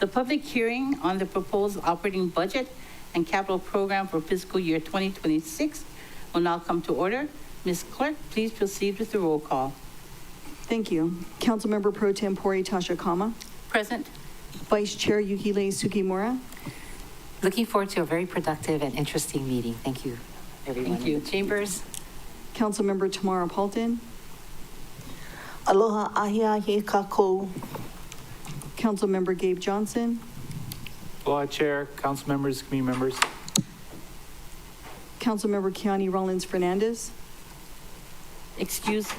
The public hearing on the proposed operating budget and capital program for fiscal year 2026 will now come to order. Ms. Clerk, please proceed with the roll call. Thank you. Councilmember Pro Tempore Tasha Kama. Present. Vice Chair Yukile Sugimura. Looking forward to a very productive and interesting meeting. Thank you, everyone. Thank you. In the chambers. Councilmember Tamara Paulton. Aloha ahia he kako. Councilmember Gabe Johnson. Aloha, Chair, council members, committee members. Councilmember Kiani Rollins Fernandez. Excused.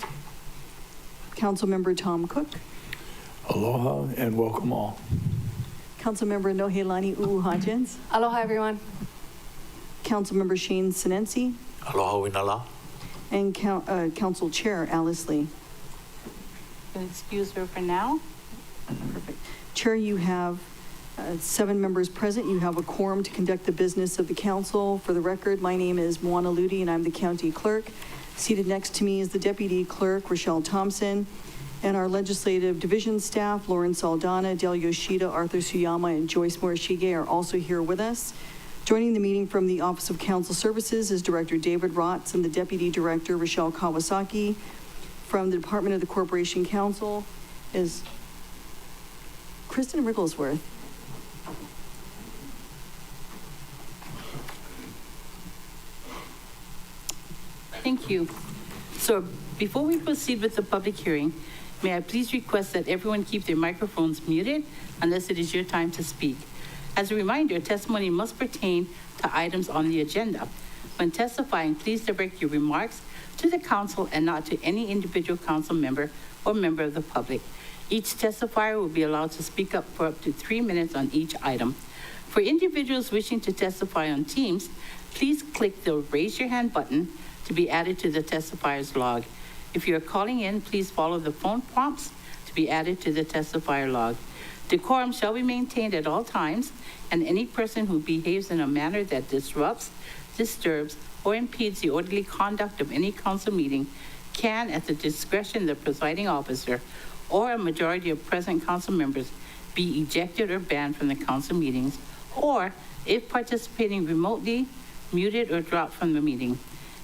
Councilmember Tom Cook. Aloha and welcome all. Councilmember Nohelani U'uhajens. Aloha, everyone. Councilmember Shane Sinensi. Aloha winala. And Council Chair Alice Lee. Can excuse her for now. Perfect. Chair, you have 7 members present. You have a quorum to conduct the business of the council. For the record, my name is Moana Ludi, and I'm the county clerk. Seated next to me is the deputy clerk, Rochelle Thompson, and our legislative division staff, Lauren Saldana, Del Yoshida, Arthur Suyama, and Joyce Morishige are also here with us. Joining the meeting from the Office of Council Services is Director David Rotz and the Deputy Director, Rochelle Kawasaki. From the Department of the Corporation Council is Kristen Rigglesworth. Thank you. So before we proceed with the public hearing, may I please request that everyone keep their microphones muted unless it is your time to speak. As a reminder, testimony must pertain to items on the agenda. When testifying, please direct your remarks to the council and not to any individual council member or member of the public. Each testifier will be allowed to speak up for up to 3 minutes on each item. For individuals wishing to testify on Teams, please click the raise your hand button to be added to the testifier's log. If you are calling in, please follow the phone prompts to be added to the testifier log. Decorum shall be maintained at all times, and any person who behaves in a manner that disrupts, disturbs, or impedes the orderly conduct of any council meeting can, at the discretion of the presiding officer or a majority of present council members, be ejected or banned from the council meetings, or, if participating remotely, muted or dropped from the meeting.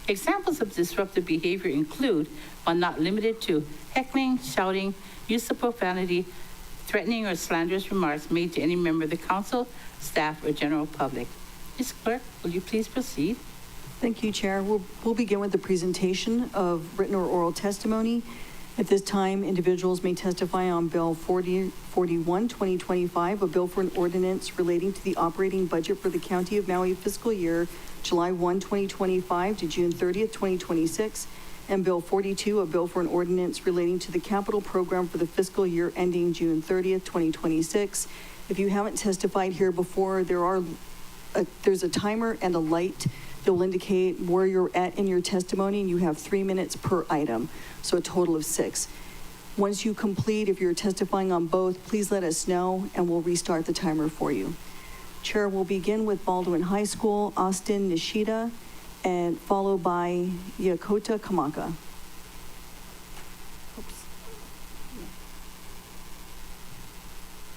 Examples of disruptive behavior include, but not limited to, heckling, shouting, use of profanity, threatening or slanderous remarks made to any member of the council, staff, or general public. Ms. Clerk, will you please proceed? Thank you, Chair. We'll begin with the presentation of written or oral testimony. At this time, individuals may testify on Bill 4041, 2025, a bill for an ordinance relating to the operating budget for the County of Maui fiscal year July 1, 2025 to June 30th, 2026, and Bill 42, a bill for an ordinance relating to the capital program for the fiscal year ending June 30th, 2026. If you haven't testified here before, there's a timer and a light. They'll indicate where you're at in your testimony, and you have 3 minutes per item, so a total of 6. Once you complete, if you're testifying on both, please let us know, and we'll restart the timer for you. Chair will begin with Baldwin High School, Austin Nishida, and followed by Yakota Kamaka. Oops.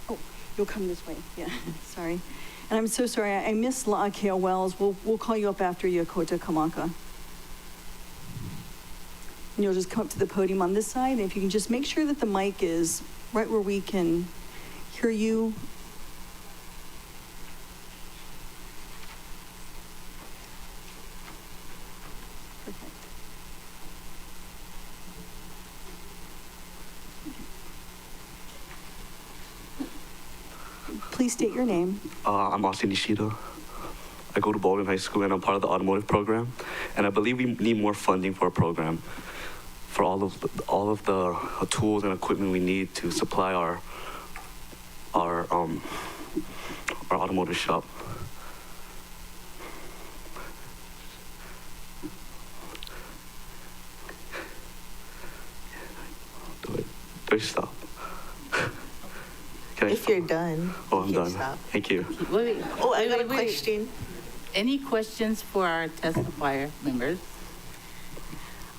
Oh, you'll come this way. Yeah, sorry. And I'm so sorry, I missed La'akea Wells. We'll call you up after Yakota Kamaka. And you'll just come up to the podium on this side. And if you can just make sure that the mic is right where we can hear you. Perfect. Please state your name. I'm Austin Nishida. I go to Baldwin High School and I'm part of the automotive program. And I believe we need more funding for a program for all of the tools and equipment we need to supply our automotive shop. Do I stop? Can I If stop? you're done. Oh, I'm you can done. stop. Thank you. Wait. Oh, I got a Wait. question. Any questions for our testifier members?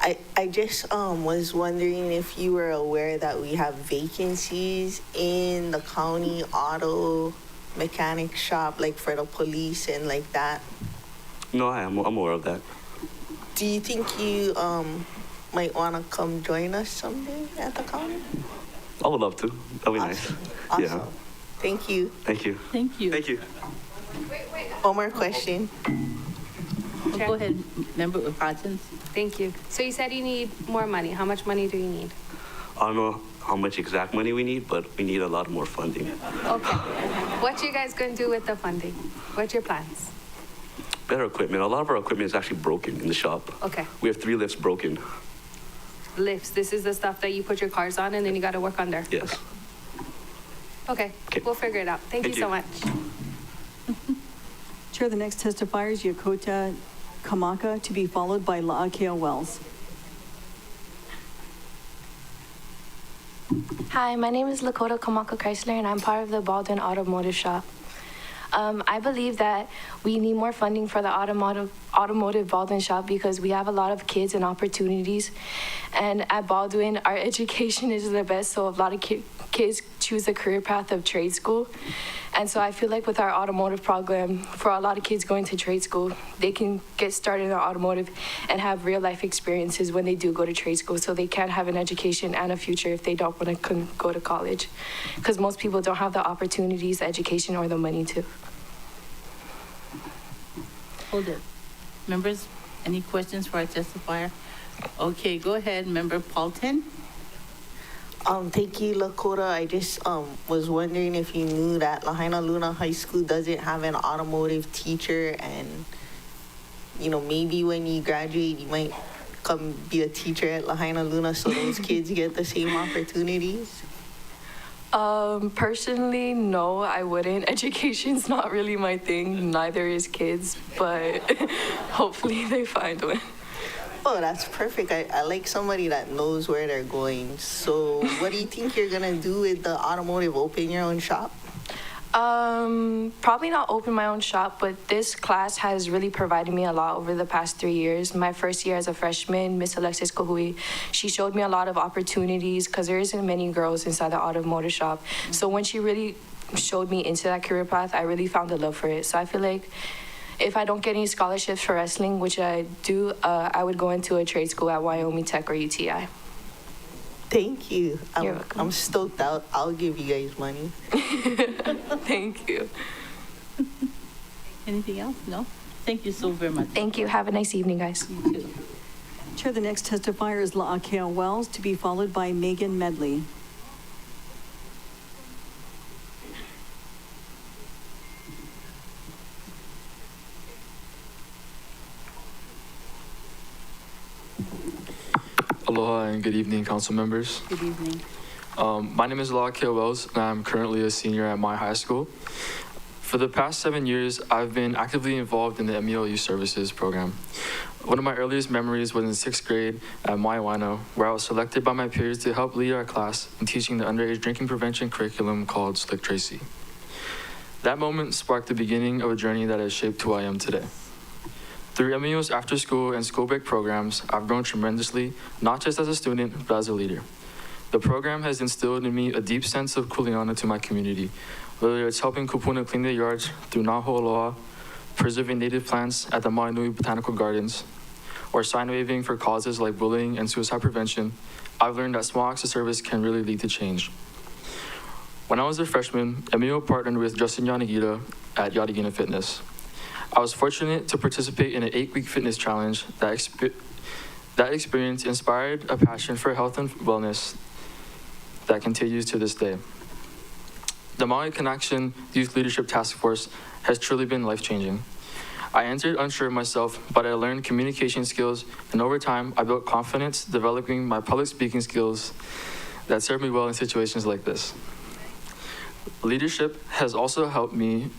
I just was wondering if you were aware that we have vacancies in the county auto mechanic shop, like for the police and like that. No, I'm aware of that. Do you think you might want to come join us someday at the county? I would love to. That'd be nice. Awesome. Yeah. Thank you. Thank you. Thank you. Thank you. One more question. Oh, go ahead, Member Hodgins. Thank you. So you said you need more money. How much money do you need? I don't know how much exact money we need, but we need a lot more funding. Okay. What you guys gonna do with the funding? What's your plans? Better equipment. A lot of our equipment is actually broken in the shop. Okay. We have 3 lifts broken. Lifts. This is the stuff that you put your cars on and then you gotta work under. Yes. Okay. Okay. We'll figure it out. Thank you so much. Chair, the next testifier is Yakota Kamaka, to be followed by La'akea Wells. Hi, my name is Lakota Kamaka Chrysler, and I'm part of the Baldwin Automotive Shop. I believe that we need more funding for the automotive Baldwin shop because we have a lot of kids and opportunities. And at Baldwin, our education is the best, so a lot of kids choose the career path of trade school. And so I feel like with our automotive program, for a lot of kids going to trade school, they can get started in automotive and have real life experiences when they do go to trade school, so they can have an education and a future if they don't want to go to college. Because most people don't have the opportunities, the education, or the money to. Hold it. Members, any questions for our testifier? Okay, go ahead, Member Paulton. Thank you, Lakota. I just was wondering if you knew that Lahaina Luna High School doesn't have an automotive teacher, and maybe when you graduate, you might come be a teacher at Lahaina Luna, so those kids get the same opportunities. Personally, no, I wouldn't. Education's not really my thing. Neither is kids, but hopefully they find one. Oh, that's perfect. I like somebody that knows where they're going. So what do you think you're going to do with the automotive? Open your own shop? Probably not open my own shop, but this class has really provided me a lot over the past 3 years. My first year as a freshman, Miss Alexis Kahui, she showed me a lot of opportunities because there isn't many girls inside the automotive shop. So when she really showed me into that career path, I really found a love for it. So I feel like if I don't get any scholarships for wrestling, which I do, I would go into a trade school at Wyoming Tech or UTI. Thank you. You're welcome. I'm stoked out. I'll give you guys money. Thank you. Anything else? No? Thank you so very much. Thank you. Have a nice evening, guys. You too. Chair, the next testifier is La'akea Wells, to be followed by Megan Medley. Aloha and good evening, council members. Good evening. My name is La'akea Wells, and I'm currently a senior at Maui High School. For the past 7 years, I've been actively involved in the MEO Youth Services program. One of my earliest memories was in 6th grade at Maui Wano, where I was selected by my peers to help lead our class in teaching the underage drinking prevention curriculum called Slick Tracy. That moment sparked the beginning of a journey that has shaped who I am today. Through MEO's after-school and school break programs, I've grown tremendously, not just as a student, but as a leader. The program has instilled in me a deep sense of kuleana to my community, whether it's helping kupuna clean their yards through Naho Aloha, preserving native plants at the Maui Nui Botanical Gardens, or sign waving for causes like bullying and suicide prevention. I've learned that small acts of service can really lead to change. When I was a freshman, MEO partnered with Justin Yanagita at Yadagina Fitness. I was fortunate to participate in an 8-week fitness challenge that experience inspired a passion for health and wellness that continues to this day. The Maui Connection Youth Leadership Task Force has truly been life-changing. I entered unsure of myself, but I learned communication skills, and over time, I built confidence, developing my public speaking skills that served me well in situations like this. Leadership has also helped me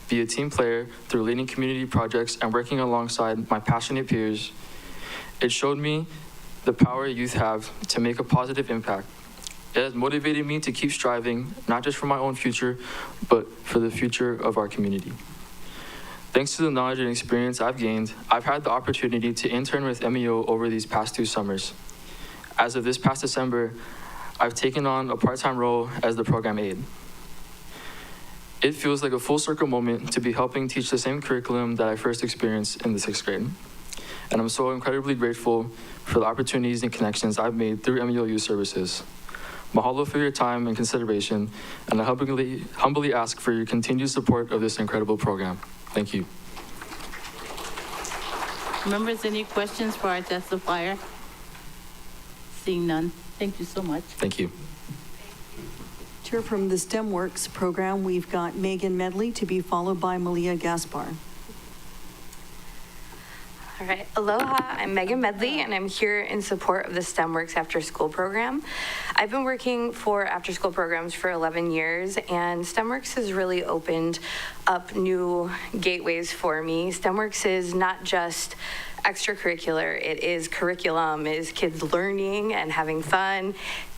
be a team player through leading community projects and working alongside my passionate peers. It showed me the power youth have to make a positive impact. It has motivated me to keep striving, not just for my own future, but for the future of our community. Thanks to the knowledge and experience I've gained, I've had the opportunity to intern with MEO over these past 2 summers. As of this past December, I've taken on a part-time role as the program aide. It feels like a full circle moment to be helping teach the same curriculum that I first experienced in the 6th grade. And I'm so incredibly grateful for the opportunities and connections I've made through MEO Youth Services. Mahalo for your time and consideration, and I humbly ask for your continued support of this incredible program. Thank you. Members, any questions for our testifier? Seeing none, thank you so much. Thank you. Chair, from the STEM Works program, we've got Megan Medley to be followed by Malia Gaspar. All right, aloha, I'm Megan Medley, and I'm here in support of the STEM Works After School program. I've been working for after school programs for 11 years, and STEM Works has really opened up new gateways for me. STEM Works is not just extracurricular, it is curriculum, it is kids learning and having fun,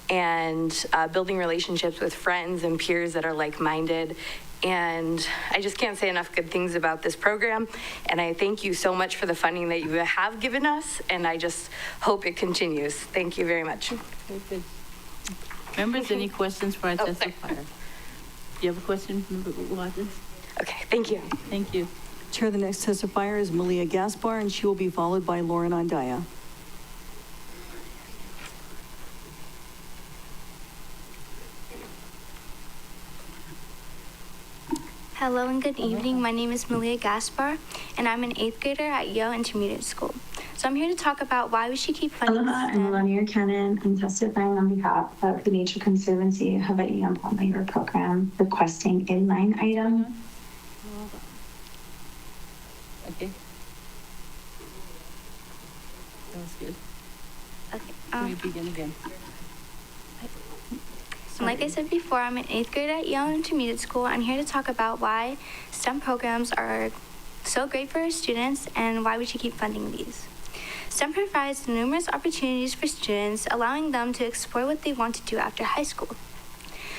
and building relationships with friends and peers that are like-minded. And I just can't say enough good things about this program. And I thank you so much for the funding that you have given us. And I just hope it continues. Thank you very much. Very good. Members, any questions for our testifier? Do you have a question, Member Watkins? Okay, thank you. Thank you. Chair, the next testifier is Malia Gaspar, and she will be followed by Lauren Andaya. Hello and good evening. My name is Malia Gaspar, and I'm an 8th grader at Yale Intermediate School. So I'm here to talk about why we should keep funding Aloha, I'm Lanier Cannon. I'm testifying on behalf of the Nature Conservancy Hawaii on Labor Program, requesting a line item. Okay. That was good. Okay. Can we begin again? Like I said before, I'm an 8th grader at Yale Intermediate School. I'm here to talk about why STEM programs are so great for our students and why we should keep funding these. STEM provides numerous opportunities for students, allowing them to explore what they want to do after high school.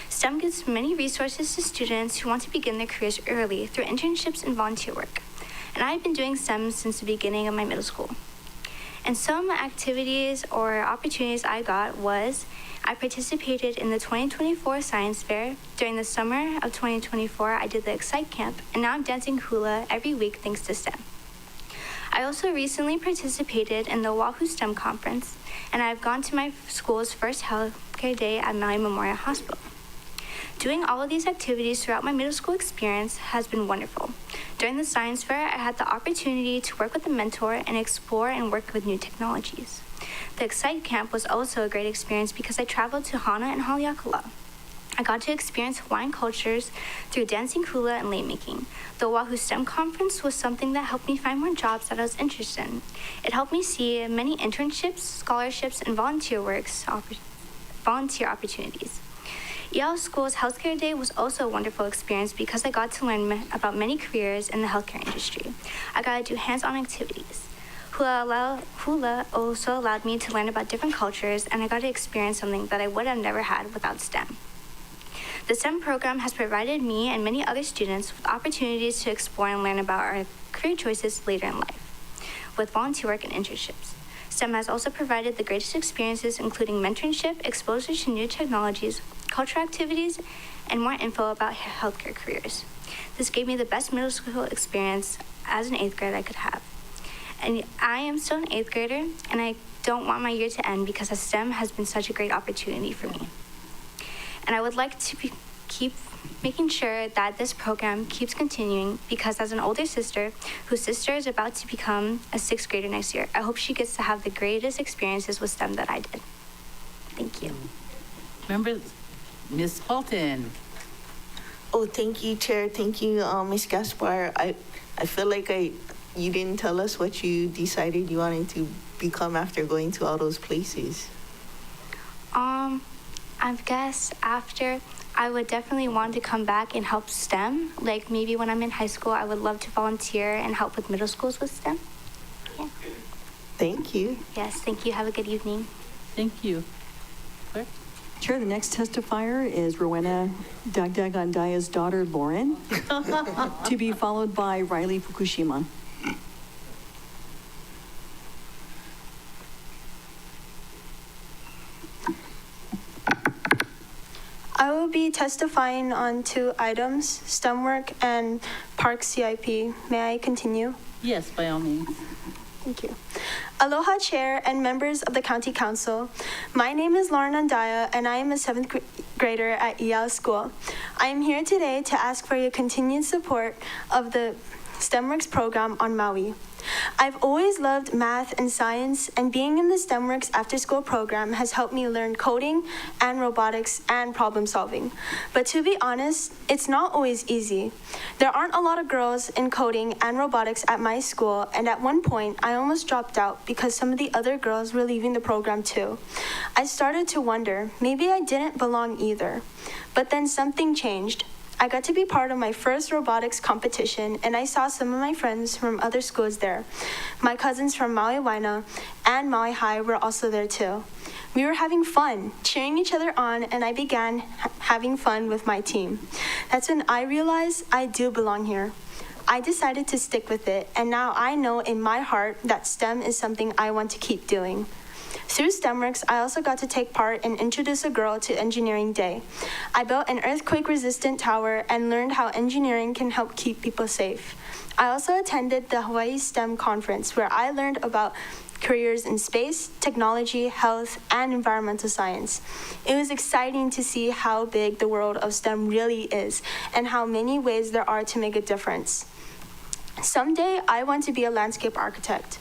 STEM gives many resources to students who want to begin their careers early through internships and volunteer work. And I've been doing STEM since the beginning of my middle school. And some activities or opportunities I got was I participated in the 2024 Science Fair. During the summer of 2024, I did the Excite Camp, and now I'm dancing hula every week thanks to STEM. I also recently participated in the Oahu STEM Conference, and I've gone to my school's first healthcare day at Maui Memorial Hospital. Doing all of these activities throughout my middle school experience has been wonderful. During the science fair, I had the opportunity to work with a mentor and explore and work with new technologies. The Excite Camp was also a great experience because I traveled to Hana and Haleakala. I got to experience Hawaiian cultures through dancing hula and lei making. The Oahu STEM Conference was something that helped me find more jobs that I was interested in. It helped me see many internships, scholarships, and volunteer opportunities. Yale School's Healthcare Day was also a wonderful experience because I got to learn about many careers in the healthcare industry. I got to do hands-on activities. Hula also allowed me to learn about different cultures, and I got to experience something that I would have never had without STEM. The STEM program has provided me and many other students with opportunities to explore and learn about our career choices later in life, with volunteer work and internships. STEM has also provided the greatest experiences, including mentorship, exposure to new technologies, cultural activities, and more info about healthcare careers. This gave me the best middle school experience as an 8th grader I could have. And I am still an 8th grader, and I don't want my year to end because STEM has been such a great opportunity for me. And I would like to keep making sure that this program keeps continuing because as an older sister, whose sister is about to become a 6th grader next year, I hope she gets to have the greatest experiences with STEM that I did. Thank you. Members, Ms. Halton. Oh, thank you, Chair. Thank you, Ms. Gaspar. I feel like you didn't tell us what you decided you wanted to become after going to all those places. I guess after, I would definitely want to come back and help STEM. Like maybe when I'm in high school, I would love to volunteer and help with middle schools with STEM. Yeah. Thank you. Yes, thank you. Have a good evening. Thank you. Clerk? Chair, the next testifier is Rowena Dagdagandaya's daughter, Lauren, to be followed by Riley Fukushima. I will be testifying on 2 items, STEM work and Park CIP. May I continue? Yes, by all means. Thank you. Aloha Chair and members of the County Council. My name is Lauren Andaya and I am a 7th grader at EL School. I am here today to ask for your continued support of the STEMWorks program on Maui. I've always loved math and science, and being in the STEMWorks after-school program has helped me learn coding and robotics and problem solving. But to be honest, it's not always easy. There aren't a lot of girls in coding and robotics at my school, and at one point, I almost dropped out because some of the other girls were leaving the program too. I started to wonder, maybe I didn't belong either. But then something changed. I got to be part of my first robotics competition, and I saw some of my friends from other schools there. My cousins from Maui Waina and Maui High were also there too. We were having fun, cheering each other on, and I began having fun with my team. That's when I realized I do belong here. I decided to stick with it, and now I know in my heart that STEM is something I want to keep doing. Through STEMWorks, I also got to take part in Introduce a Girl to Engineering Day. I built an earthquake-resistant tower and learned how engineering can help keep people safe. I also attended the Hawaii STEM conference, where I learned about careers in space, technology, health, and environmental science. It was exciting to see how big the world of STEM really is and how many ways there are to make a difference. Someday, I want to be a landscape architect.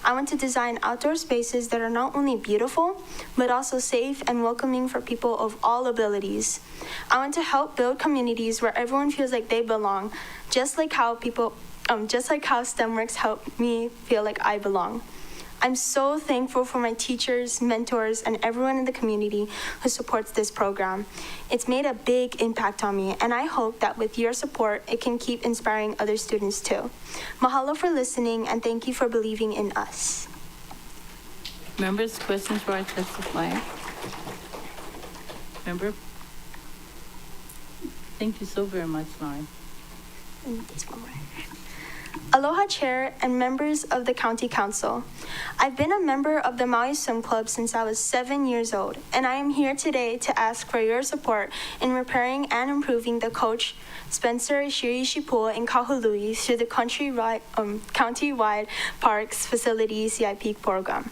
I want to design outdoor spaces that are not only beautiful, but also safe and welcoming for people of all abilities. I want to help build communities where everyone feels like they belong, just like how STEMWorks helped me feel like I belong. I'm so thankful for my teachers, mentors, and everyone in the community who supports this program. It's made a big impact on me, and I hope that with your support, it can keep inspiring other students too. Mahalo for listening, and thank you for believing in us. Members, questions for our testifier? Member? Thank you so very much, Lauren. This one right. Aloha Chair and members of the County Council. I've been a member of the Maui Swim Club since I was 7 years old, and I am here today to ask for your support in repairing and improving the Coach Spencer Shiriishi Pool in Kahului through the county-wide Parks Facility CIP program.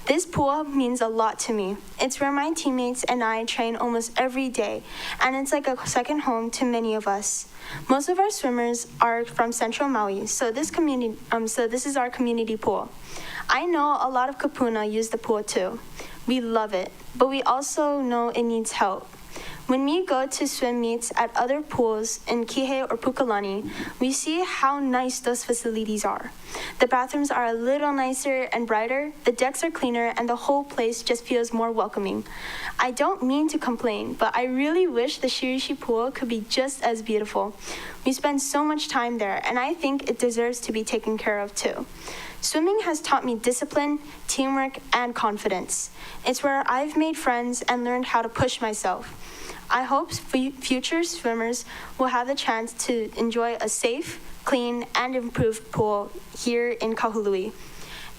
This pool means a lot to me. It's where my teammates and I train almost every day, and it's like a second home to many of us. Most of our swimmers are from Central Maui, so this is our community pool. I know a lot of kupuna use the pool too. We love it, but we also know it needs help. When we go to swim meets at other pools in Kihei or Pukalani, we see how nice those facilities are. The bathrooms are a little nicer and brighter, the decks are cleaner, and the whole place just feels more welcoming. I don't mean to complain, but I really wish the Shiriishi pool could be just as beautiful. We spend so much time there, and I think it deserves to be taken care of too. Swimming has taught me discipline, teamwork, and confidence. It's where I've made friends and learned how to push myself. I hope future swimmers will have the chance to enjoy a safe, clean, and improved pool here in Kahului.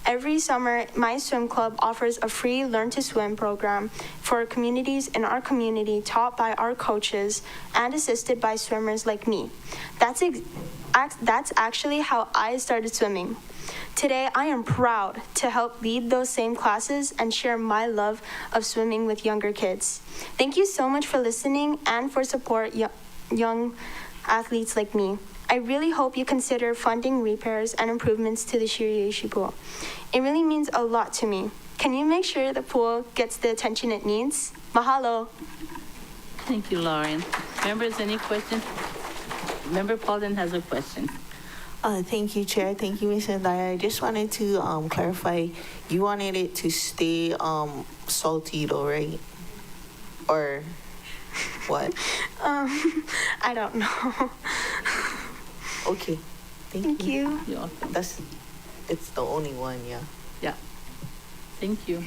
Every summer, my swim club offers a free Learn to Swim program for communities in our community taught by our coaches and assisted by swimmers like me. That's actually how I started swimming. Today, I am proud to help lead those same classes and share my love of swimming with younger kids. Thank you so much for listening and for support young athletes like me. I really hope you consider funding repairs and improvements to the Shiriishi pool. It really means a lot to me. Can you make sure the pool gets the attention it needs? Mahalo. Thank you, Lauren. Members, any questions? Member Paulden has a question. Thank you, Chair. Thank you, Ms. Andaya. I just wanted to clarify, you wanted it to stay salty though, right? Or what? I don't know. Okay. Thank you. You're welcome. It's the only one, yeah. Yeah. Thank you.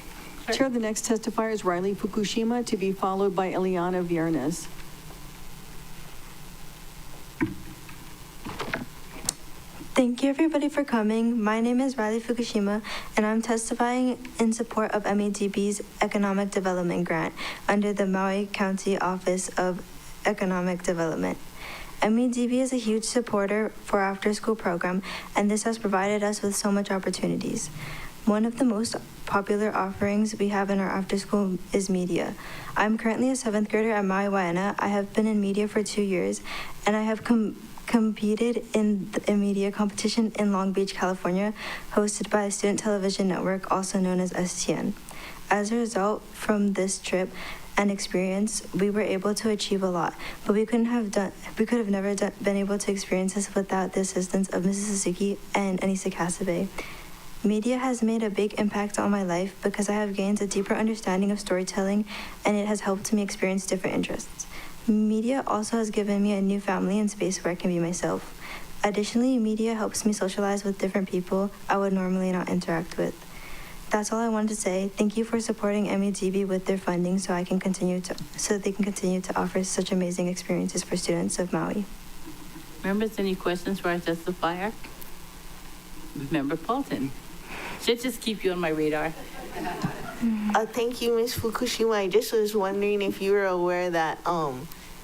Chair, the next testifier is Riley Fukushima, to be followed by Eliana Viernes. Thank you everybody for coming. My name is Riley Fukushima and I'm testifying in support of MADB's Economic Development Grant under the Maui County Office of Economic Development. MADB is a huge supporter for our after-school program and this has provided us with so much opportunities. One of the most popular offerings we have in our after-school is media. I'm currently a 7th grader at Maui. I have been in media for 2 years and I have competed in a media competition in Long Beach, California, hosted by the Student Television Network, also known as STN. As a result from this trip and experience, we were able to achieve a lot, but we could have never been able to experience this without the assistance of Mrs. Suzuki and Anissa Casabe. Media has made a big impact on my life because I have gained a deeper understanding of storytelling and it has helped me experience different interests. Media also has given me a new family and space where I can be myself. Additionally, media helps me socialize with different people I would normally not interact with. That's all I wanted to say. Thank you for supporting MADB with their funding so they can continue to offer such amazing experiences for students of Maui. Members, any questions for our testifier? Member Paulton. Should just keep you on my radar. Thank you, Ms. Fukushima. I just was wondering if you were aware that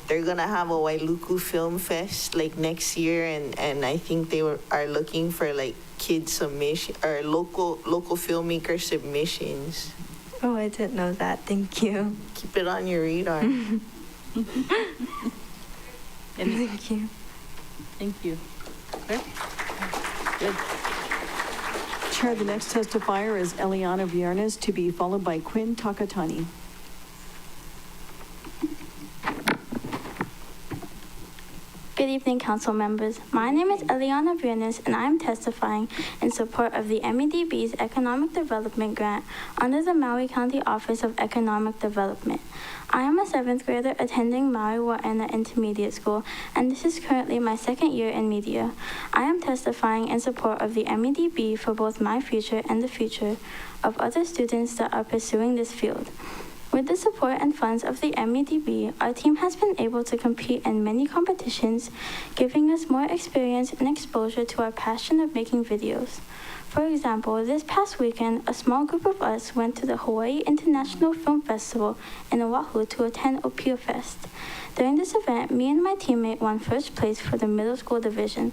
they're gonna have a Wailuku Film Fest like next year, and I think they are looking for like kid submission or local filmmaker submissions. Oh, I didn't know that. Thank you. Keep it on your radar. Thank you. Thank you. Okay. Good. Chair, the next testifier is Eliana Viernes, to be followed by Quinn Takatani. Good evening, council members. My name is Eliana Viernes, and I am testifying in support of the MEDB's Economic Development Grant under the Maui County Office of Economic Development. I am a 7th grader attending Maui Wa'ena Intermediate School, and this is currently my 2nd year in media. I am testifying in support of the MEDB for both my future and the future of other students that are pursuing this field. With the support and funds of the MEDB, our team has been able to compete in many competitions, giving us more experience and exposure to our passion of making videos. For example, this past weekend, a small group of us went to the Hawaii International Film Festival in Oahu to attend Opio Fest. During this event, me and my teammate won first place for the middle school division.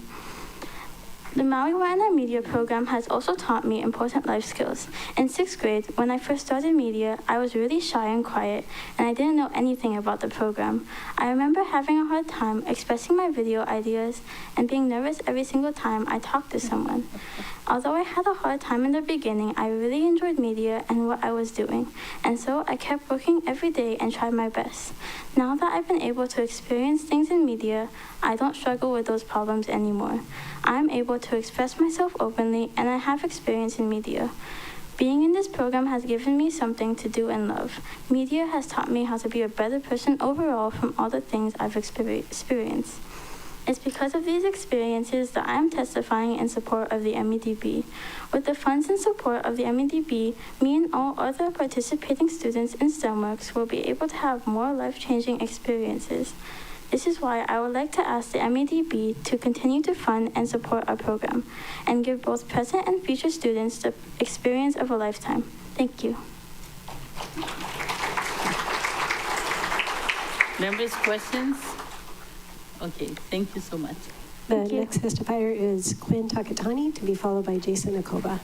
The Maui Wa'ena Media program has also taught me important life skills. In 6th grade, when I first started media, I was really shy and quiet, and I didn't know anything about the program. I remember having a hard time expressing my video ideas and being nervous every single time I talked to someone. Although I had a hard time in the beginning, I really enjoyed media and what I was doing, and so I kept working every day and tried my best. Now that I've been able to experience things in media, I don't struggle with those problems anymore. I'm able to express myself openly, and I have experience in media. Being in this program has given me something to do and love. Media has taught me how to be a better person overall from all the things I've experienced. It's because of these experiences that I am testifying in support of the MEDB. With the funds and support of the MEDB, me and all other participating students in STEMworks will be able to have more life-changing experiences. This is why I would like to ask the MEDB to continue to fund and support our program and give both present and future students the experience of a lifetime. Thank you. Members, questions? Okay, thank you so much. The next testifier is Quinn Takatani, to be followed by Jason Akoba.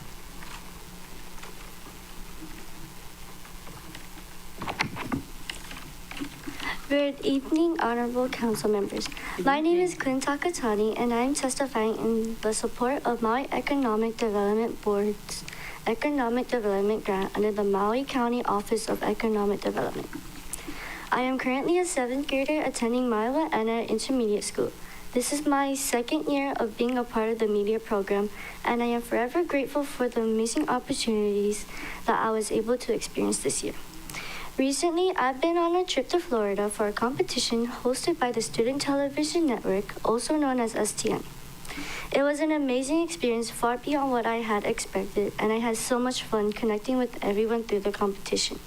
Good evening, honorable council members. My name is Quinn Takatani, and I am testifying in the support of Maui Economic Development Board's Economic Development Grant under the Maui County Office of Economic Development. I am currently a 7th grader attending Maui Wa'ena Intermediate School. This is my 2nd year of being a part of the media program, and I am forever grateful for the amazing opportunities that I was able to experience this year. Recently, I've been on a trip to Florida for a competition hosted by the Student Television Network, also known as STN. It was an amazing experience, far beyond what I had expected, and I had so much fun connecting with everyone through the competition.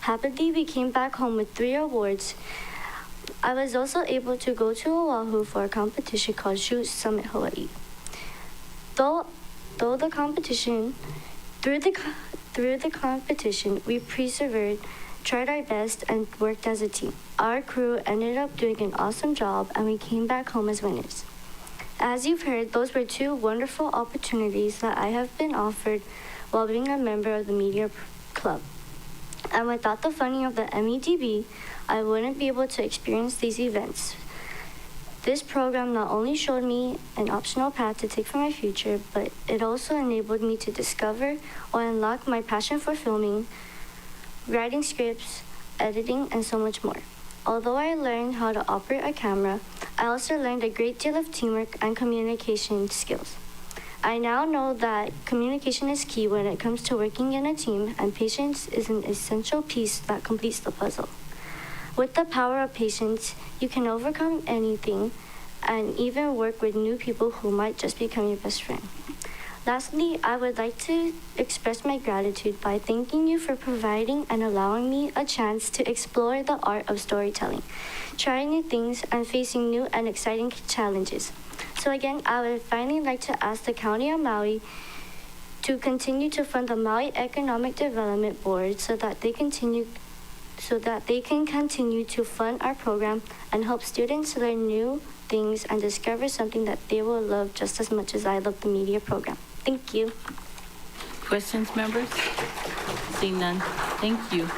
Happily, we came back home with 3 awards. I was also able to go to Oahu for a competition called Shoot Summit Hawaii. Though the competition, through the competition, we persevered, tried our best, and worked as a team. Our crew ended up doing an awesome job, and we came back home as winners. As you've heard, those were 2 wonderful opportunities that I have been offered while being a member of the media club. And without the funding of the MEDB, I wouldn't be able to experience these events. This program not only showed me an optional path to take for my future, but it also enabled me to discover or unlock my passion for filming, writing scripts, editing, and so much more. Although I learned how to operate a camera, I also learned a great deal of teamwork and communication skills. I now know that communication is key when it comes to working in a team, and patience is an essential piece that completes the puzzle. With the power of patience, you can overcome anything and even work with new people who might just become your best friend. Lastly, I would like to express my gratitude by thanking you for providing and allowing me a chance to explore the art of storytelling, trying new things, and facing new and exciting challenges. So again, I would finally like to ask the County of Maui to continue to fund the Maui Economic Development Board so that they can continue to fund our program and help students learn new things and discover something that they will love just as much as I love the media program. Thank you. Questions, members? Seeing none, thank you.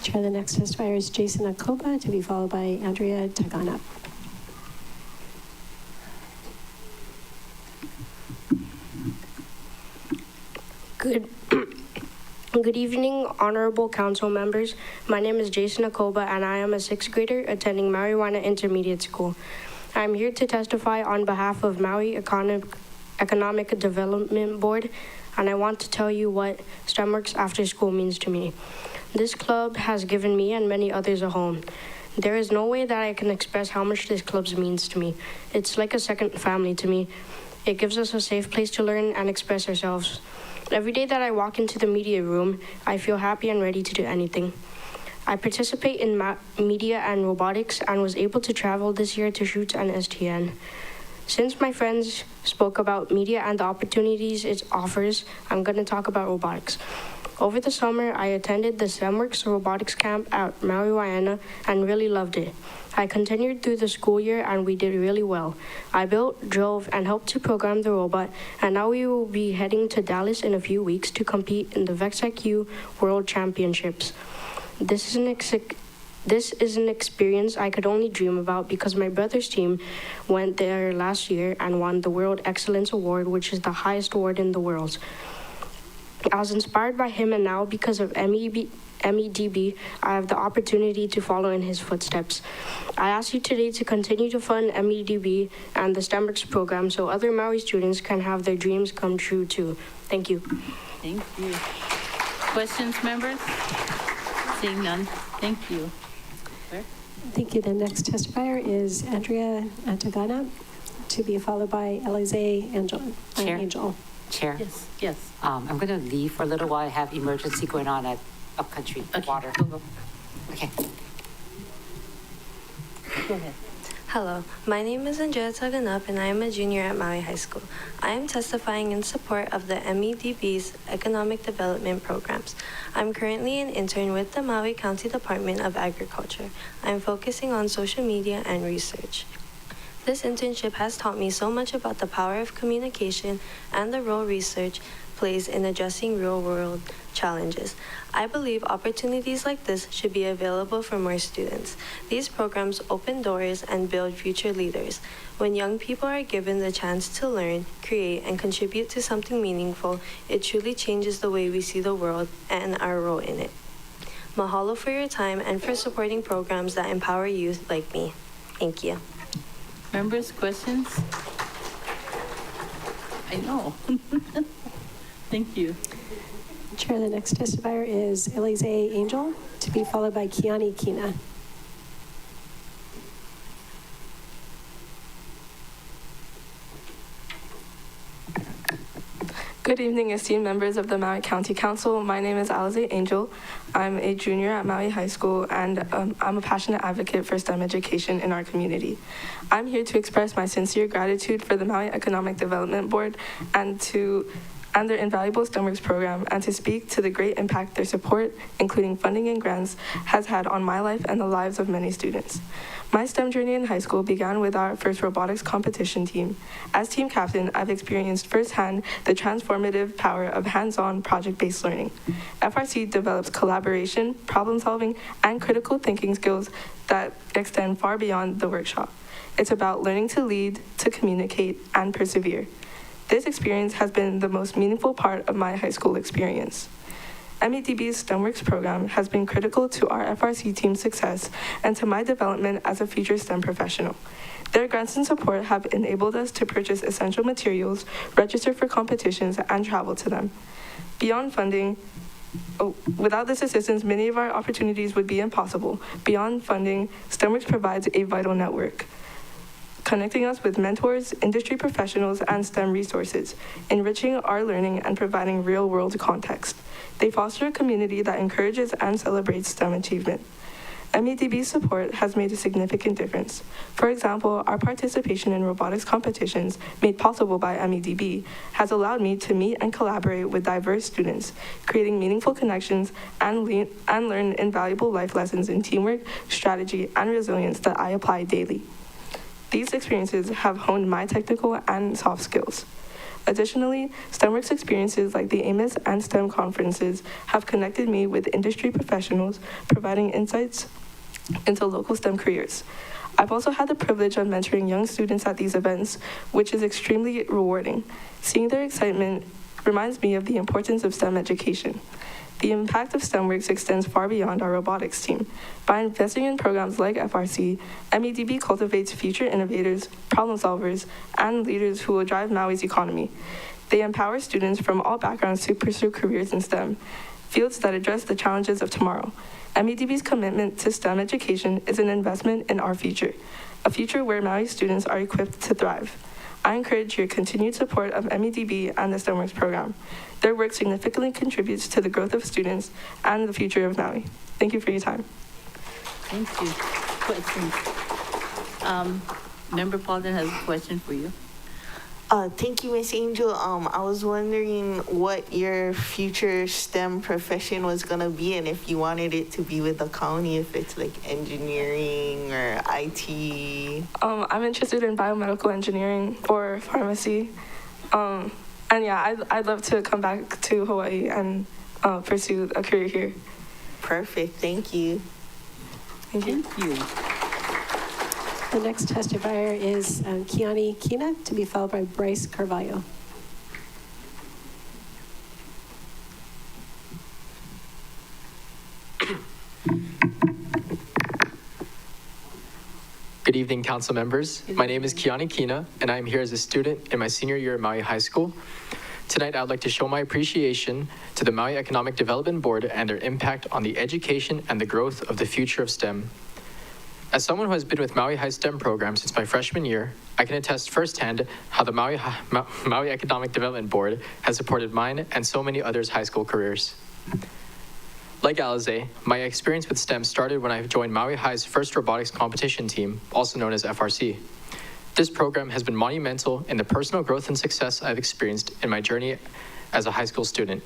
Chair, the next testifier is Jason Akoba, to be followed by Andrea Tagana. Good evening, honorable council members. My name is Jason Akoba, and I am a 6th grader attending Maui Intermediate School. I'm here to testify on behalf of Maui Economic Development Board, and I want to tell you what STEMworks After School means to me. This club has given me and many others a home. There is no way that I can express how much this club means to me. It's like a second family to me. It gives us a safe place to learn and express ourselves. Every day that I walk into the media room, I feel happy and ready to do anything. I participate in media and robotics and was able to travel this year to shoots and STN. Since my friends spoke about media and the opportunities it offers, I'm going to talk about robotics. Over the summer, I attended the STEMworks robotics camp at Maui Waiana and really loved it. I continued through the school year and we did really well. I built, drove, and helped to program the robot, and now we will be heading to Dallas in a few weeks to compete in the VexIQ World Championships. This is an experience I could only dream about because my brother's team went there last year and won the World Excellence Award, which is the highest award in the world. I was inspired by him, and now because of MEDB, I have the opportunity to follow in his footsteps. I ask you today to continue to fund MEDB and the STEMworks program so other Maui students can have their dreams come true too. Thank you. Thank you. Questions, members? Seeing none, thank you. Claire? Thank you. The next testifier is Andrea Tagana, to be followed by Elize Angel. Chair? Yes. I'm going to leave for a little while. I have emergency going on at Upcountry Water. Go. Okay. Go ahead. Hello, my name is Andrea Taganup and I am a junior at Maui High School. I am testifying in support of the MEDB's Economic Development Programs. I'm currently an intern with the Maui County Department of Agriculture. I'm focusing on social media and research. This internship has taught me so much about the power of communication and the role research plays in addressing real-world challenges. I believe opportunities like this should be available for more students. These programs open doors and build future leaders. When young people are given the chance to learn, create, and contribute to something meaningful, it truly changes the way we see the world and our role in it. Mahalo for your time and for supporting programs that empower youth like me. Thank you. Members, questions? I know. Thank you. Chair, the next testifier is Elize Angel, to be followed by Kiani Kina. Good evening, esteemed members of the Maui County Council. My name is Alize Angel. I'm a junior at Maui High School, and I'm a passionate advocate for STEM education in our community. I'm here to express my sincere gratitude for the Maui Economic Development Board and their invaluable STEMworks program, and to speak to the great impact their support, including funding and grants, has had on my life and the lives of many students. My STEM journey in high school began with our first robotics competition team. As team captain, I've experienced firsthand the transformative power of hands-on project-based learning. FRC develops collaboration, problem-solving, and critical thinking skills that extend far beyond the workshop. It's about learning to lead, to communicate, and persevere. This experience has been the most meaningful part of my high school experience. MEDB's STEMworks program has been critical to our FRC team's success and to my development as a future STEM professional. Their grants and support have enabled us to purchase essential materials, register for competitions, and travel to them. Beyond funding, without this assistance, many of our opportunities would be impossible. Beyond funding, STEMworks provides a vital network, connecting us with mentors, industry professionals, and STEM resources, enriching our learning and providing real-world context. They foster a community that encourages and celebrates STEM achievement. MEDB's support has made a significant difference. For example, our participation in robotics competitions, made possible by MEDB, has allowed me to meet and collaborate with diverse students, creating meaningful connections and learn invaluable life lessons in teamwork, strategy, and resilience that I apply daily. These experiences have honed my technical and soft skills. Additionally, STEMworks experiences like the AMIS and STEM conferences have connected me with industry professionals, providing insights into local STEM careers. I've also had the privilege of mentoring young students at these events, which is extremely rewarding. Seeing their excitement reminds me of the importance of STEM education. The impact of STEMworks extends far beyond our robotics team. By investing in programs like FRC, MEDB cultivates future innovators, problem solvers, and leaders who will drive Maui's economy. They empower students from all backgrounds to pursue careers in STEM, fields that address the challenges of tomorrow. MEDB's commitment to STEM education is an investment in our future, a future where Maui students are equipped to thrive. I encourage your continued support of MEDB and the STEMworks program. Their work significantly contributes to the growth of students and the future of Maui. Thank you for your time. Thank you. Questions? Member Paulden has a question for you. Thank you, Miss Angel. I was wondering what your future STEM profession was gonna be, and if you wanted it to be with the county, if it's like engineering or IT. I'm interested in biomedical engineering or pharmacy. And yeah, I'd love to come back to Hawaii and pursue a career here. Perfect, thank you. Thank you. The next testifier is Kiani Kina, to be followed by Bryce Carvalho. Good evening, council members. My name is Kiani Kina, and I am here as a student in my senior year at Maui High School. Tonight, I would like to show my appreciation to the Maui Economic Development Board and their impact on the education and the growth of the future of STEM. As someone who has been with Maui High STEM program since my freshman year, I can attest firsthand how the Maui Economic Development Board has supported mine and so many others' high school careers. Like Alize, my experience with STEM started when I joined Maui High's first robotics competition team, also known as FRC. This program has been monumental in the personal growth and success I've experienced in my journey as a high school student.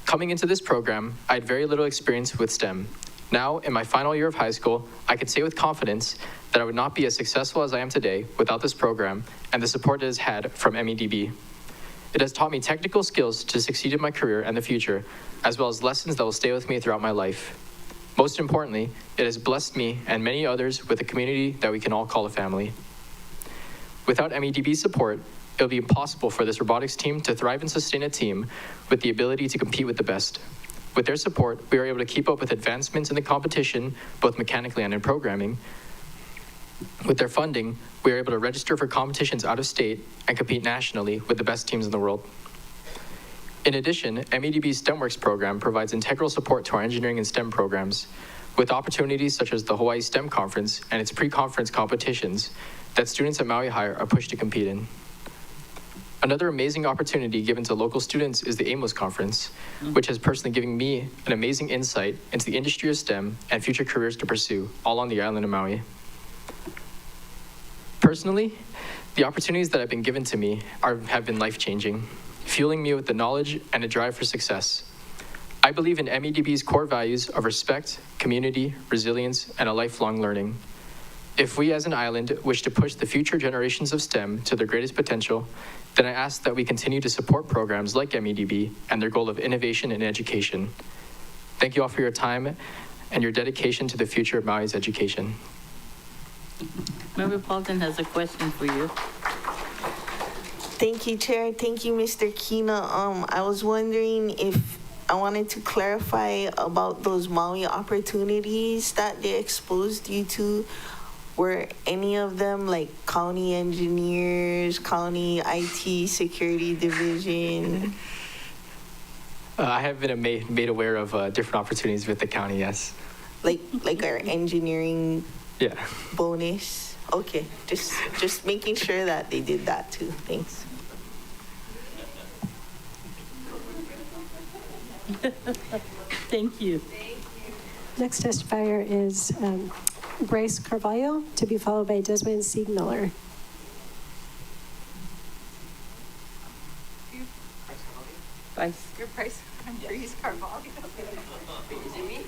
Coming into this program, I had very little experience with STEM. Now, in my final year of high school, I can say with confidence that I would not be as successful as I am today without this program and the support it has had from MEDB. It has taught me technical skills to succeed in my career and the future, as well as lessons that will stay with me throughout my life. Most importantly, it has blessed me and many others with a community that we can all call a family. Without MEDB's support, it will be impossible for this robotics team to thrive and sustain a team with the ability to compete with the best. With their support, we are able to keep up with advancements in the competition, both mechanically and in programming. With their funding, we are able to register for competitions out of state and compete nationally with the best teams in the world. In addition, MEDB's STEMworks program provides integral support to our engineering and STEM programs, with opportunities such as the Hawaii STEM Conference and its pre-conference competitions that students at Maui High are pushed to compete in. Another amazing opportunity given to local students is the Amos Conference, which has personally given me an amazing insight into the industry of STEM and future careers to pursue, all on the island of Maui. Personally, the opportunities that have been given to me have been life-changing, fueling me with the knowledge and a drive for success. I believe in MEDB's core values of respect, community, resilience, and a lifelong learning. If we as an island wish to push the future generations of STEM to their greatest potential, then I ask that we continue to support programs like MEDB and their goal of innovation and education. Thank you all for your time and your dedication to the future of Maui's education. Member Paulson has a question for you. Thank you, Chair. Thank you, Mr. Kina. I was wondering if I wanted to clarify about those Maui opportunities that they exposed you to. Were any of them like county engineers, county IT security division? I have been made aware of different opportunities with the county, yes. Like our engineering Yeah. bonus? Okay, just making sure that they did that too. Thanks. Thank you. Next testifier is Bryce Carvalho, to be followed by Desmond C. Miller. Bryce. Your price, I'm Breeze Carvalho. Is it me?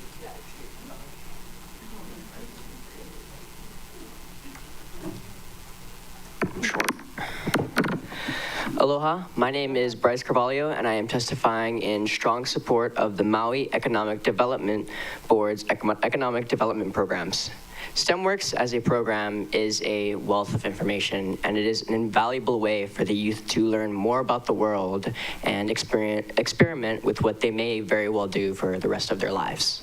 Aloha, my name is Bryce Carvalho, and I am testifying in strong support of the Maui Economic Development Board's economic development programs. STEMworks as a program is a wealth of information, and it is an invaluable way for the youth to learn more about the world and experiment with what they may very well do for the rest of their lives.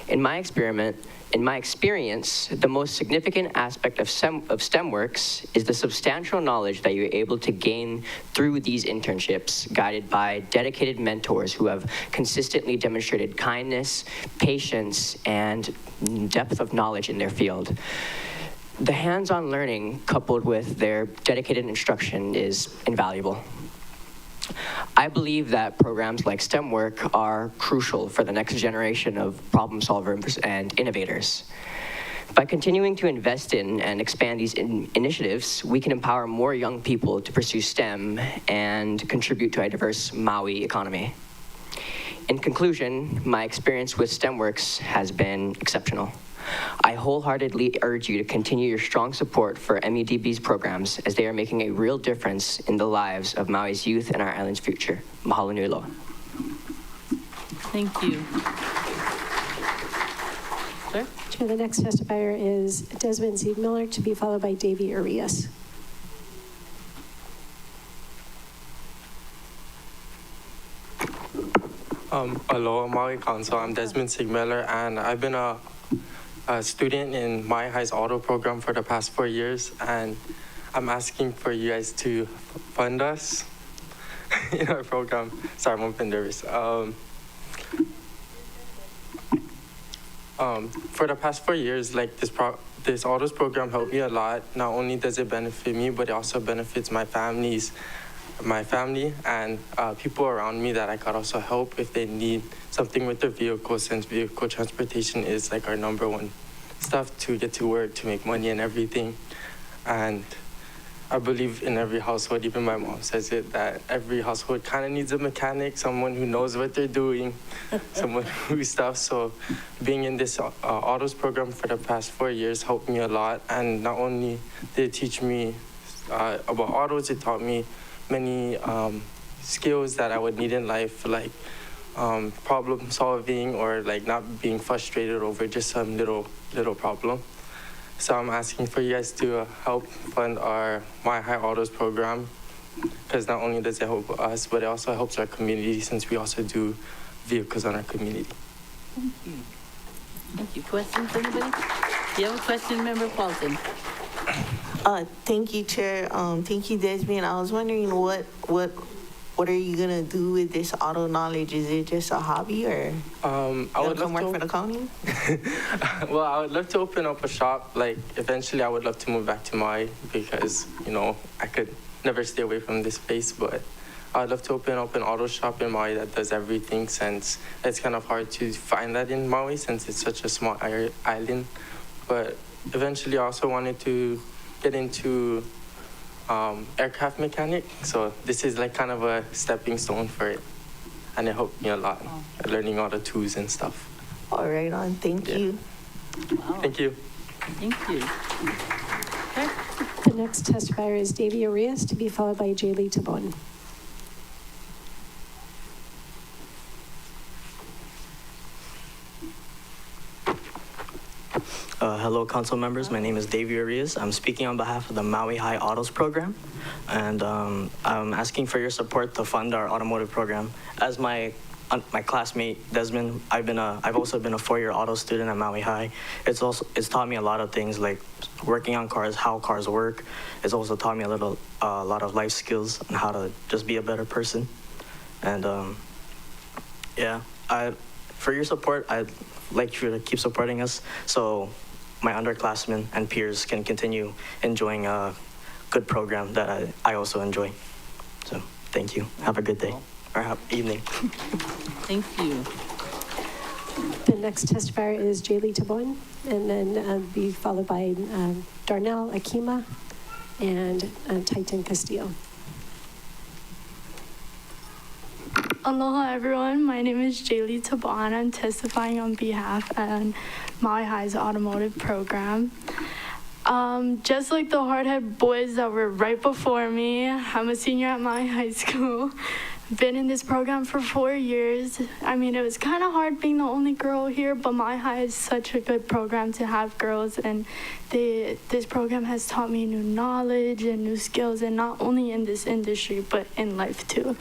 In my experience, the most significant aspect of STEMworks is the substantial knowledge that you're able to gain through these internships, guided by dedicated mentors who have consistently demonstrated kindness, patience, and depth of knowledge in their field. The hands-on learning, coupled with their dedicated instruction, is invaluable. I believe that programs like STEM work are crucial for the next generation of problem solvers and innovators. By continuing to invest in and expand these initiatives, we can empower more young people to pursue STEM and contribute to a diverse Maui economy. In conclusion, my experience with STEMworks has been exceptional. I wholeheartedly urge you to continue your strong support for MEDB's programs, as they are making a real difference in the lives of Maui's youth and our island's future. Mahalo nui loa. Thank you. Sir? Chair, the next testifier is Desmond C. Miller, to be followed by Davy Arias. Aloha Maui Council. I'm Desmond Sigmiller, and I've been a student in Maui High's auto program for the past 4 years, and I'm asking for you guys to fund us in our program. Sorry, I'm a bit nervous. For the past 4 years, like this autos program helped me a lot. Not only does it benefit me, but it also benefits my family and people around me that I could also help if they need something with their vehicle, since vehicle transportation is like our #1 stuff to get to work, to make money and everything. And I believe in every household, even my mom says it, that every household kind of needs a mechanic, someone who knows what they're doing, someone who stuff. So being in this autos program for the past 4 years helped me a lot. And not only did it teach me about autos, it taught me many skills that I would need in life, like problem solving, or like not being frustrated over just some little problem. So I'm asking for you guys to help fund our My High Autos program, because not only does it help us, but it also helps our community, since we also do vehicles on our community. Thank you. Thank you. Questions, anybody? You have a question, Member Paulson? Thank you, Chair. Thank you, Desmond. I was wondering what are you gonna do with this auto knowledge? Is it just a hobby, or I would come work for the county? Well, I would love to open up a shop. Like eventually, I would love to move back to Maui, because I could never stay away from this place, but I'd love to open up an auto shop in Maui that does everything, since it's kind of hard to find that in Maui since it's such a small island. But eventually I also wanted to get into aircraft mechanic, so this is like kind of a stepping stone for it, and it helped me a lot, learning all the tools and stuff. All right, on. Thank you. Wow. Thank you. Thank you. The next testifier is Davy Arias, to be followed by Jaylee Tabon. Hello, council members. My name is Davy Arias. I'm speaking on behalf of the Maui High Autos program, and I'm asking for your support to fund our automotive program. As my classmate Desmond, I've also been a 4-year auto student at Maui High. It's taught me a lot of things like working on cars, how cars work. It's also taught me a lot of life skills and how to just be a better person. And yeah, for your support, I'd like you to keep supporting us so my underclassmen and peers can continue enjoying a good program that I also enjoy. So thank you. Have a good day or have evening. Thank you. The next testifier is Jaylee Tabon, and then be followed by Darnell Akima and Titan Castillo. Aloha everyone, my name is Jaylee Tabon. I'm testifying on behalf of Maui High's automotive program. Just like the hardhead boys that were right before me, I'm a senior at Maui High School. Been in this program for 4 years. I mean, it was kind of hard being the only girl here, but Maui High is such a good program to have girls, and this program has taught me new knowledge and new skills, and not only in this industry, but in life too.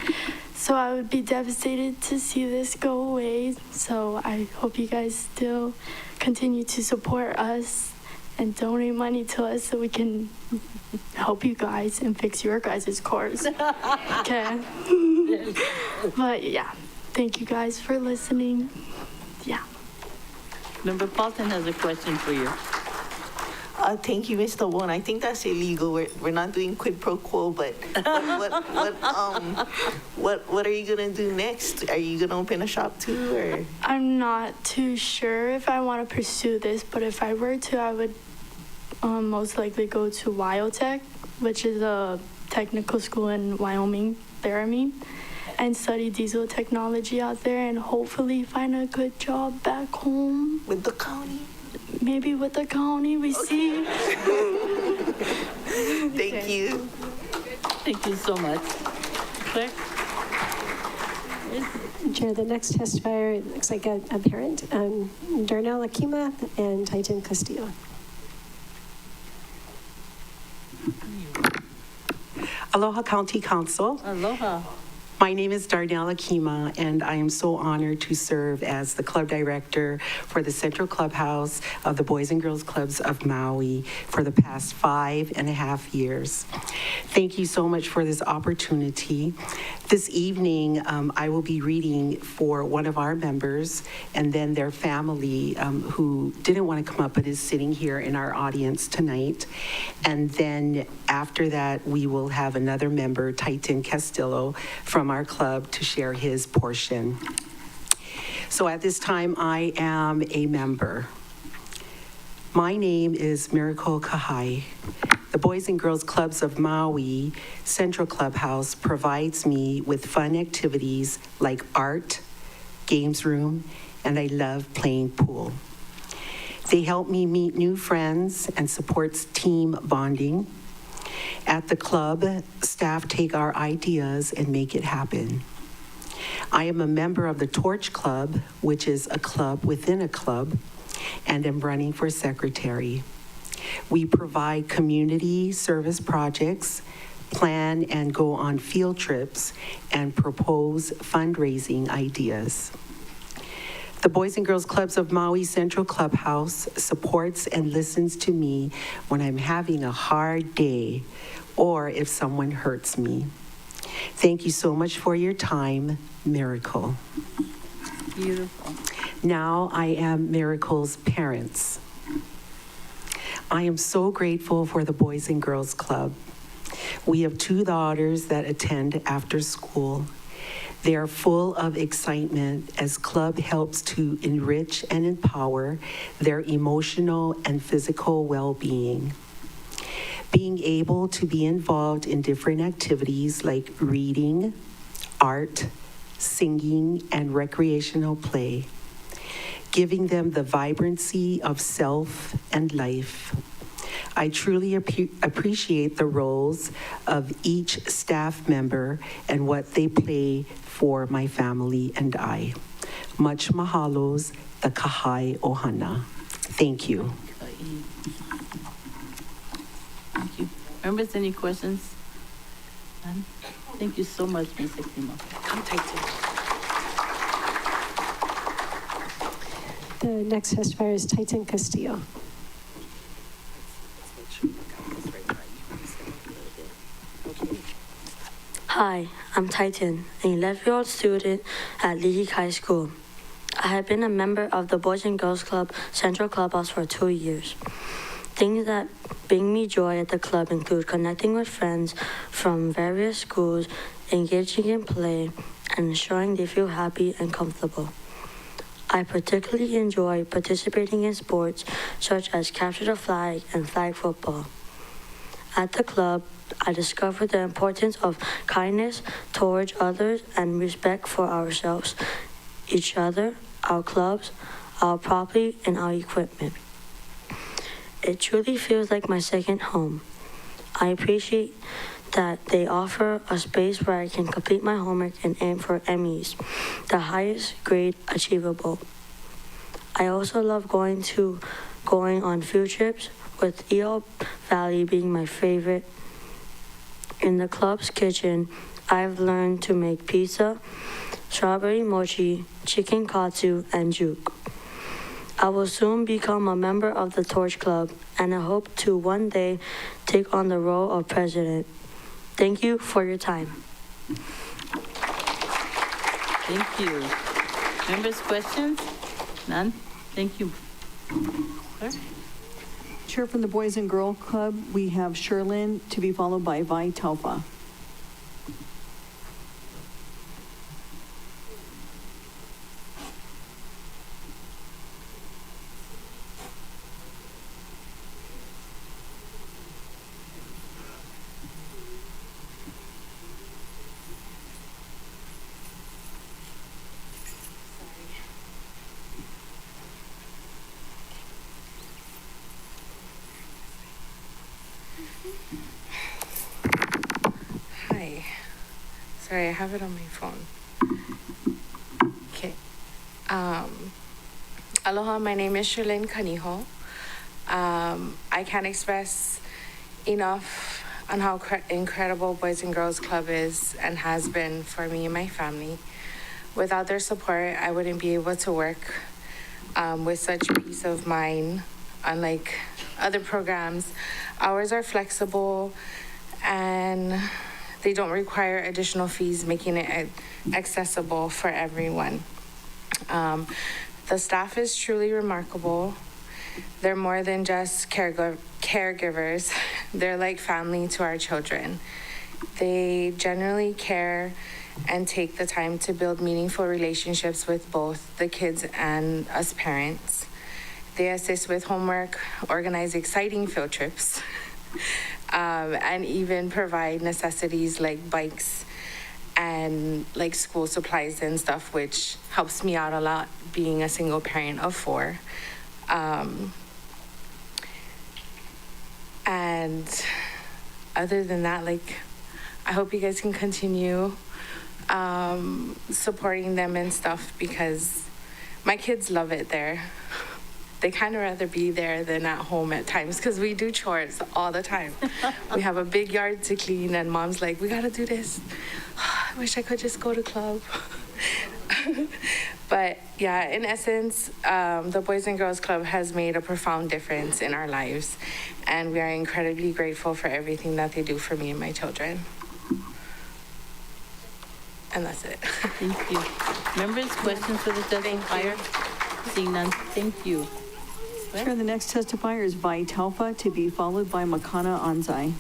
So I would be devastated to see this go away. So I hope you guys still continue to support us and donate money to us so we can help you guys and fix your guys' cars. Okay. But yeah, thank you guys for listening. Yeah. Member Paulson has a question for you. Thank you, Mr. Won. I think that's illegal. We're not doing quid pro quo, but what are you gonna do next? Are you gonna open a shop too, or? I'm not too sure if I want to pursue this, but if I were to, I would most likely go to Wyotech, which is a technical school in Wyoming, Laramie, and study diesel technology out there, and hopefully find a good job back home. With the county? Maybe with the county, we see. Thank you. Thank you so much. Claire? Chair, the next testifier looks like a parent, Darnell Akima and Titan Castillo. Aloha County Council. Aloha. My name is Darnell Akima, and I am so honored to serve as the club director for the Central Clubhouse of the Boys and Girls Clubs of Maui for the past 5.5 years. Thank you so much for this opportunity. This evening, I will be reading for one of our members and then their family who didn't want to come up but is sitting here in our audience tonight. And then after that, we will have another member, Titan Castillo, from our club to share his portion. So at this time, I am a member. My name is Miracle Kahai. The Boys and Girls Clubs of Maui Central Clubhouse provides me with fun activities like art, games room, and I love playing pool. They help me meet new friends and supports team bonding. At the club, staff take our ideas and make it happen. I am a member of the Torch Club, which is a club within a club, and am running for secretary. We provide community service projects, plan and go on field trips, and propose fundraising ideas. The Boys and Girls Clubs of Maui Central Clubhouse supports and listens to me when I'm having a hard day or if someone hurts me. Thank you so much for your time, Miracle. Beautiful. Now I am Miracle's parents. I am so grateful for the Boys and Girls Club. We have 2 daughters that attend after school. They are full of excitement as club helps to enrich and empower their emotional and physical well-being. Being able to be involved in different activities like reading, art, singing, and recreational play, giving them the vibrancy of self and life. I truly appreciate the roles of each staff member and what they play for my family and I. Much mahalos, the Kahai Ohana. Thank you. Thank you. Members, any questions? None? Thank you so much, Ms. Akima. Come take it. The next testifier is Titan Castillo. Hi, I'm Titan, an 11-year-old student at League High School. I have been a member of the Boys and Girls Club Central Clubhouse for 2 years. Things that bring me joy at the club include connecting with friends from various schools, engaging in play, and ensuring they feel happy and comfortable. I particularly enjoy participating in sports such as capture the flag and flag football. At the club, I discovered the importance of kindness towards others and respect for ourselves, each other, our clubs, our property, and our equipment. It truly feels like my second home. I appreciate that they offer a space where I can complete my homework and aim for Emmys, the highest grade achievable. I also love going on field trips, with Eel Valley being my favorite. In the club's kitchen, I've learned to make pizza, strawberry mochi, chicken katsu, and juke. I will soon become a member of the Torch Club, and I hope to one day take on the role of president. Thank you for your time. Thank you. Members, questions? None? Thank you. Sir? Chair from the Boys and Girl Club, we have Sherlyn, to be followed by Vi Taufa. Hi. Sorry, I have it on my phone. Okay. Aloha, my name is Sherlyn Kaniho. I can't express enough on how incredible Boys and Girls Club is and has been for me and my family. Without their support, I wouldn't be able to work with such peace of mind. Unlike other programs, ours are flexible and they don't require additional fees, making it accessible for everyone. The staff is truly remarkable. They're more than just caregivers. They're like family to our children. They generally care and take the time to build meaningful relationships with both the kids and us parents. They assist with homework, organize exciting field trips, and even provide necessities like bikes and like school supplies and stuff, which helps me out a lot being a single parent of 4. And other than that, like, I hope you guys can continue supporting them and stuff, because my kids love it there. They kind of rather be there than at home at times, because we do chores all the time. We have a big yard to clean, and mom's like, we gotta do this. I wish I could just go to club. But yeah, in essence, the Boys and Girls Club has made a profound difference in our lives, and we are incredibly grateful for everything that they do for me and my children. And that's it. Thank you. Members, questions for the testifier? Seeing none, thank you. Chair, the next testifier is Vi Taufa, to be followed by Makana Anzai.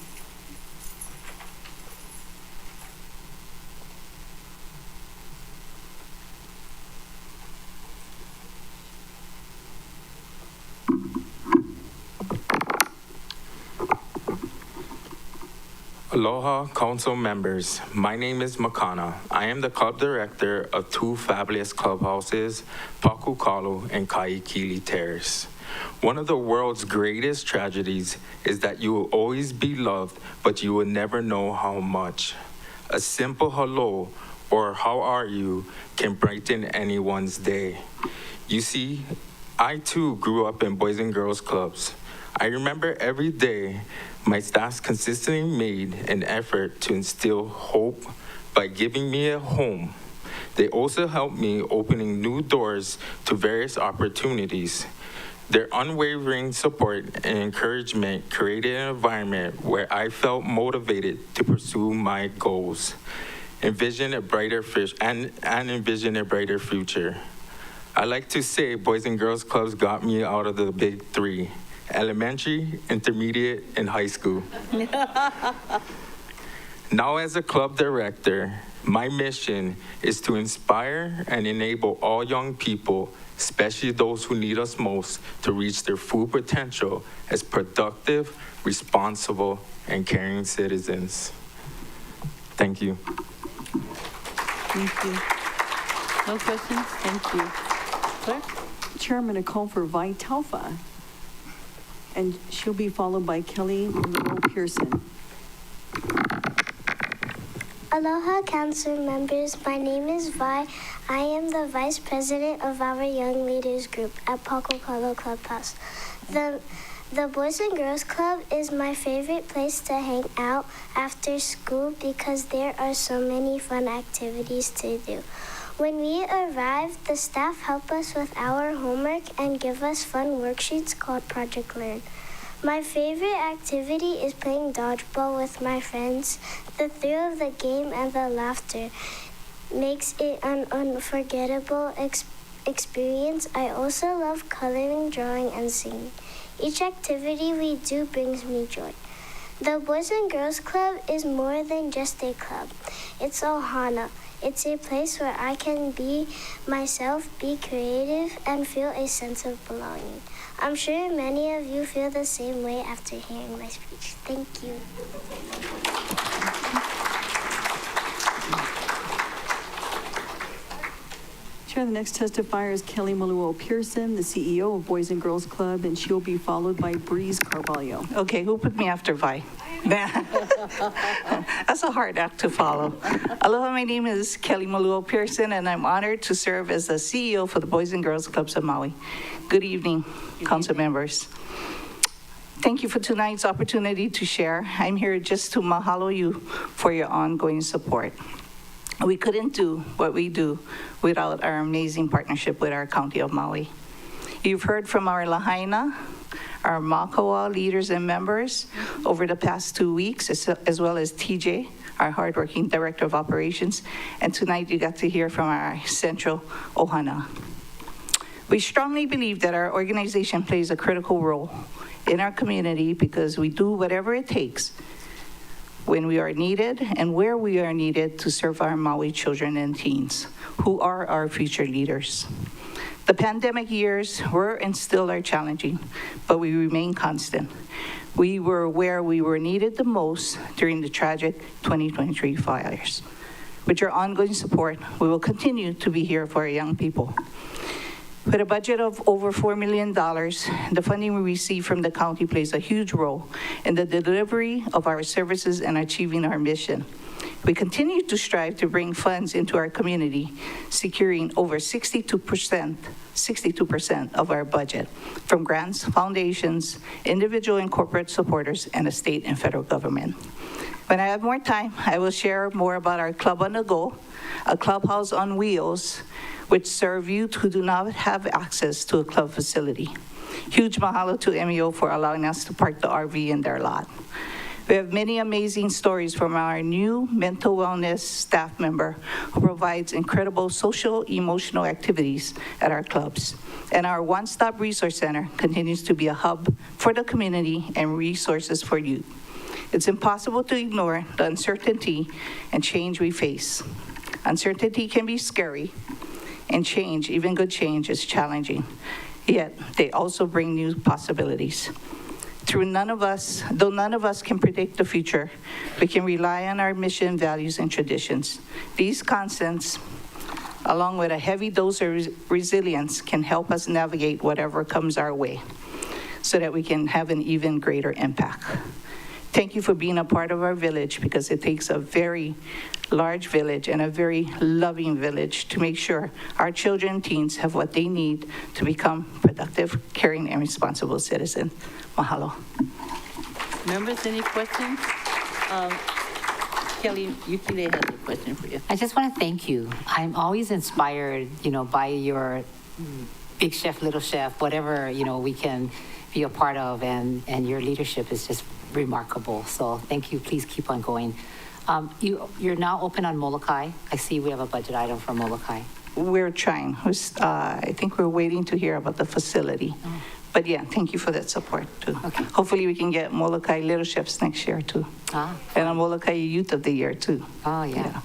Aloha Council members, my name is Makana. I am the club director of two fabulous clubhouses, Pakukalu and Kaikili Terrace. One of the world's greatest tragedies is that you will always be loved, but you will never know how much. A simple hello or how are you can brighten anyone's day. You see, I too grew up in Boys and Girls Clubs. I remember every day my staff consistently made an effort to instill hope by giving me a home. They also helped me opening new doors to various opportunities. Their unwavering support and encouragement created an environment where I felt motivated to pursue my goals, envision a brighter future. I like to say Boys and Girls Clubs got me out of the big three: elementary, intermediate, and high school. Now as a club director, my mission is to inspire and enable all young people, especially those who need us most, to reach their full potential as productive, responsible, and caring citizens. Thank you. Thank you. No questions? Thank you. Clerk? Chair, I'm going to call for Vi Taufa, and she'll be followed by Kelly Monroe Pearson. Aloha Council members, my name is Vi. I am the Vice President of our Young Leaders Group at Pakukalu Clubhouse. The Boys and Girls Club is my favorite place to hang out after school because there are so many fun activities to do. When we arrive, the staff help us with our homework and give us fun worksheets called Project Learn. My favorite activity is playing dodgeball with my friends. The thrill of the game and the laughter makes it an unforgettable experience. I also love coloring, drawing, and singing. Each activity we do brings me joy. The Boys and Girls Club is more than just a club. It's ohana. It's a place where I can be myself, be creative, and feel a sense of belonging. I'm sure many of you feel the same way after hearing my speech. Thank you. Chair, the next testifier is Kelly Maluo Pearson, the CEO of Boys and Girls Club, and she'll be followed by Breeze Carvalho. Okay, who put me after Vi? That's a hard act to follow. Aloha, my name is Kelly Maluo Pearson, and I'm honored to serve as the CEO for the Boys and Girls Clubs of Maui. Good evening, council members. Thank you for tonight's opportunity to share. I'm here just to mahalo you for your ongoing support. We couldn't do what we do without our amazing partnership with our County of Maui. You've heard from our Lahaina, our Makawa leaders and members over the past 2 weeks, as well as TJ, our hardworking Director of Operations, and tonight you got to hear from our Central Ohana. We strongly believe that our organization plays a critical role in our community because we do whatever it takes when we are needed and where we are needed to serve our Maui children and teens, who are our future leaders. The pandemic years were and still are challenging, but we remain constant. We were where we were needed the most during the tragic 2023 fires. With your ongoing support, we will continue to be here for our young people. With a budget of over $4 million, the funding we receive from the county plays a huge role in the delivery of our services and achieving our mission. We continue to strive to bring funds into our community, securing over 62% of our budget from grants, foundations, individual and corporate supporters, and the state and federal government. When I have more time, I will share more about our Club on the Go, a clubhouse on wheels, which serve youth who do not have access to a club facility. Huge mahalo to MEO for allowing us to park the RV in their lot. We have many amazing stories from our new mental wellness staff member who provides incredible social, emotional activities at our clubs. And our one-stop resource center continues to be a hub for the community and resources for youth. It's impossible to ignore the uncertainty and change we face. Uncertainty can be scary, and change, even good change, is challenging. Yet, they also bring new possibilities. though none of us can predict the future, we can rely on our mission, values, and traditions. These constants, along with a heavy dose of resilience, can help us navigate whatever comes our way so that we can have an even greater impact. Thank you for being a part of our village, because it takes a very large village and a very loving village to make sure our children and teens have what they need to become productive, caring, and responsible citizens. Mahalo. Members, any questions? Kelly Yukile has a question for you. I just want to thank you. I'm always inspired, by your Big Chef, Little Chef, whatever, we can be a part of, and your leadership is just remarkable. So thank you. Please keep on going. You're now open on Molokai. I see we have a budget item for Molokai. We're trying. I think we're waiting to hear about the facility. Oh. But yeah, thank you for that support too. Okay. Hopefully we can get Molokai Little Chefs next year too. And a Molokai Youth of the Year too. Oh, yeah.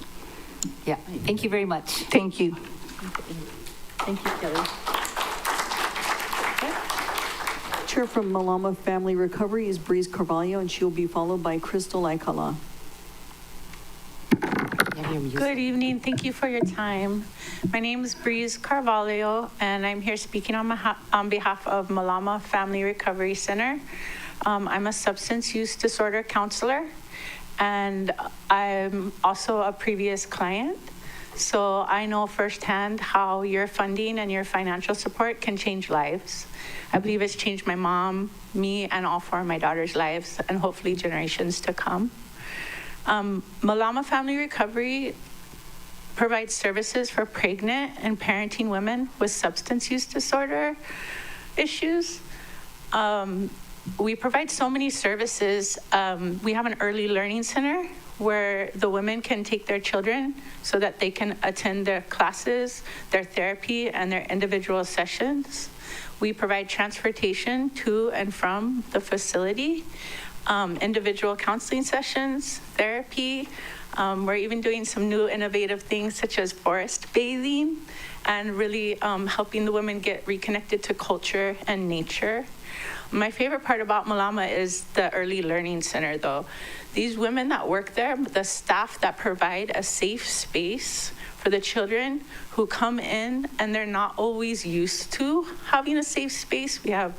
Yeah. Thank you very much. Thank you. Thank you, Kelly. Chair from Malama Family Recovery is Breeze Carvalho, and she'll be followed by Crystal Aikala. Good evening. Thank you for your time. My name is Breeze Carvalho, and I'm here speaking on behalf of Malama Family Recovery Center. I'm a substance use disorder counselor, and I'm also a previous client. So I know firsthand how your funding and your financial support can change lives. I believe it's changed my mom, me, and all four of my daughters' lives, and hopefully generations to come. Malama Family Recovery provides services for pregnant and parenting women with substance use disorder issues. We provide so many services. We have an early learning center where the women can take their children so that they can attend their classes, their therapy, and their individual sessions. We provide transportation to and from the facility, individual counseling sessions, therapy. We're even doing some new innovative things such as forest bathing and really helping the women get reconnected to culture and nature. My favorite part about Malama is the early learning center though. These women that work there, the staff that provide a safe space for the children who come in and they're not always used to having a safe space. We have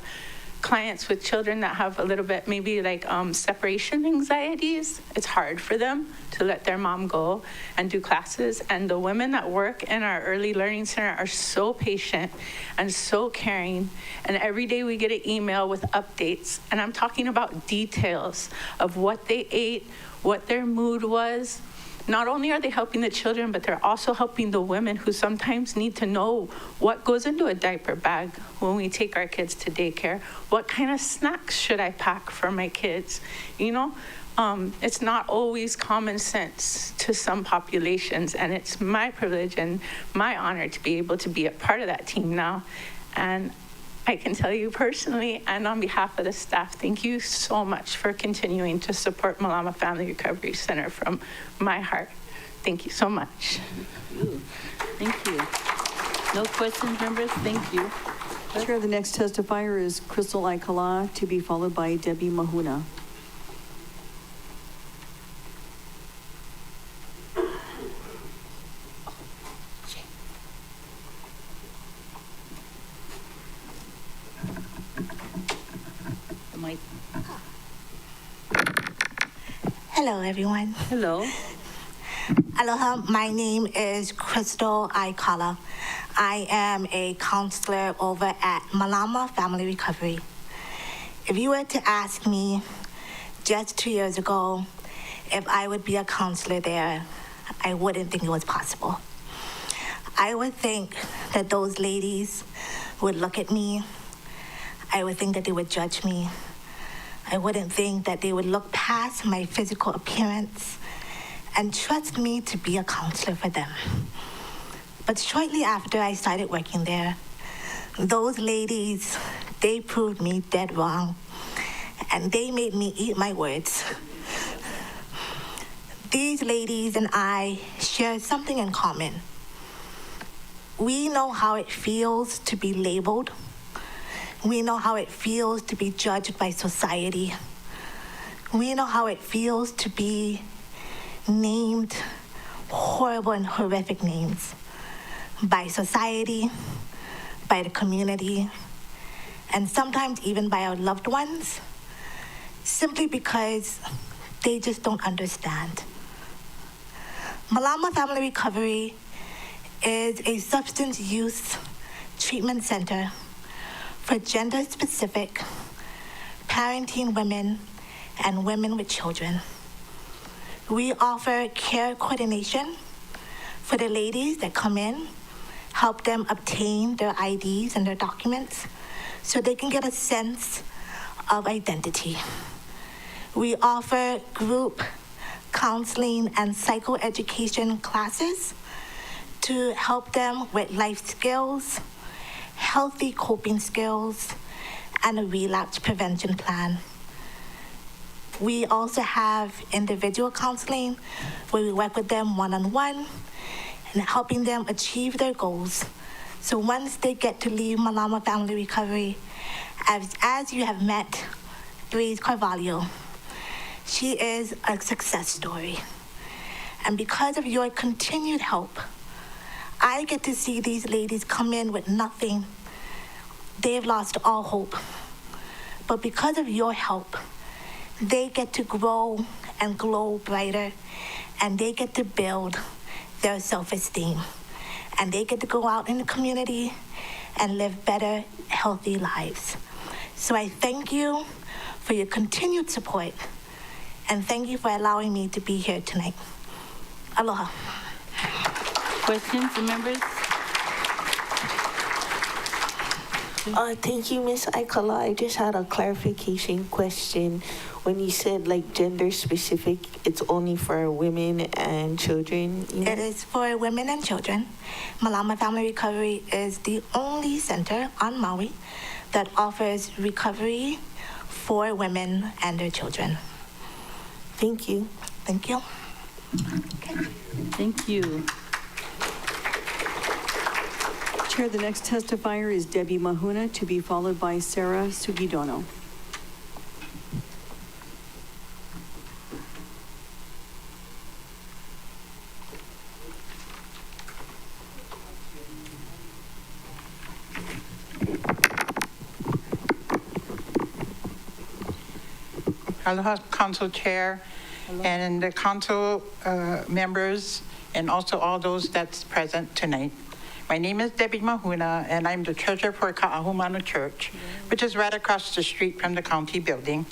clients with children that have a little bit maybe like separation anxieties. It's hard for them to let their mom go and do classes. And the women that work in our early learning center are so patient and so caring. And every day we get an email with updates. And I'm talking about details of what they ate, what their mood was. Not only are they helping the children, but they're also helping the women who sometimes need to know what goes into a diaper bag when we take our kids to daycare. What kind of snacks should I pack for my kids? It's not always common sense to some populations, and it's my privilege and my honor to be able to be a part of that team now. And I can tell you personally and on behalf of the staff, thank you so much for continuing to support Malama Family Recovery Center from my heart. Thank you so much. Thank you. No questions, members? Thank you. Chair, the next testifier is Crystal Aikala, to be followed by Debbie Mahuna. Hello, everyone. Hello. Aloha, my name is Crystal Aikala. I am a counselor over at Malama Family Recovery. If you were to ask me just 2 years ago if I would be a counselor there, I wouldn't think it was possible. I would think that those ladies would look at me. I would think that they would judge me. I wouldn't think that they would look past my physical appearance and trust me to be a counselor for them. But shortly after I started working there, those ladies, they proved me dead wrong, and they made me eat my words. These ladies and I share something in common. We know how it feels to be labeled. We know how it feels to be judged by society. We know how it feels to be named horrible and horrific names by society, by the community, and sometimes even by our loved ones, simply because they just don't understand. Malama Family Recovery is a substance use treatment center for gender-specific parenting women and women with children. We offer care coordination for the ladies that come in, help them obtain their IDs and their documents so they can get a sense of identity. We offer group counseling and psychoeducation classes to help them with life skills, healthy coping skills, and a relapse prevention plan. We also have individual counseling where we work with them one-on-one and helping them achieve their goals. So once they get to leave Malama Family Recovery, as you have met Breeze Carvalho, she is a success story. And because of your continued help, I get to see these ladies come in with nothing. They've lost all hope. But because of your help, they get to grow and glow brighter, and they get to build their self-esteem. And they get to go out in the community and live better, healthy lives. So I thank you for your continued support, and thank you for allowing me to be here tonight. Aloha. Questions from members? Thank you, Ms. Aikala. I just had a clarification question. When you said like gender specific, it's only for women and children? It is for women and children. Malama Family Recovery is the only center on Maui that offers recovery for women and their children. Thank you. Thank you. Thank you. Chair, the next testifier is Debbie Mahuna, to be followed by Sarah Sugidono. Aloha, Council Chair, and the council members, and also all those that's present tonight. My name is Debbie Mahuna, and I'm the treasurer for Ka'ahumanu Church, which is right across the street from the county building.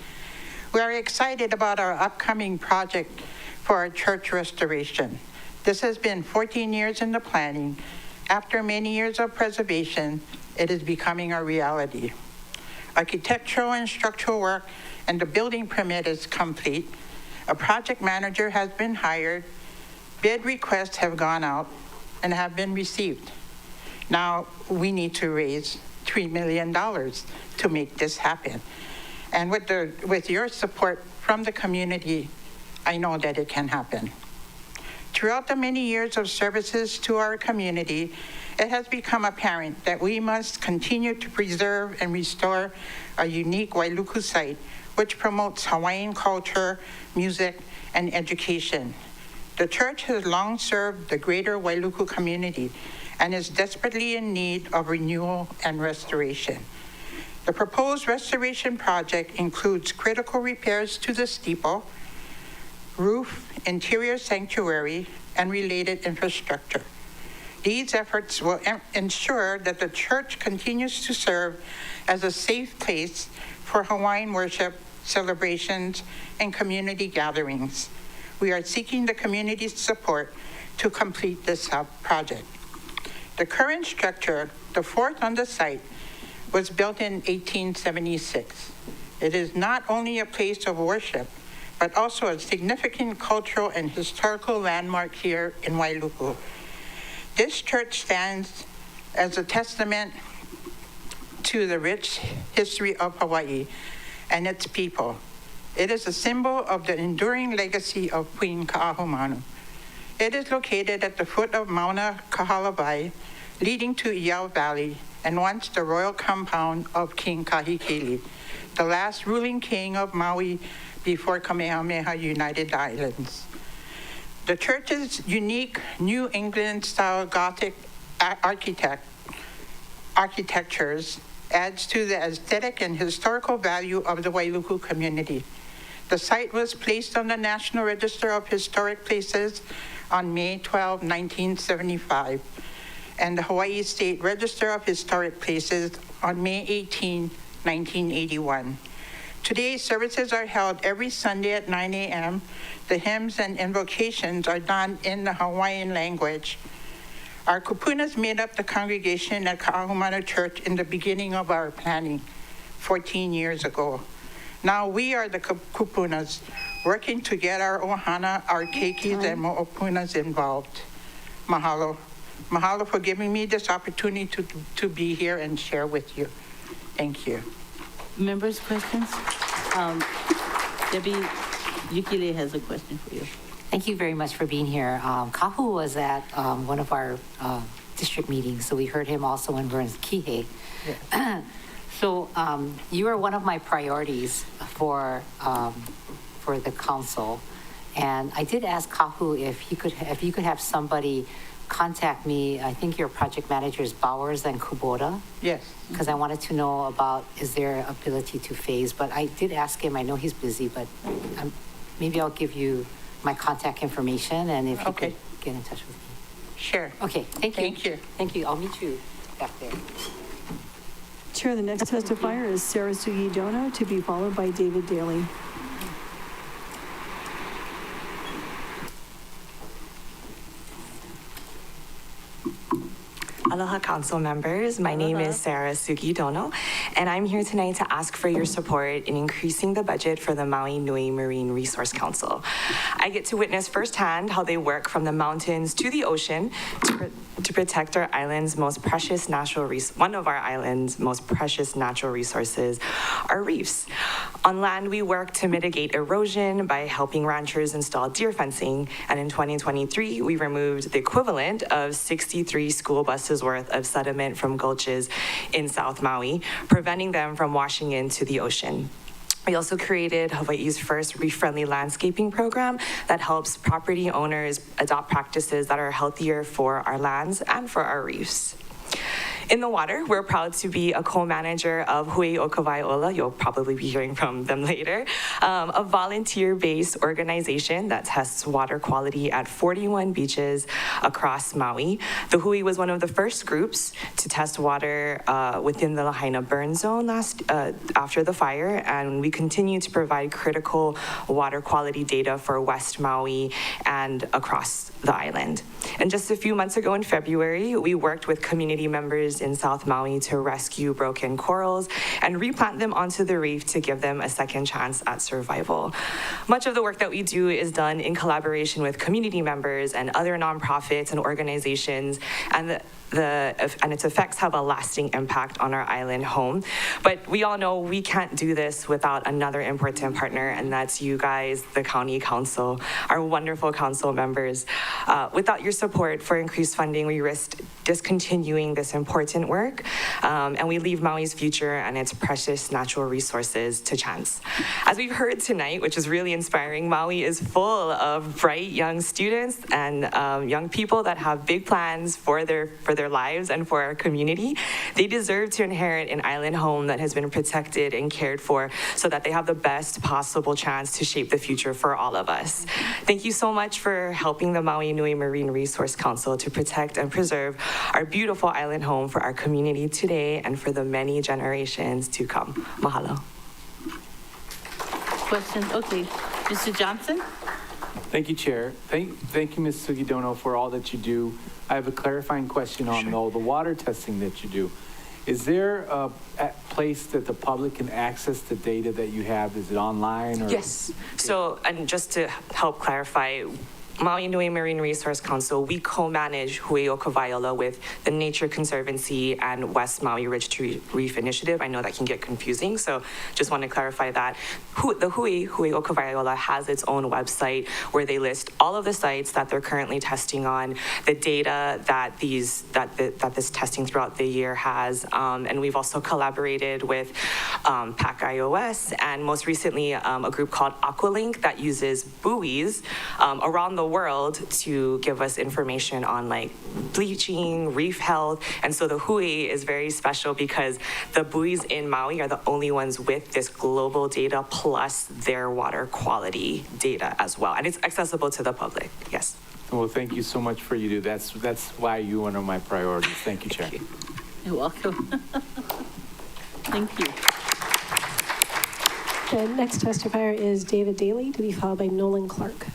We are excited about our upcoming project for our church restoration. This has been 14 years in the planning. After many years of preservation, it is becoming a reality. Architectural and structural work and the building permit is complete. A project manager has been hired. Bid requests have gone out and have been received. Now we need to raise $3 million to make this happen. And with your support from the community, I know that it can happen. Throughout the many years of services to our community, it has become apparent that we must continue to preserve and restore a unique Wailuku site, which promotes Hawaiian culture, music, and education. The church has long served the greater Wailuku community and is desperately in need of renewal and restoration. The proposed restoration project includes critical repairs to the steeple, roof, interior sanctuary, and related infrastructure. These efforts will ensure that the church continues to serve as a safe place for Hawaiian worship, celebrations, and community gatherings. We are seeking the community's support to complete this project. The current structure, the fourth on the site, was built in 1876. It is not only a place of worship, but also a significant cultural and historical landmark here in Wailuku. This church stands as a testament to the rich history of Hawaii and its people. It is a symbol of the enduring legacy of Queen Ka'ahumanu. It is located at the foot of Mauna Kahalawai, leading to Iao Valley, and once the royal compound of King Kahekili, the last ruling king of Maui before Kamehameha united the islands. The church's unique New England-style Gothic architectures adds to the aesthetic and historical value of the Wailuku community. The site was placed on the National Register of Historic Places on May 12, 1975, and the Hawaii State Register of Historic Places on May 18, 1981. Today, services are held every Sunday at 9 a.m. The hymns and invocations are done in the Hawaiian language. Our kupunas made up the congregation at Ka'ahumanu Church in the beginning of our planning 14 years ago. Now we are the kupunas working to get our ohana, our keikis, and mo'opunas involved. Mahalo. Mahalo for giving me this opportunity to be here and share with you. Thank you. Members, questions? Debbie Yukile has a question for you. Thank you very much for being here. Kahu was at one of our district meetings, so we heard him also when we were in Kihei. Yeah. So you are one of my priorities for the council, and I did ask Kahu if you could have somebody contact me. I think your project managers Bowers and Kubota. Yes. Because I wanted to know about is there ability to phase, but I did ask him. I know he's busy, but maybe I'll give you my contact information, and if you could get in touch with me. Sure. Okay, thank you. Thank you. Thank you. I'll meet you back there. Chair, the next testifier is Sarah Sugi Dono, to be followed by David Daly. Aloha Council members, my name is Sarah Sugi Dono, and I'm here tonight to ask for your support in increasing the budget for the Maui Nui Marine Resource Council. I get to witness firsthand how they work from the mountains to the ocean to protect our island's most precious one of our island's most precious natural resources, our reefs. On land, we work to mitigate erosion by helping ranchers install deer fencing, and in 2023, we removed the equivalent of 63 school buses worth of sediment from gulches in South Maui, preventing them from washing into the ocean. We also created Hawaii's first reef-friendly landscaping program that helps property owners adopt practices that are healthier for our lands and for our reefs. In the water, we're proud to be a co-manager of Hui o Kawai'ola, you'll probably be hearing from them later, a volunteer-based organization that tests water quality at 41 beaches across Maui. The Hui was one of the first groups to test water within the Lahaina burn zone after the fire, and we continue to provide critical water quality data for West Maui and across the island. And just a few months ago in February, we worked with community members in South Maui to rescue broken corals and replant them onto the reef to give them a second chance at survival. Much of the work that we do is done in collaboration with community members and other nonprofits and organizations, and its effects have a lasting impact on our island home. But we all know we can't do this without another important partner, and that's you guys, the County Council, our wonderful council members. Without your support for increased funding, we risk discontinuing this important work, and we leave Maui's future and its precious natural resources to chance. As we've heard tonight, which is really inspiring, Maui is full of bright young students and young people that have big plans for their lives and for our community. They deserve to inherit an island home that has been protected and cared for so that they have the best possible chance to shape the future for all of us. Thank you so much for helping the Maui Nui Marine Resource Council to protect and preserve our beautiful island home for our community today and for the many generations to come. Mahalo. Questions? Okay. Mr. Johnson? Thank you, Chair. Thank you, Ms. Sugidono, for all that you do. I have a clarifying question on the water testing that you do. Is there a place that the public can access the data that you have? Is it online? Or? Yes. So, and just to help clarify, Maui Nui Marine Resource Council, we co-manage Hue'o with the Nature Conservancy and West Maui Ridge to Reef Initiative. I know that can get confusing, so just want to clarify that. The Hue'o has its own website where they list all of the sites that they're currently testing on, the data that this testing throughout the year has, and we've also collaborated with PAC iOS and most recently a group called Aqualink that uses buoys around the world to give us information on like bleaching, reef health. And so the Hui is very special because the buoys in Maui are the only ones with this global data plus their water quality data as well. And it's accessible to the public, yes. Well, thank you so much for you do. That's why you're one of my priorities. Thank you, Chair. You're welcome. Thank you. The next testifier is David Daly, to be followed by Nolan Clark.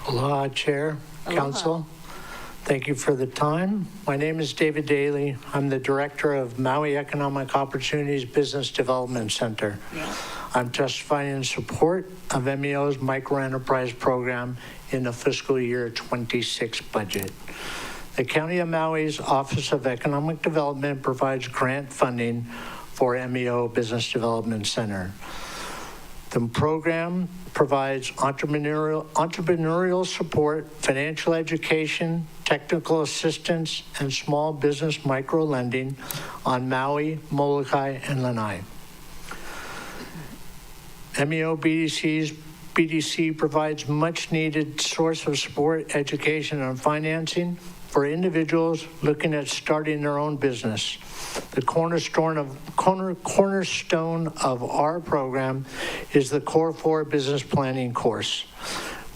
Aloha, Chair, Aloha. Council. Thank you for the time. My name is David Daly. I'm the Director of Maui Economic Opportunities Business Development Center. Yeah. I'm testifying in support of MEO's microenterprise program in the fiscal year 26 budget. The County of Maui's Office of Economic Development provides grant funding for MEO Business Development Center. The program provides entrepreneurial support, financial education, technical assistance, and small business micro lending on Maui, Molokai, and Lanai. MEO BDC provides much needed source of support, education, and financing for individuals looking at starting their own business. The cornerstone of our program is the Core 4 Business Planning course,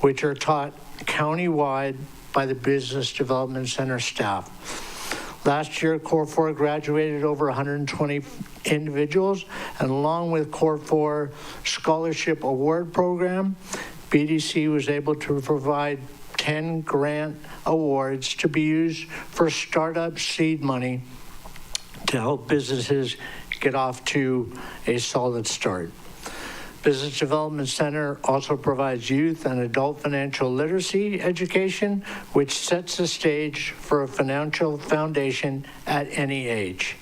which are taught countywide by the Business Development Center staff. Last year, Core 4 graduated over 120 individuals, and along with Core 4 Scholarship Award Program, BDC was able to provide 10 grant awards to be used for startup seed money to help businesses get off to a solid start. Business Development Center also provides youth and adult financial literacy education, which sets the stage for a financial foundation at any age.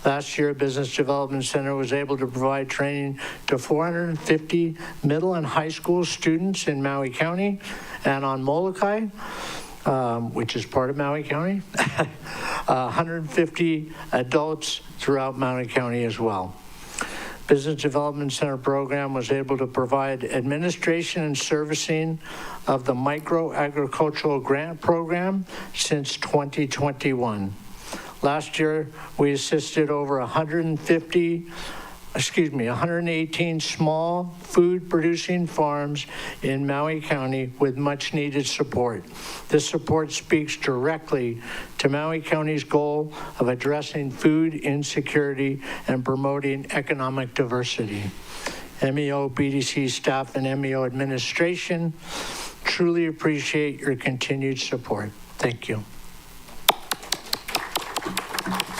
Last year, Business Development Center was able to provide training to 450 middle and high school students in Maui County and on Molokai, which is part of Maui County, 150 adults throughout Maui County as well. Business Development Center program was able to provide administration and servicing of the micro agricultural grant program since 2021. Last year, we assisted over 118 small food producing farms in Maui County with much needed support. This support speaks directly to Maui County's goal of addressing food insecurity and promoting economic diversity. MEO BDC staff and MEO administration truly appreciate your continued support. Thank you.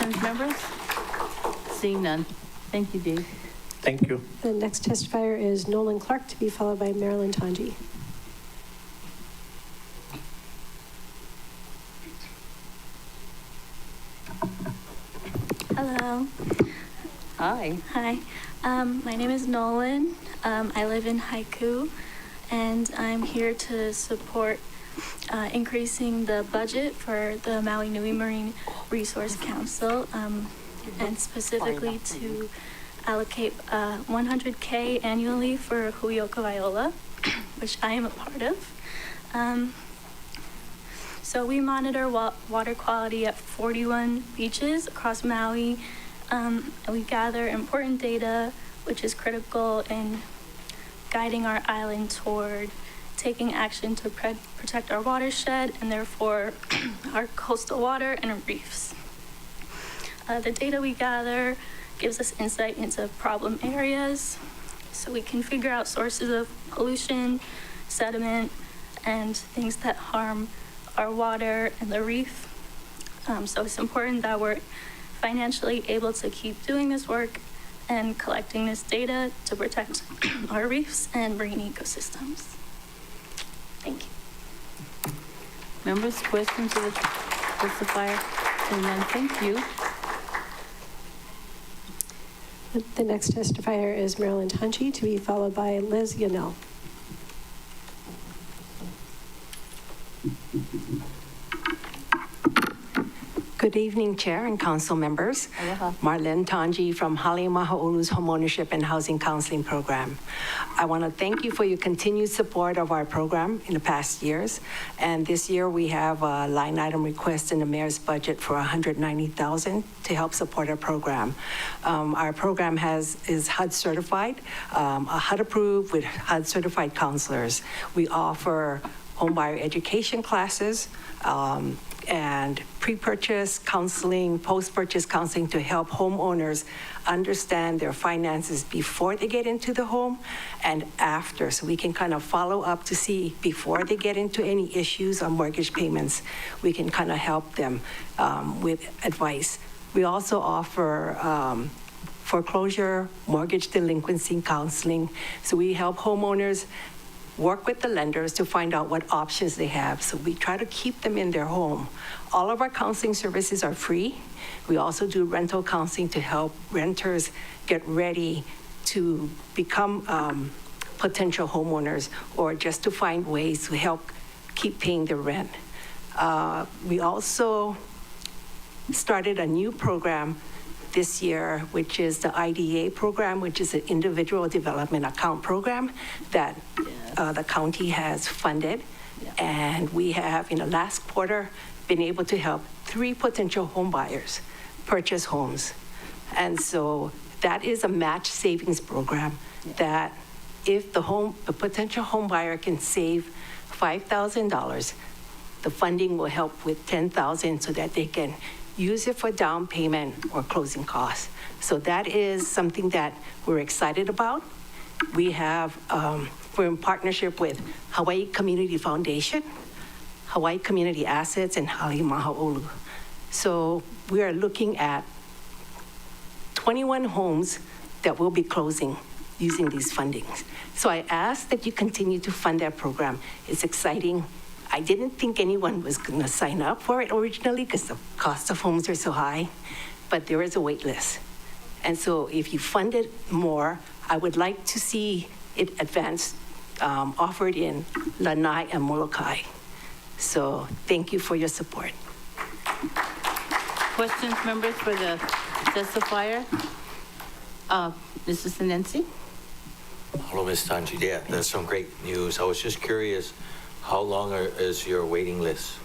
Questions, members? Seeing none. Thank you, Dave. Thank you. The next testifier is Nolan Clark, to be followed by Marilyn Tanji. Hello. Hi. Hi. My name is Nolan. I live in Haiku, and I'm here to support increasing the budget for the Maui Nui Marine Resource Council, and specifically to allocate $100K annually for Huioka, which I am a part of. So we monitor water quality at 41 beaches across Maui, and we gather important data, which is critical in guiding our island toward taking action to protect our watershed and therefore our coastal water and reefs. The data we gather gives us insight into problem areas so we can figure out sources of pollution, sediment, and things that harm our water and the reef. So it's important that we're financially able to keep doing this work and collecting this data to protect our reefs and marine ecosystems. Thank you. Members, questions of the testifier? And then thank you. The next testifier is Marilyn Tunchi, to be followed by Liz Yanel. Good evening, Chair and Council members. Aloha. Marlene Tanji from Halemahaʻolu's Homeownership and Housing Counseling Program. I want to thank you for your continued support of our program in the past years. And this year we have a line item request in the mayor's budget for $190,000 to help support our program. Our program is HUD certified, HUD approved with HUD certified counselors. We offer homebuyer education classes, and pre-purchase counseling, post-purchase counseling to help homeowners understand their finances before they get into the home and after. So we can kind of follow up to see before they get into any issues on mortgage payments, we can kind of help them with advice. We also offer foreclosure, mortgage delinquency counseling. So we help homeowners work with the lenders to find out what options they have. So we try to keep them in their home. All of our counseling services are free. We also do rental counseling to help renters get ready to become potential homeowners or just to find ways to help keep paying their rent. We also started a new program this year, which is the IDA program, which is an individual development account program that the county has funded. And we have, in the last quarter, been able to help 3 potential home buyers purchase homes. And so that is a match savings program that if the potential home buyer can save $5,000, the funding will help with $10,000 so that they can use it for down payment or closing costs. So that is something that we're excited about. We have, we're in partnership with Hawaii Community Foundation, Hawaii Community Assets, and Halemahaʻolu. So we are looking at 21 homes that will be closing using these fundings. So I ask that you continue to fund that program. It's exciting. I didn't think anyone was going to sign up for it originally because the cost of homes are so high, but there is a wait list. And so if you fund it more, I would like to see it advanced, offered in Lanai and Molokai. So thank you for your support. Questions, members, for the testifier? Mrs. Sinensi? Hello, Ms. Tanji. Yeah, that's some great news. I was just curious, how long is your waiting list?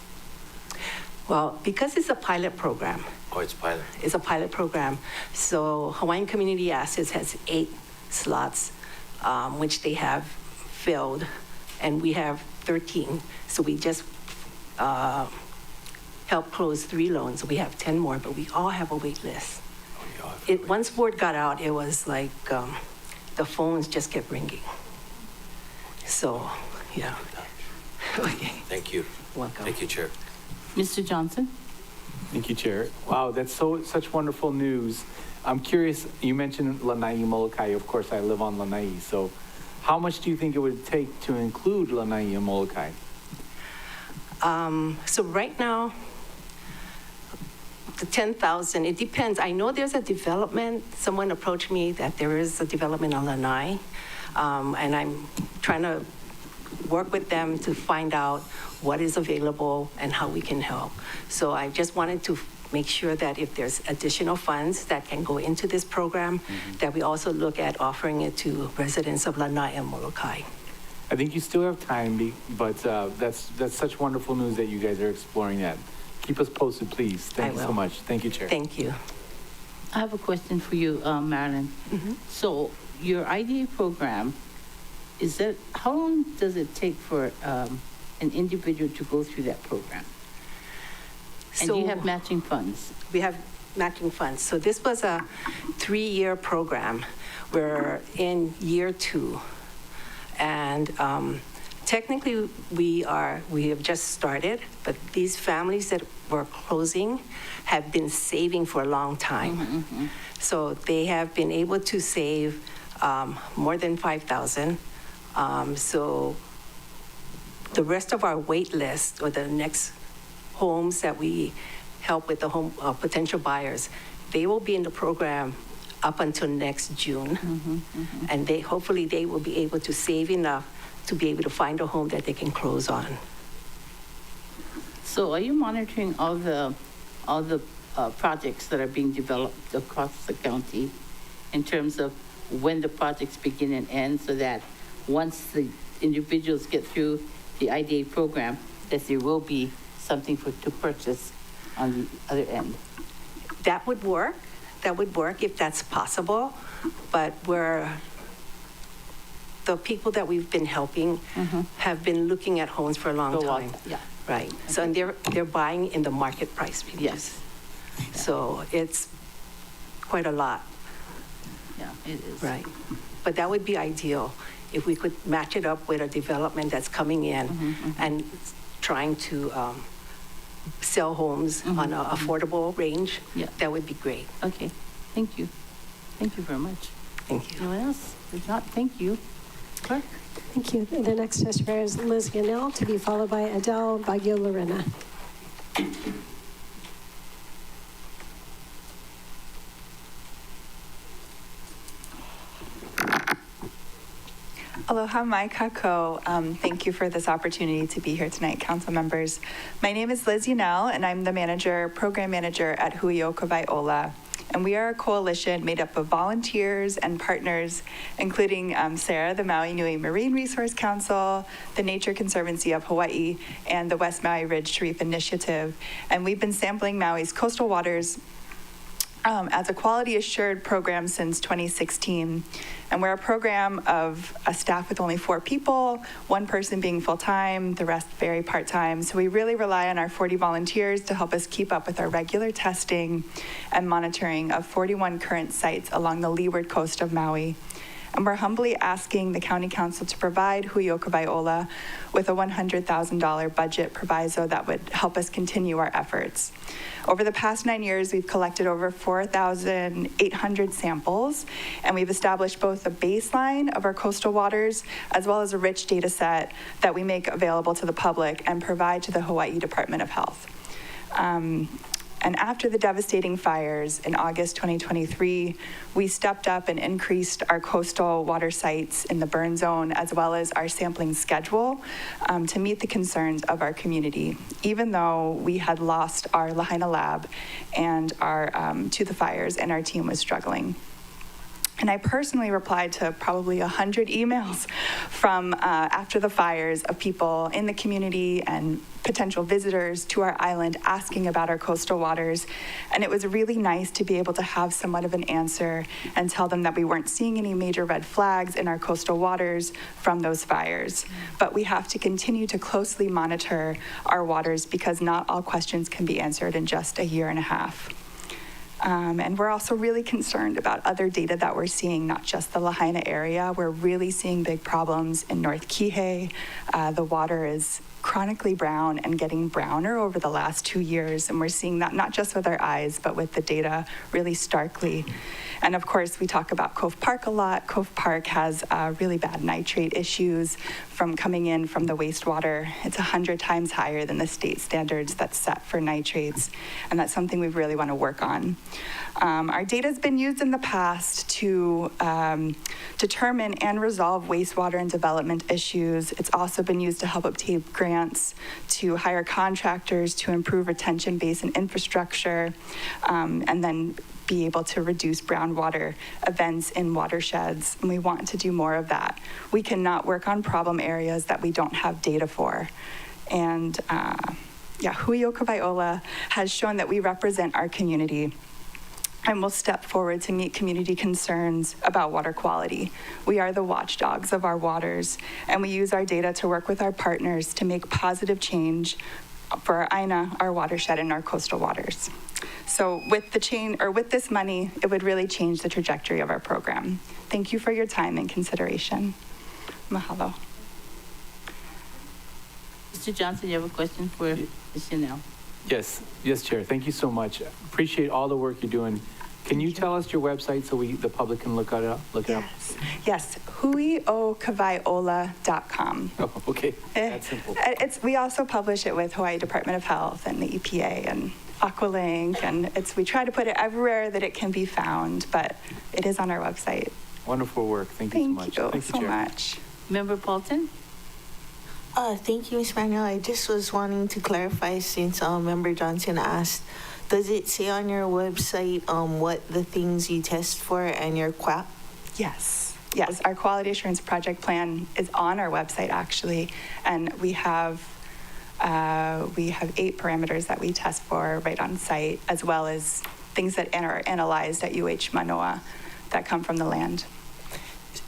Well, because it's a pilot program. Oh, it's pilot. It's a pilot program. So Hawaiian Community Assets has 8 slots, which they have filled, and we have 13. So we just helped close 3 loans. We have 10 more, but we all have a wait list. Once word got out, it was like the phones just kept ringing. So, yeah. Okay. Thank you. Welcome. Thank you, Chair. Mr. Johnson? Thank you, Chair. Wow, that's such wonderful news. I'm curious, you mentioned Lanai Molokai. Of course, I live on Lanai. So how much do you think it would take to include Lanai and Molokai? So right now, the 10,000, it depends. I know there's a development. Someone approached me that there is a development on Lanai, and I'm trying to work with them to find out what is available and how we can help. So I just wanted to make sure that if there's additional funds that can go into this program, that we also look at offering it to residents of Lanai and Molokai. I think you still have time, but that's such wonderful news that you guys are exploring that. Keep us posted, please. Thank you so much. Thank you, Chair. Thank you. I have a question for you, Marilyn. So your IDA program, how long does it take for an individual to go through that program? And do you have matching funds? We have matching funds. So this was a 3-year program. We're in year 2. And Technically, we have just started, but these families that were closing have been saving for a long time. So they have been able to save more than $5,000. So the rest of our wait list, or the next homes that we help with the home potential buyers, they will be in the program up until next June. And hopefully they will be able to save enough to be able to find a home that they can close on. So are you monitoring all the projects that are being developed across the county in terms of when the projects begin and end, so that once the individuals get through the IDA program, that there will be something to purchase on the other end? That would work. That would work if that's possible, but the people that we've been helping have been looking at homes for a long time. Yeah. Right. So and they're buying in the market price. Yes. So it's quite a lot. Yeah, it is. Right. But that would be ideal if we could match it up with a development that's coming in and trying to sell homes on an affordable range. Yeah. That would be great. Okay. Thank you. Thank you very much. Thank you. Anyone else? If not, thank you. Clerk? Thank you. The next testifier is Liz Ganell, to be followed by Adele Baggio-Lorena. Aloha mai kako. Thank you for this opportunity to be here tonight, council members. My name is Liz Yanell, and I'm the program manager at Huioka Viola. And we are a coalition made up of volunteers and partners, including Sarah, the Maui Nui Marine Resource Council, the Nature Conservancy of Hawaii, and the West Maui Ridge to Reef Initiative. And we've been sampling Maui's coastal waters as a quality assured program since 2016. And we're a program of a staff with only 4 people, 1 person being full-time, the rest very part-time. So we really rely on our 40 volunteers to help us keep up with our regular testing and monitoring of 41 current sites along the leeward coast of Maui. And we're humbly asking the County Council to provide Huioka Viola with a $100,000 budget proviso that would help us continue our efforts. Over the past 9 years, we've collected over 4,800 samples, and we've established both a baseline of our coastal waters as well as a rich data set that we make available to the public and provide to the Hawaii Department of Health. And after the devastating fires in August 2023, we stepped up and increased our coastal water sites in the burn zone, as well as our sampling schedule to meet the concerns of our community, even though we had lost our Lahaina lab and to the fires, and our team was struggling. And I personally replied to probably 100 emails from after the fires of people in the community and potential visitors to our island asking about our coastal waters. And it was really nice to be able to have somewhat of an answer and tell them that we weren't seeing any major red flags in our coastal waters from those fires. But we have to continue to closely monitor our waters, because not all questions can be answered in just a year and a half. And we're also really concerned about other data that we're seeing, not just the Lahaina area. We're really seeing big problems in North Kihei. The water is chronically brown and getting browner over the last 2 years. And we're seeing that not just with our eyes, but with the data really starkly. And of course, we talk about Cove Park a lot. Cove Park has really bad nitrate issues from coming in from the wastewater. It's 100 times higher than the state standards that's set for nitrates. And that's something we really want to work on. Our data has been used in the past to determine and resolve wastewater and development issues. It's also been used to help obtain grants, to hire contractors, to improve retention basin infrastructure, and then be able to reduce brown water events in watersheds. And we want to do more of that. We cannot work on problem areas that we don't have data for. And Huioka Viola has shown that we represent our community and will step forward to meet community concerns about water quality. We are the watchdogs of our waters, and we use our data to work with our partners to make positive change for our Aina, our watershed, and our coastal waters. So with this money, it would really change the trajectory of our program. Thank you for your time and consideration. Mahalo. Mr. Johnson, you have a question for Ms. Chanel? Yes, Chair. Thank you so much. Appreciate all the work you're doing. Can you tell us your website so the public can look it up? Yes, huiokawaiola.com. Oh, okay. That's simple. We also publish it with Hawaii Department of Health and the EPA and Aqualink, and we try to put it everywhere that it can be found, but it is on our website. Wonderful work. Thank you so much. Thank you so much. Member Paulton? Thank you, Ms. Manuel. I just was wanting to clarify since Member Johnson asked, does it say on your website what the things you test for and your QAP? Yes, our quality assurance project plan is on our website actually, and we have 8 parameters that we test for right on site, as well as things that are analyzed at UH Manoa that come from the land.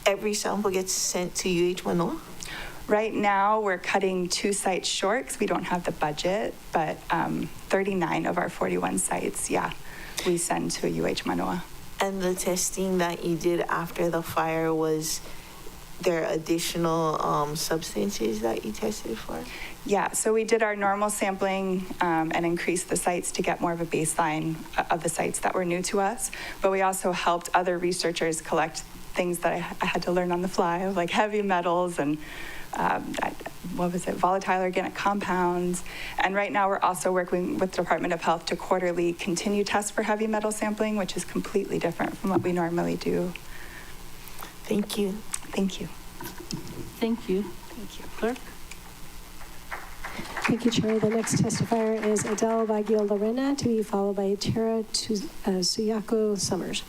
Every sample gets sent to UH Manoa? Right now, we're cutting 2 sites short because we don't have the budget, but 39 of our 41 sites, we send to UH Manoa. And the testing that you did after the fire, was there additional substances that you tested for? Yeah, so we did our normal sampling and increased the sites to get more of a baseline of the sites that were new to us, but we also helped other researchers collect things that I had to learn on the fly, like heavy metals and volatile organic compounds. And right now we're also working with the Department of Health to quarterly continue tests for heavy metal sampling, which is completely different from what we normally do. Thank you. Thank you. Thank you. Thank you. Clerk? Thank you, Chair. The next testifier is Adele Baguio-Lorena, to be followed by Tara Suyako Summers.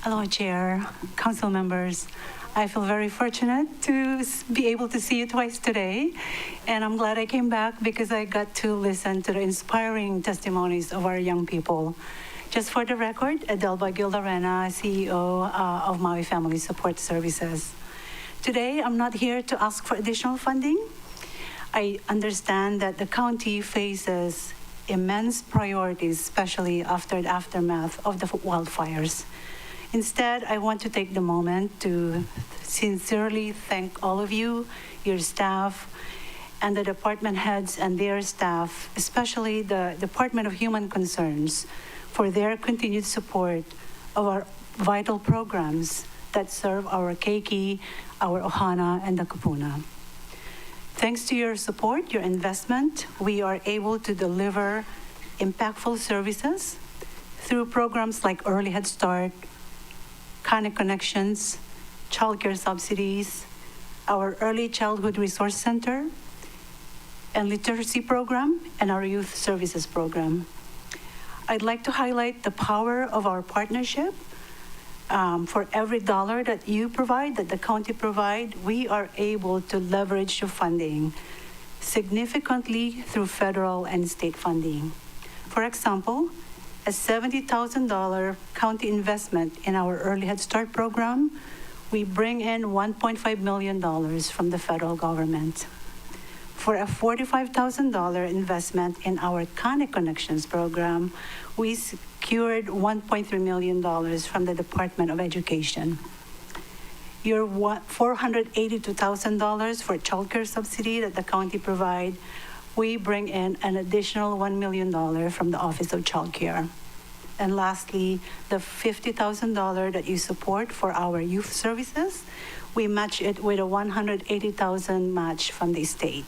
Hello, Chair, council members. I feel very fortunate to be able to see you twice today, and I'm glad I came back because I got to listen to the inspiring testimonies of our young people. Just for the record, Adele Baguio-Lorena, CEO of Maui Family Support Services. Today, I'm not here to ask for additional funding. I understand that the county faces immense priorities, especially after the aftermath of the wildfires. Instead, I want to take the moment to sincerely thank all of you, your staff, and the department heads and their staff, especially the Department of Human Concerns, for their continued support of our vital programs that serve our keiki, our ohana, and the kupuna. Thanks to your support, your investment, we are able to deliver impactful services through programs like Early Head Start, Connect Connections, childcare subsidies, our Early Childhood Resource Center, and literacy program, and our youth services program. I'd like to highlight the power of our partnership. For every dollar that you provide, that the county provide, we are able to leverage the funding significantly through federal and state funding. For example, a $70,000 county investment in our Early Head Start program, we bring in $1.5 million from the federal government. For a $45,000 investment in our Connect Connections program, we secured $1.3 million from the Department of Education. Your $482,000 for childcare subsidy that the county provide, we bring in an additional $1 million from the Office of Child Care. And lastly, the $50,000 that you support for our youth services, we match it with a $180,000 match from the state.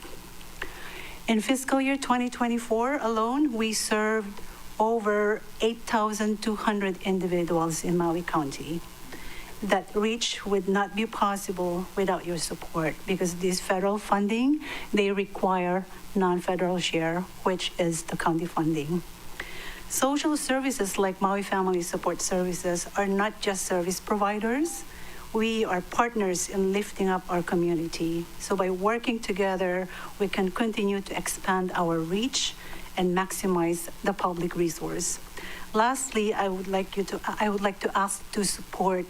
In fiscal year 2024 alone, we served over 8,200 individuals in Maui County. That reach would not be possible without your support, because this federal funding, they require non-federal share, which is the county funding. Social services like Maui Family Support Services are not just service providers. We are partners in lifting up our community. So by working together, we can continue to expand our reach and maximize the public resource. Lastly, I would like to ask to support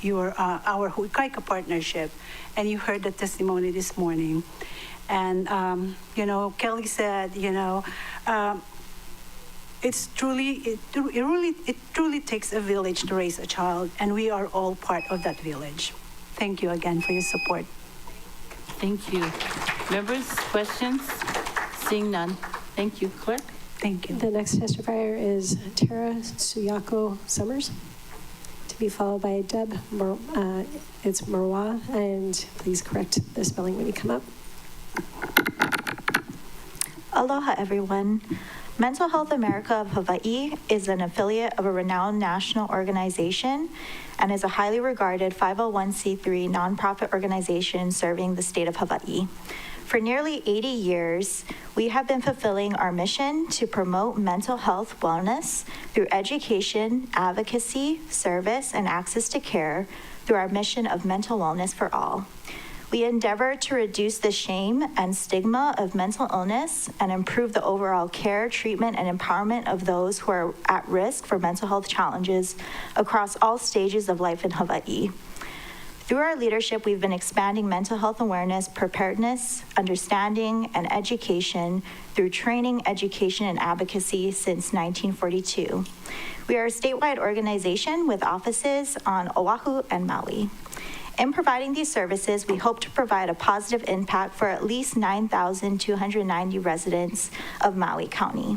our Huikaika partnership, and you heard the testimony this morning. And Kelly said, it truly takes a village to raise a child, and we are all part of that village. thank you again for your support. Thank you. Members, questions? Seeing none. Thank you. Clerk? Thank you. The next testifier is Tara Suyako Summers, to be followed by Deb. It's Marwa, and please correct the spelling when you come up. Aloha, everyone. Mental Health America of Hawaii is an affiliate of a renowned national organization and is a highly regarded 501c3 nonprofit organization serving the state of Hawaii. For nearly 80 years, we have been fulfilling our mission to promote mental health wellness through education, advocacy, service, and access to care through our mission of mental wellness for all. We endeavor to reduce the shame and stigma of mental illness and improve the overall care, treatment, and empowerment of those who are at risk for mental health challenges across all stages of life in Hawaii. Through our leadership, we've been expanding mental health awareness, preparedness, understanding, and education through training, education, and advocacy since 1942. We are a statewide organization with offices on Oahu and Maui. In providing these services, we hope to provide a positive impact for at least 9,290 residents of Maui County.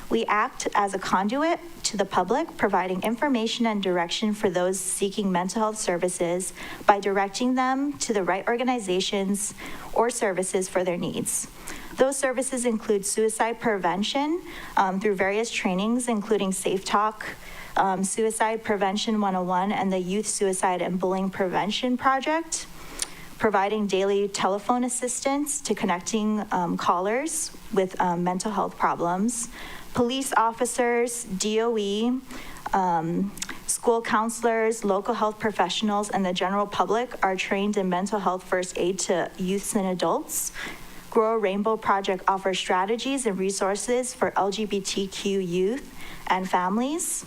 We act as a conduit to the public, providing information and direction for those seeking mental health services by directing them to the right organizations or services for their needs. Those services include suicide prevention through various trainings, including Safe Talk, Suicide Prevention 101, and the Youth Suicide and Bullying Prevention Project, providing daily telephone assistance to connecting callers with mental health problems, police officers, DOE, school counselors, local health professionals, and the general public are trained in mental health first aid to youths and adults. Grow a Rainbow Project offers strategies and resources for LGBTQ youth and families.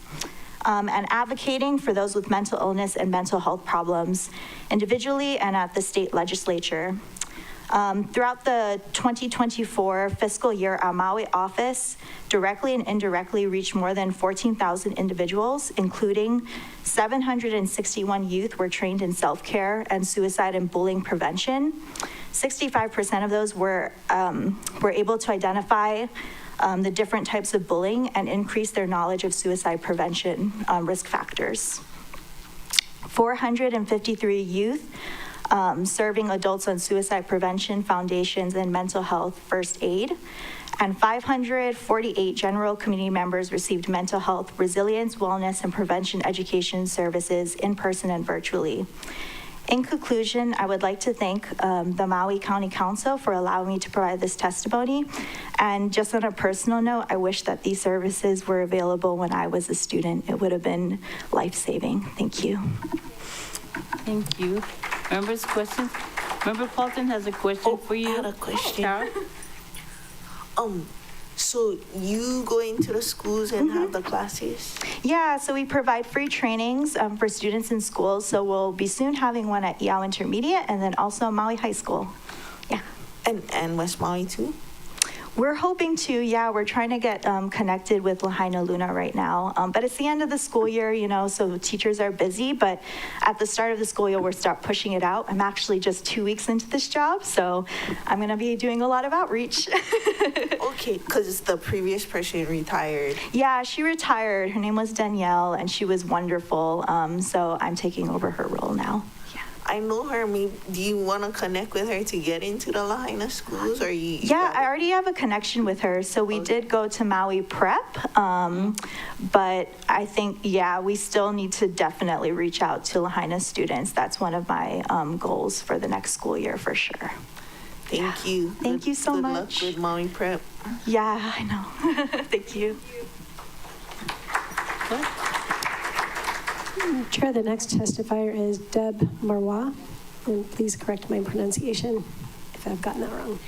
And advocating for those with mental illness and mental health problems individually and at the state legislature. Throughout the 2024 fiscal year, our Maui office directly and indirectly reached more than 14,000 individuals, including 761 youth were trained in self-care and suicide and bullying prevention. 65% of those were able to identify the different types of bullying and increase their knowledge of suicide prevention risk factors. 453 youth serving adults on suicide prevention foundations and mental health first aid, and 548 general community members received mental health resilience, wellness, and prevention education services in person and virtually. In conclusion, I would like to thank the Maui County Council for allowing me to provide this testimony. And just on a personal note, I wish that these services were available when I was a student. It would have been life-saving. Thank you. Thank you. Members, questions? Member Fulton has a question for you. I had a question. Tara? So you go into the schools and have the classes? Yeah, so we provide free trainings for students in schools. So we'll be soon having one at Iao Intermediate and then also Maui High School. Yeah. And West Maui too? We're hoping to, yeah, we're trying to get connected with Lahaina Luna right now. But it's the end of the school year, you know, so teachers are busy. But at the start of the school year, we'll start pushing it out. I'm actually just 2 weeks into this job, so I'm going to be doing a lot of outreach. Okay, because the previous person retired. Yeah, she retired. Her name was Danielle, and she was wonderful. So I'm taking over her role now. I know her. Do you want to connect with her to get into the Lahaina schools, or you? Yeah, I already have a connection with her. So we did go to Maui Prep, but I think, yeah, we still need to definitely reach out to Lahaina students. That's one of my goals for the next school year for sure. Thank you. Thank you so much. Good luck with Maui Prep. Yeah, I know. Thank you. Chair, the next testifier is Deb Marwa, and please correct my pronunciation if I've gotten that wrong.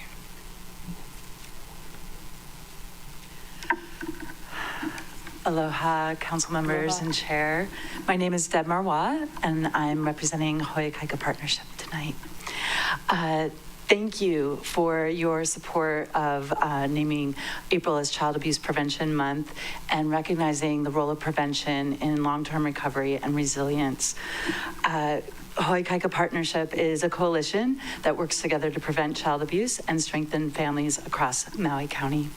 Aloha, council members and chair. My name is Deb Marwa, and I'm representing Ho'okaika Partnership tonight. Thank you for your support of naming April as Child Abuse Prevention Month and recognizing the role of prevention in long-term recovery and resilience. Hawaii Kaika Partnership is a coalition that works together to prevent child abuse and strengthen families across Maui County.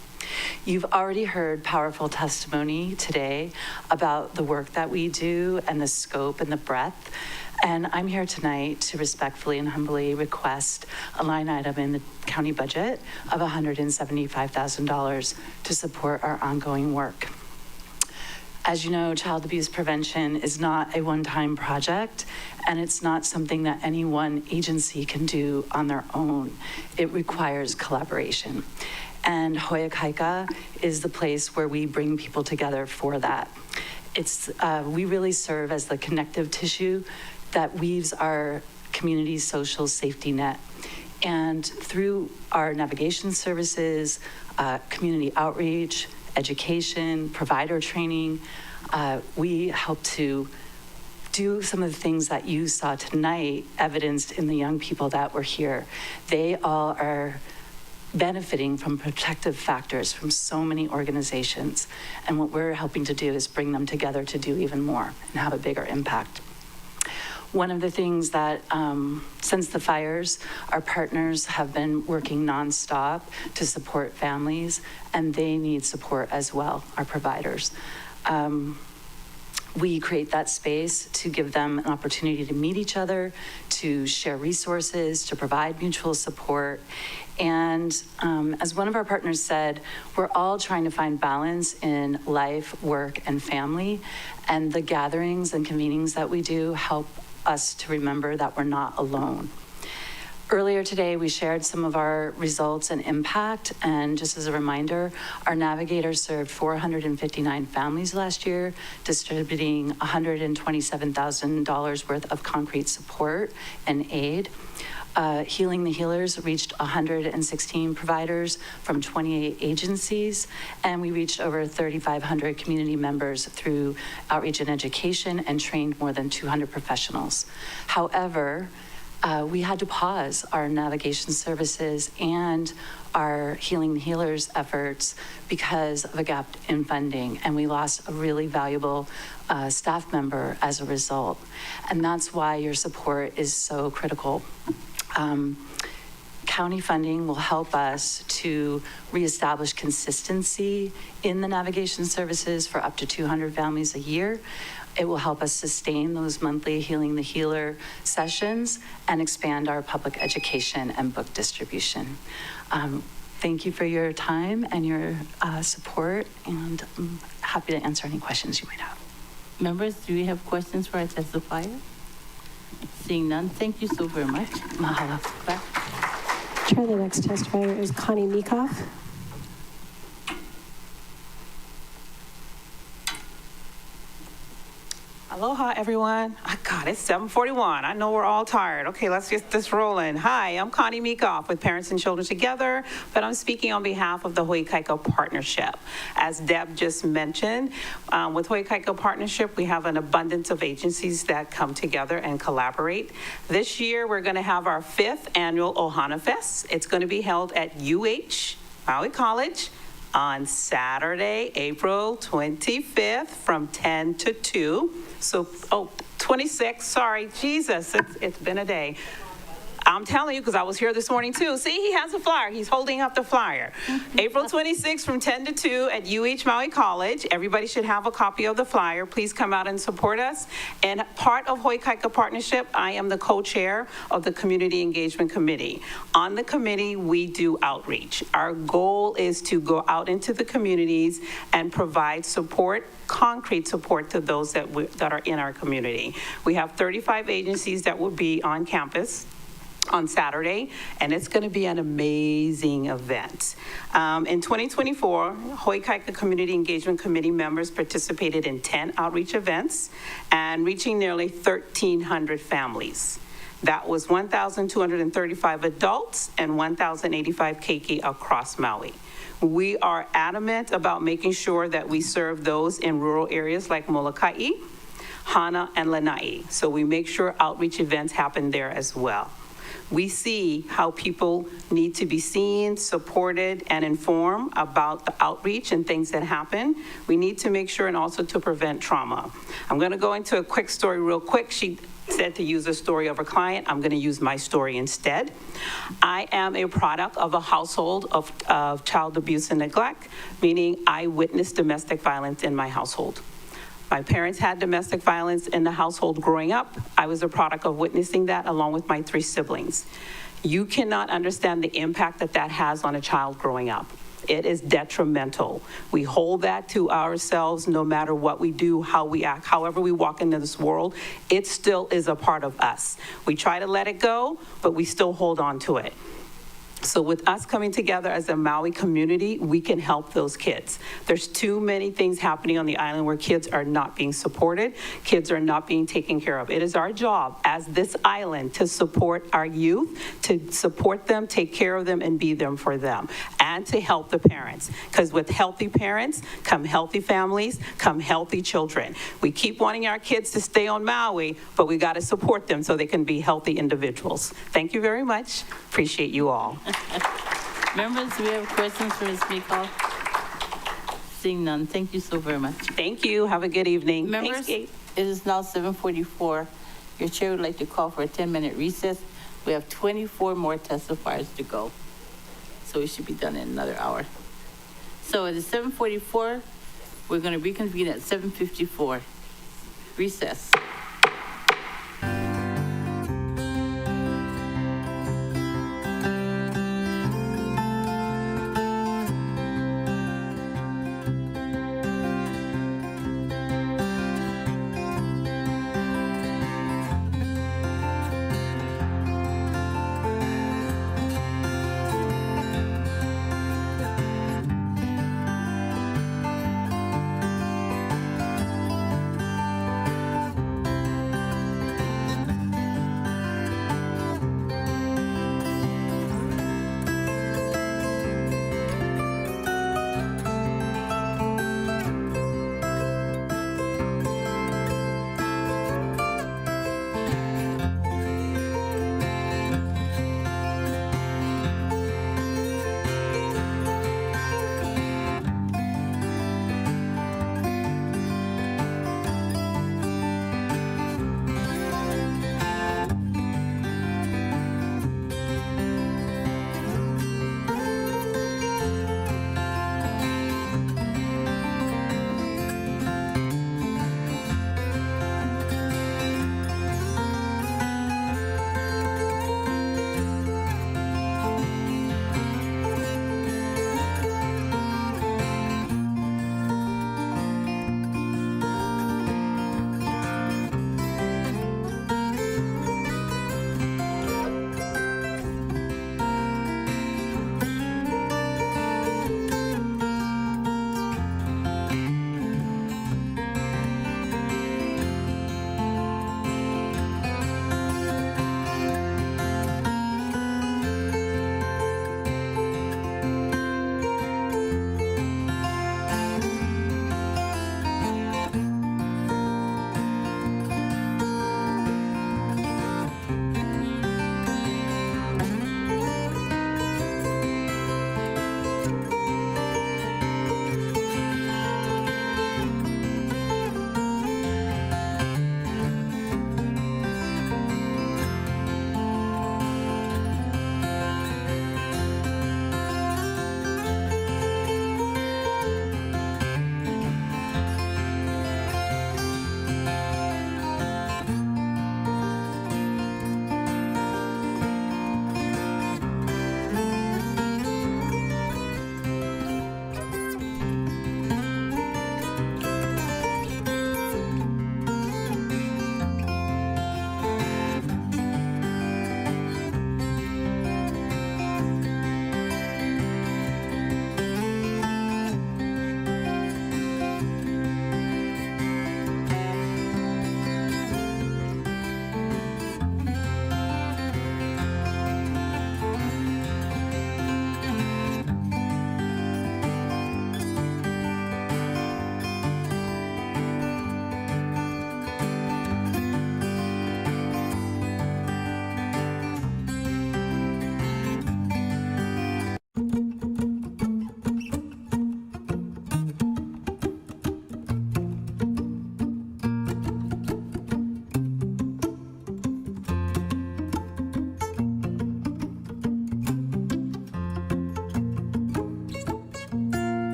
You've already heard powerful testimony today about the work that we do and the scope and the breadth. And I'm here tonight to respectfully and humbly request a line item in the county budget of $175,000 to support our ongoing work. As you know, child abuse prevention is not a one-time project, and it's not something that any one agency can do on their own. It requires collaboration. And Hoya Kaika is the place where we bring people together for that. We really serve as the connective tissue that weaves our community's social safety net. And through our navigation services, community outreach, education, provider training, we help to do some of the things that you saw tonight evidenced in the young people that were here. They all are benefiting from protective factors from so many organizations. And what we're helping to do is bring them together to do even more and have a bigger impact. One of the things that, since the fires, our partners have been working nonstop to support families, and they need support as well, our providers. We create that space to give them an opportunity to meet each other, to share resources, to provide mutual support. And as one of our partners said, we're all trying to find balance in life, work, and family. And the gatherings and convenings that we do help us to remember that we're not alone. Earlier today, we shared some of our results and impact, and just as a reminder, our navigators served 459 families last year, distributing $127,000 worth of concrete support and aid. Healing the Healers reached 116 providers from 28 agencies, and we reached over 3,500 community members through outreach and education and trained more than 200 professionals. However, we had to pause our navigation services and our Healing the Healers efforts because of a gap in funding, and we lost a really valuable staff member as a result. And that's why your support is so critical. County funding will help us to reestablish consistency in the navigation services for up to 200 families a year. It will help us sustain those monthly Healing the Healer sessions and expand our public education and book distribution. Thank you for your time and your support, and I'm happy to answer any questions you might have. Members, do we have questions for our testifier? Seeing none, thank you so very much. Mahalo. Chair, the next testifier is Connie Meekoff. Aloha, everyone. Oh, God, it's 7:41. I know we're all tired. Okay, let's get this rolling. Hi, I'm Connie Meekoff with Parents and Children Together, but I'm speaking on behalf of the Hawaii Kaika Partnership. As Deb just mentioned, with Hawaii Kaika Partnership, we have an abundance of agencies that come together and collaborate. This year, we're going to have our 5th annual Ohana Fest. It's going to be held at UH, Maui College, on Saturday, April 25th from 10 to 2. So, 26, sorry, Jesus, it's been a day. I'm telling you, because I was here this morning too. See, he has a flyer. He's holding up the flyer. April 26th from 10 to 2 at UH Maui College. Everybody should have a copy of the flyer. Please come out and support us. And part of Hawaii Kaika Partnership, I am the co-chair of the Community Engagement Committee. On the committee, we do outreach. Our goal is to go out into the communities and provide support, concrete support to those that are in our community. We have 35 agencies that will be on campus on Saturday, and it's going to be an amazing event. In 2024, Hawaii Kaika Community Engagement Committee members participated in 10 outreach events and reaching nearly 1,300 families. That was 1,235 adults and 1,085 keiki across Maui. We are adamant about making sure that we serve those in rural areas like Molokai, Hana, and Lanai. So we make sure outreach events happen there as well. We see how people need to be seen, supported, and informed about the outreach and things that happen. We need to make sure, and also to prevent trauma. I'm going to go into a quick story real quick. said to use a story of a client, I'm going to use my story instead. I am a product of a household of child abuse and neglect, meaning I witnessed domestic violence in my household. My parents had domestic violence in the household growing up. I was a product of witnessing that along with my 3 siblings. You cannot understand the impact that that has on a child growing up. It is detrimental. We hold that to ourselves no matter what we do, how we act, however we walk into this world, it still is a part of us. We try to let it go, but we still hold on to it. So with us coming together as a Maui community, we can help those kids. There's too many things happening on the island where kids are not being supported, kids are not being taken care of. It is our job as this island to support our youth, to support them, take care of them, and be there for them, and to help the parents. Because with healthy parents come healthy families, come healthy children. We keep wanting our kids to stay on Maui, but we got to support them so they can be healthy individuals. Thank you very much. Appreciate you all. Members, do we have questions for Ms. Meekoff? Seeing none, thank you so very much. Thank you. Have a good evening. Members, Thanks, it is now 7:44. Your chair would like to call for a 10-minute recess. We have 24 more testifiers to go, so we should be done in another hour. So it is 7:44. We're going to reconvene at 7:54. Recess.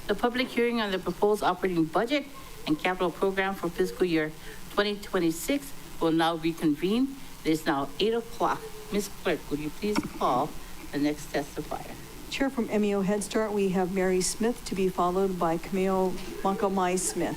The public hearing on the proposed operating budget and capital program for fiscal year 2026 will now reconvene. It is now 8 o'clock. Ms. Clerk, would you please call the next testifier? Chair from MEO Head Start, we have Mary Smith to be followed by Camille Makamai Smith.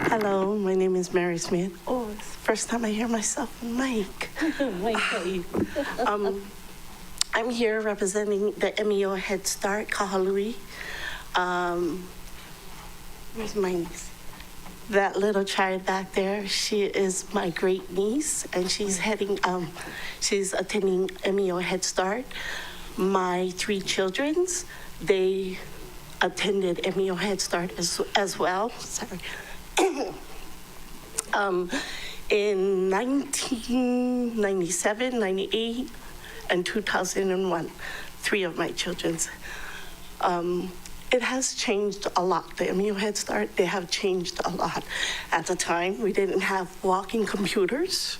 Hello, my name is Mary Smith. Oh, it's the first time I hear myself on mic. I'm here representing the MEO Head Start, Kahalui. Where's my niece? That little child back there, she is my great niece, and she's she's attending MEO Head Start. My 3 children, they attended MEO Head Start as well. Sorry. In 1997, 98, and 2001, 3 of my children. It has changed a lot. The MEO Head Start, they have changed a lot. At the time, we didn't have walking computers,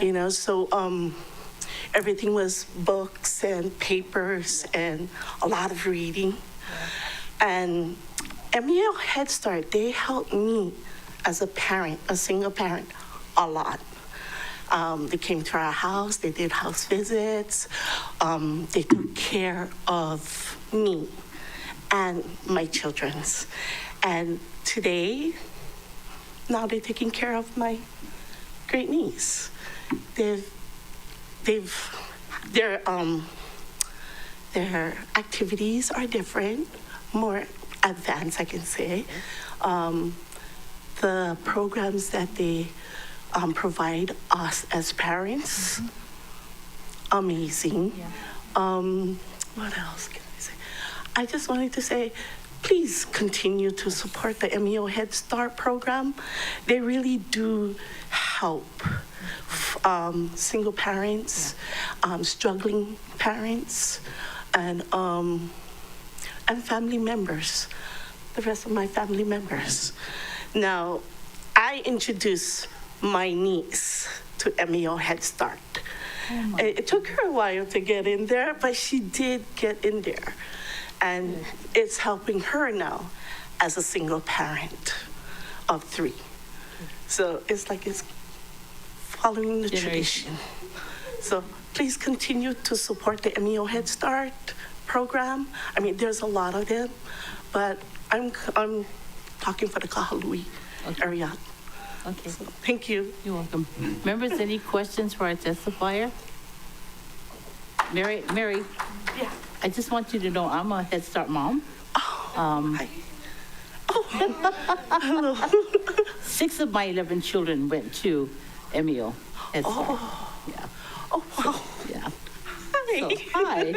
you know, so everything was books and papers and a lot of reading. And MEO Head Start, they helped me as a parent, a single parent, a lot. They came to our house, they did house visits, they took care of me and my children's. And today, now they're taking care of my great niece. Their activities are different, more advanced, I can say. The programs that they provide us as parents, amazing. What else can I say? I just wanted to say, please continue to support the MEO Head Start program. They really do help single parents, struggling parents, and family members, the rest of my family members. Now, I introduced my niece to MEO Head Start. It took her a while to get in there, but she did get in there. And it's helping her now as a single parent of 3. So it's like it's following the tradition. So please continue to support the MEO Head Start program. I mean, there's a lot of them, but I'm talking for the Kahalui area. Okay. So, thank you. You're welcome. Members, any questions for our testifier? Mary, yeah. I just want you to know I'm a Head Start mom. Hi. Hello. 6 of my 11 children went to MEO Head Start. Yeah. Oh, wow. Yeah. Hi. So, hi.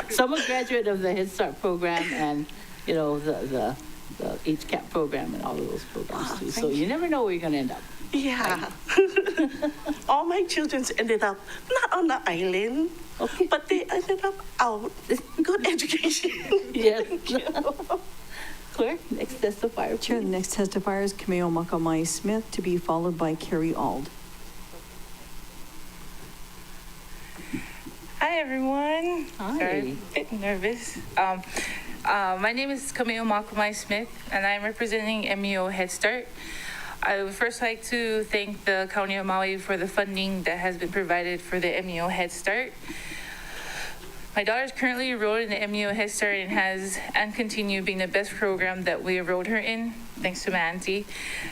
So I'm a graduate of the Head Start program and, you know, the HCAP program and all of those programs too. So you never know where you're going to end up. Yeah. All my children ended up not on the island, but they ended up out. Good education. Yes. Clerk, next testifier. Chair, the next testifier is Camille Makamai Smith to be followed by Carrie Ald. Hi, everyone. Hi. Sorry, a bit nervous. My name is Camille Makamai Smith, and I'm representing MEO Head Start. I would first like to thank the County of Maui for the funding that has been provided for the MEO Head Start. My daughter is currently enrolled in the MEO Head Start and continue being the best program that we enrolled her in, thanks to my auntie.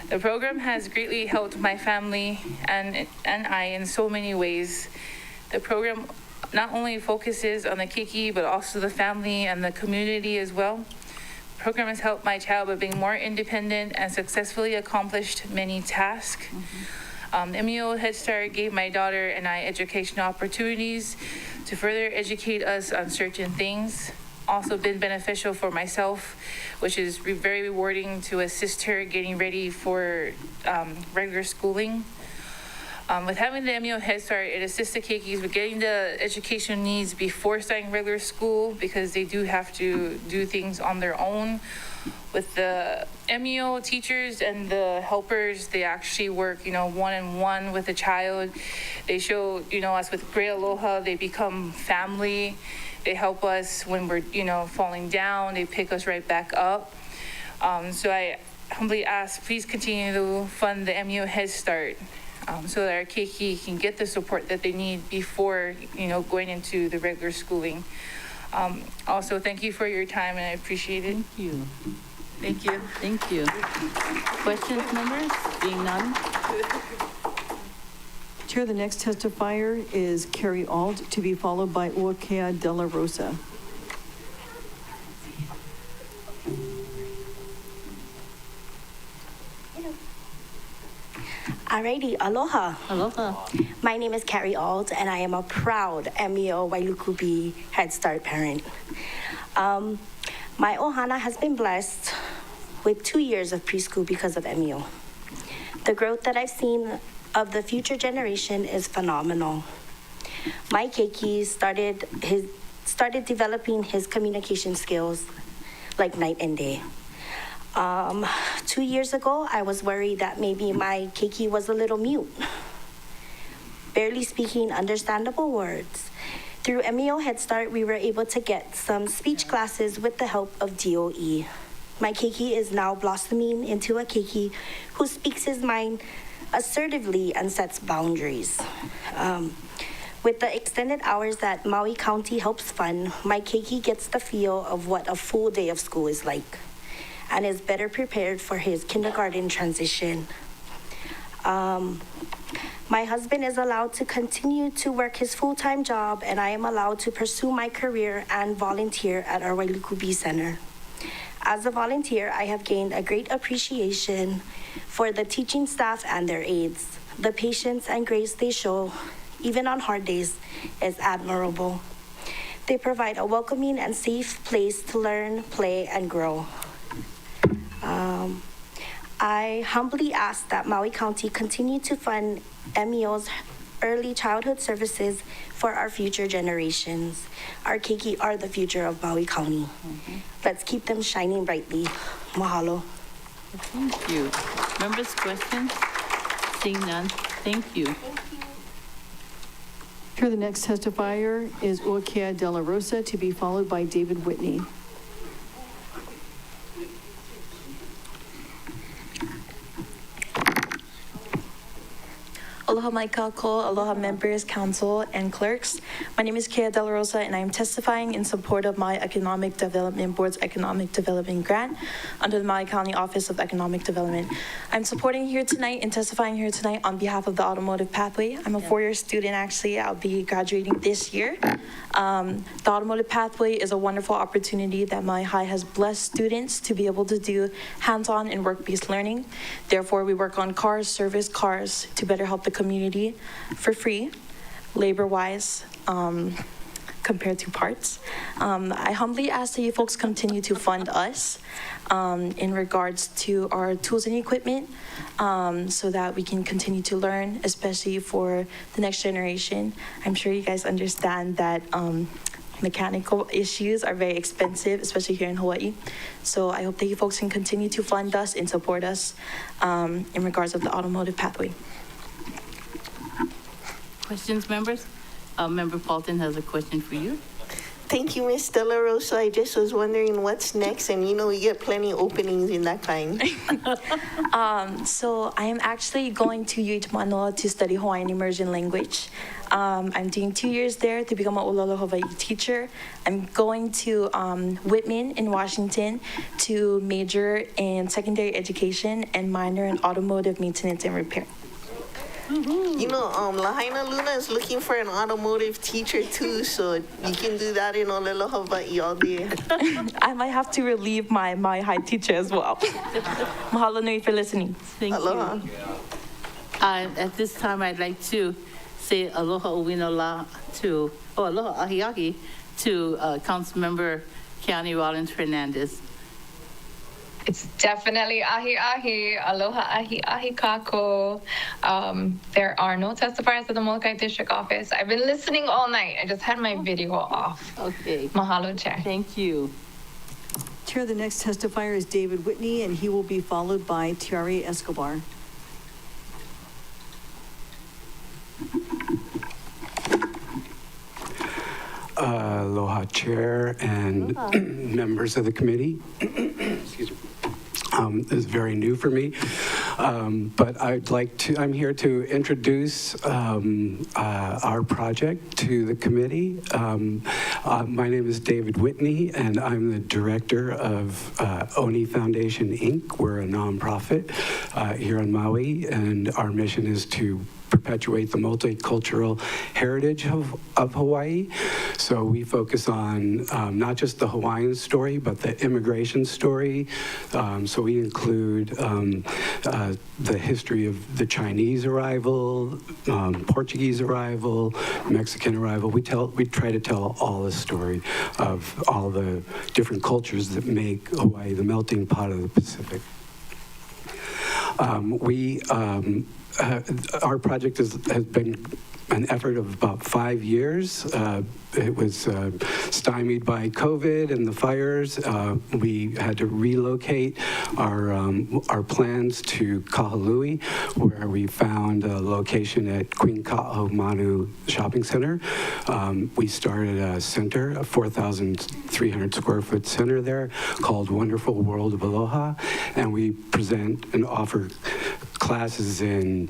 The program has greatly helped my family and I in so many ways. The program not only focuses on the kiki, but also the family and the community as well. The program has helped my child by being more independent and successfully accomplished many tasks. MEO Head Start gave my daughter and I educational opportunities to further educate us on certain things. Also been beneficial for myself, which is very rewarding to assist her getting ready for regular schooling. With having the MEO Head Start, it assists the keikis with getting the educational needs before starting regular school because they do have to do things on their own. With the MEO teachers and the helpers, they actually work, one-on-one with the child. They show, us with Great Aloha, they become family. They help us when we're, falling down. They pick us right back up. So I humbly ask, please continue to fund the MEO Head Start so that our keiki can get the support that they need before, going into the regular schooling. Also, thank you for your time, and I appreciate it. Thank you. Thank you. Thank you. Questions, members? Being none? Chair, the next testifier is Carrie Auld, to be followed by Uakea De La Rosa. Alrighty, aloha. Aloha. My name is Carrie Auld, and I am a proud MEO Wailukubi Head Start parent. My ohana has been blessed with 2 years of preschool because of MEO. The growth that I've seen of the future generation is phenomenal. My keiki started developing his communication skills like night and day. 2 years ago, I was worried that maybe my keiki was a little mute, barely speaking understandable words. Through MEO Head Start, we were able to get some speech classes with the help of DOE. My keiki is now blossoming into a keiki who speaks his mind assertively and sets boundaries. With the extended hours that Maui County helps fund, my keiki gets the feel of what a full day of school is like and is better prepared for his kindergarten transition. My husband is allowed to continue to work his full-time job, and I am allowed to pursue my career and volunteer at our Wailukubi Center. As a volunteer, I have gained a great appreciation for the teaching staff and their aides. The patience and grace they show, even on hard days, is admirable. They provide a welcoming and safe place to learn, play, and grow. I humbly ask that Maui County continue to fund MEO's early childhood services for our future generations. Our keiki are the future of Maui County. Let's keep them shining brightly. Mahalo. Thank you. Members, questions? Seeing none, thank you. Chair, the next testifier is Uakea De La Rosa, to be followed by David Whitney. Aloha mai kākou, aloha members, council, and clerks. My name is Kea De La Rosa, and I am testifying in support of my Economic Development Board's Economic Development Grant under the Maui County Office of Economic Development. I'm supporting here tonight and testifying here tonight on behalf of the Automotive Pathway. I'm a four-year student, actually. I'll be graduating this year. The Automotive Pathway is a wonderful opportunity that Maui High has blessed students to be able to do hands-on and work-based learning. Therefore, we work on cars, service cars, to better help the community for free, labor-wise, compared to parts. I humbly ask that you folks continue to fund us in regards to our tools and equipment so that we can continue to learn, especially for the next generation. I'm sure you guys understand that mechanical issues are very expensive, especially here in Hawaii. So I hope that you folks can continue to fund us and support us in regards of the Automotive Pathway. Questions, members? Member Paulton has a question for you. Thank you, Ms. De La Rosa. I just was wondering what's next, and we get plenty of openings in that kind. So I am actually going to UH Manoa to study Hawaiian immersion language. I'm doing 2 years there to become a Olelo Hawaii teacher. I'm going to Whitman in Washington to major in secondary education and minor in automotive maintenance and repair. Lahaina Luna is looking for an automotive teacher too, so you can do that in Olelo Hawaii all day. I might have to relieve my High teacher as well. Mahalo nui for listening. Thank Aloha. you. At this time, I'd like to say aloha uwinola to, aloha ahiahi to Councilmember Keani Rollins Fernandez. It's definitely ahi ahi, aloha ahi ahi kako. There are no testifiers at the Molokai District Office. I've been listening all night. I just had my video off. Okay. Mahalo, Chair. Thank you. Chair, the next testifier is David Whitney, and he will be followed by Tiare Escobar. Aloha, Chair and members of the committee. Excuse me. This is very new for me, but I'm here to introduce our project to the committee. My name is David Whitney, and I'm the director of Oni Foundation, Inc. We're a nonprofit here on Maui, and our mission is to perpetuate the multicultural heritage of Hawaii. So we focus on not just the Hawaiian story, but the immigration story. So we include the history of the Chinese arrival, Portuguese arrival, Mexican arrival. We try to tell all the story of all the different cultures that make Hawaii the melting pot of the Pacific. Our project has been an effort of about 5 years. It was stymied by COVID and the fires. We had to relocate our plans to Kahului, where we found a location at Queen Ka'ahumanu Shopping Center. We started a center, a 4,300 square foot center there called Wonderful World of Aloha, and we present and offer classes in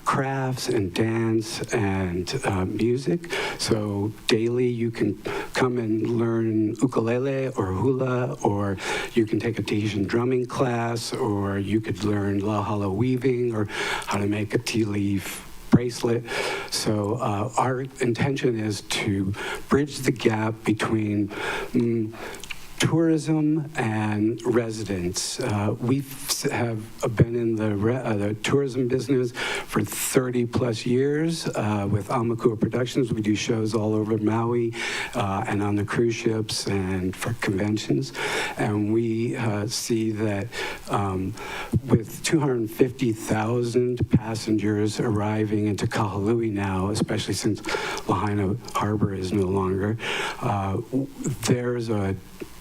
crafts and dance and music. So daily you can come and learn ukulele or hula, or you can take a Tahitian drumming class, or you could learn lahala weaving or how to make a tea leaf bracelet. So our intention is to bridge the gap between tourism and residents. We have been in the tourism business for 30 plus years with Amakua Productions. We do shows all over Maui and on the cruise ships and for conventions. And we see that with 250,000 passengers arriving into Kahului now, especially since Lahaina Harbor is no longer, there's a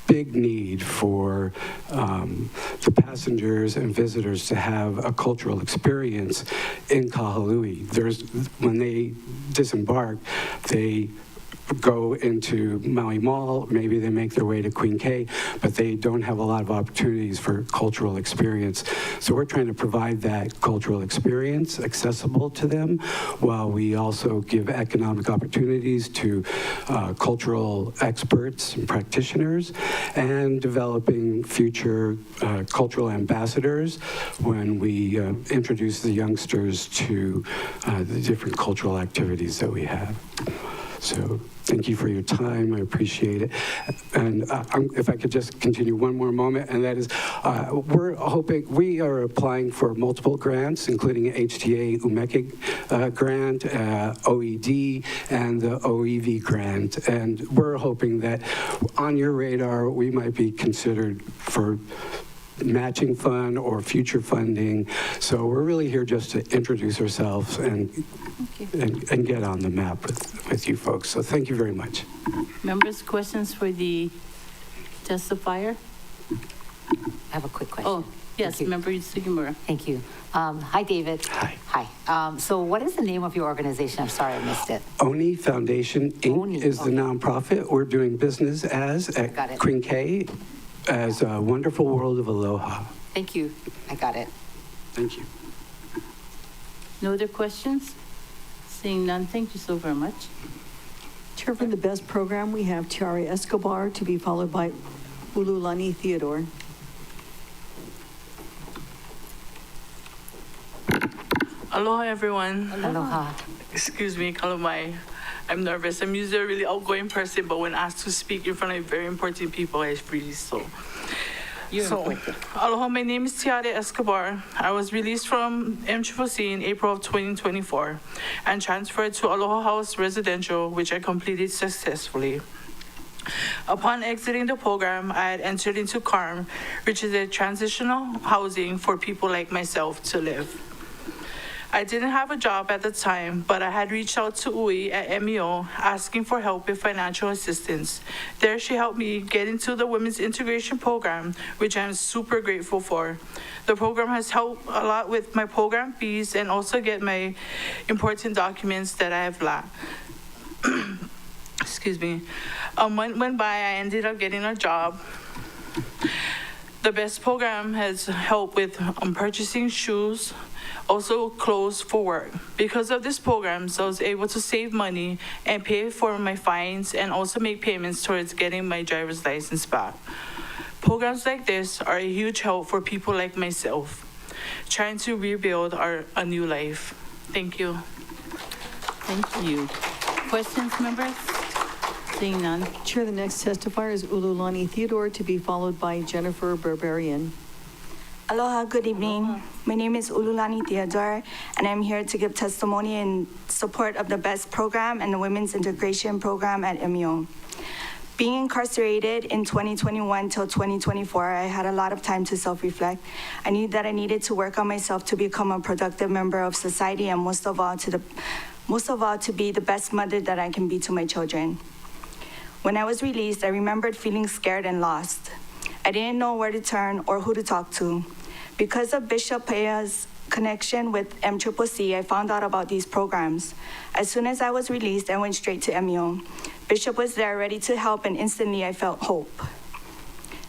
big need for the passengers and visitors to have a cultural experience in Kahului. When they disembark, they go into Maui Mall, maybe they make their way to Queen K, but they don't have a lot of opportunities for cultural experience. So we're trying to provide that cultural experience accessible to them, while we also give economic opportunities to cultural experts and practitioners, and developing future cultural ambassadors when we introduce the youngsters to the different cultural activities that we have. So thank you for your time. I appreciate it. And if I could just continue one more moment, and that is, we are applying for multiple grants, including an HTA Umeke grant, OED, and the OEV grant. And we're hoping that on your radar, we might be considered for matching fund or future funding. So we're really here just to introduce ourselves and get on the map with you folks. So thank you very much. Members, questions for the testifier? I have a quick question. Oh, yes, Member Sugimura. Thank you. Hi, David. Hi. Hi. So what is the name of your organization? I'm sorry, I missed it. Oni Foundation, Inc. is the nonprofit. We're doing business at Queen K as a Wonderful World of Aloha. Thank you. I got it. Thank you. No other questions? Seeing none, thank you so very much. Chair, for the best program, we have Tiare Escobar to be followed by Ululani Theodore. Aloha, everyone. Aloha. Excuse me, Kalamai. I'm nervous. I'm usually a really outgoing person, but when asked to speak in front of very important people, I freeze. So, aloha, my name is Tiare Escobar. I was released from MCCC in April of 2024 and transferred to Aloha House Residential, which I completed successfully. Upon exiting the program, I had entered into CARM, which is a transitional housing for people like myself to live. I didn't have a job at the time, but I had reached out to UI at MEO asking for help with financial assistance. There, she helped me get into the Women's Integration Program, which I'm super grateful for. The program has helped a lot with my program fees and also get my important documents that I have lacked. Excuse me. A month went by, I ended up getting a job. The BEST program has helped with purchasing shoes, also clothes for work. Because of this program, I was able to save money and pay for my fines and also make payments towards getting my driver's license back. Programs like this are a huge help for people like myself, trying to rebuild a new life. Thank you. Thank you. Questions, members? Seeing none. Chair, the next testifier is Ululani Theodore, to be followed by Jennifer Berberian. Aloha, good evening. My name is Ululani Theodore, and I'm here to give testimony in support of the BEST program and the Women's Integration Program at MEO. Being incarcerated in 2021 till 2024, I had a lot of time to self-reflect. I knew that I needed to work on myself to become a productive member of society, and most of all to be the best mother that I can be to my children. When I was released, I remembered feeling scared and lost. I didn't know where to turn or who to talk to. Because of Bishop Pea's connection with MCCC, I found out about these programs. As soon as I was released, I went straight to MEO. Bishop was there ready to help, and instantly I felt hope.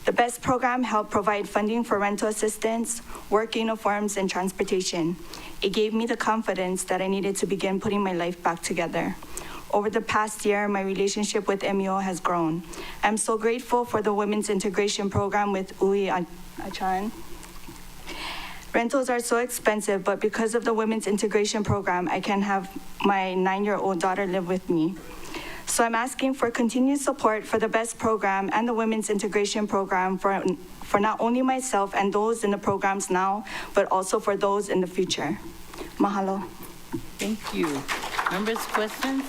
The BEST program helped provide funding for rental assistance, work uniforms, and transportation. It gave me the confidence that I needed to begin putting my life back together. Over the past year, my relationship with MEO has grown. I'm so grateful for the Women's Integration Program with Ui Achan. Rentals are so expensive, but because of the Women's Integration Program, I can have my 9-year-old daughter live with me. So I'm asking for continued support for the BEST program and the Women's Integration Program for not only myself and those in the programs now, but also for those in the future. Mahalo. Thank you. Members, questions?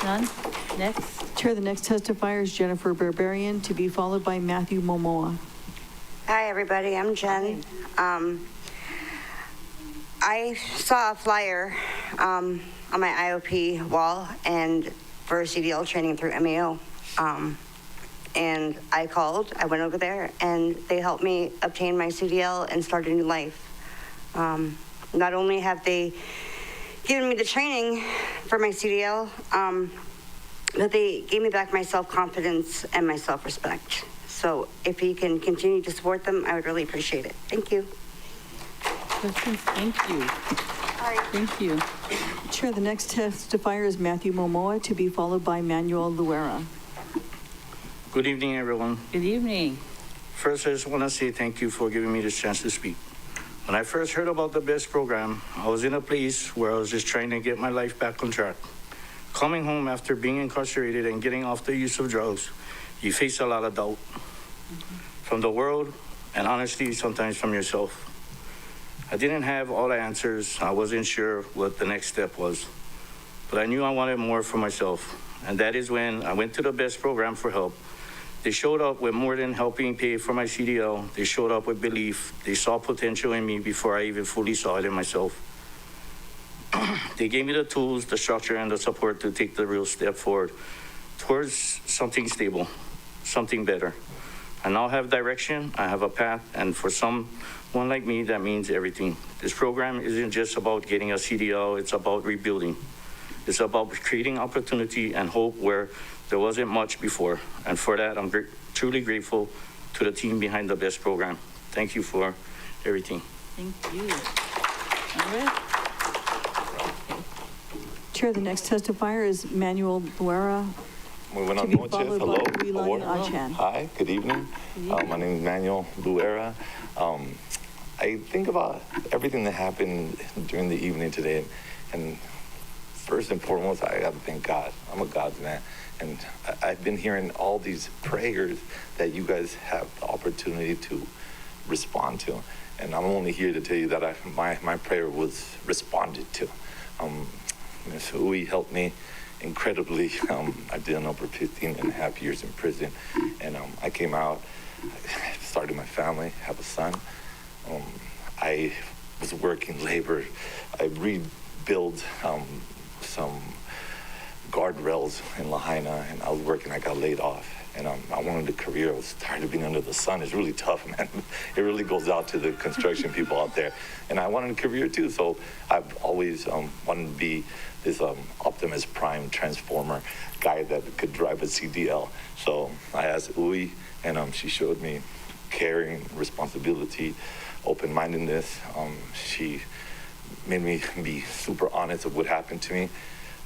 None? Next. Chair, the next testifier is Jennifer Berberian, to be followed by Matthew Momoa. Hi, everybody. I'm Jen. I saw a flyer on my IOP wall and for CDL training through MEO. And I called, I went over there, and they helped me obtain my CDL and start a new life. Not only have they given me the training for my CDL, but they gave me back my self-confidence and my self-respect. So if you can continue to support them, I would really appreciate it. Thank you. Questions? Thank you. Thank you. Chair, the next testifier is Matthew Momoa, to be followed by Manuel Luera. Good evening, everyone. Good evening. First, I just want to say thank you for giving me this chance to speak. When I first heard about the BEST program, I was in a place where I was just trying to get my life back on track. Coming home after being incarcerated and getting off the use of drugs, you face a lot of doubt from the world and honestly, sometimes from yourself. I didn't have all the answers. I wasn't sure what the next step was, but I knew I wanted more for myself. And that is when I went to the BEST program for help. They showed up with more than helping pay for my CDL. They showed up with belief. They saw potential in me before I even fully saw it in myself. They gave me the tools, the structure, and the support to take the real step forward towards something stable, something better. I now have direction, I have a path, and for someone like me, that means everything. This program isn't just about getting a CDL, it's about rebuilding. It's about creating opportunity and hope where there wasn't much before. And for that, I'm truly grateful to the team behind the BEST program. Thank you for everything. Thank you. All right. Chair, the next testifier is Manuel Luera, Muy buenas to be noches. followed Hello. by Uilani How are you? Achan. Hi, good evening. My name is Manuel Luera. I think about everything that happened during the evening today, and first and foremost, I got to thank God. I'm a God's man, and I've been hearing all these prayers that you guys have the opportunity to respond to, and I'm only here to tell you that my prayer was responded to. Ms. Ui helped me incredibly. I did over 15 and a half years in prison, and I came out, started my family, have a son. I was working labor. I rebuilt some guardrails in Lahaina, and I was working. I got laid off, and I wanted a career. I was tired of being under the sun. It's really tough, man. It really goes out to the construction people out there, and I wanted a career too. So I've always wanted to be this Optimus Prime transformer guy that could drive a CDL. So I asked Ui, and she showed me caring, responsibility, open-mindedness. She made me be super honest of what happened to me.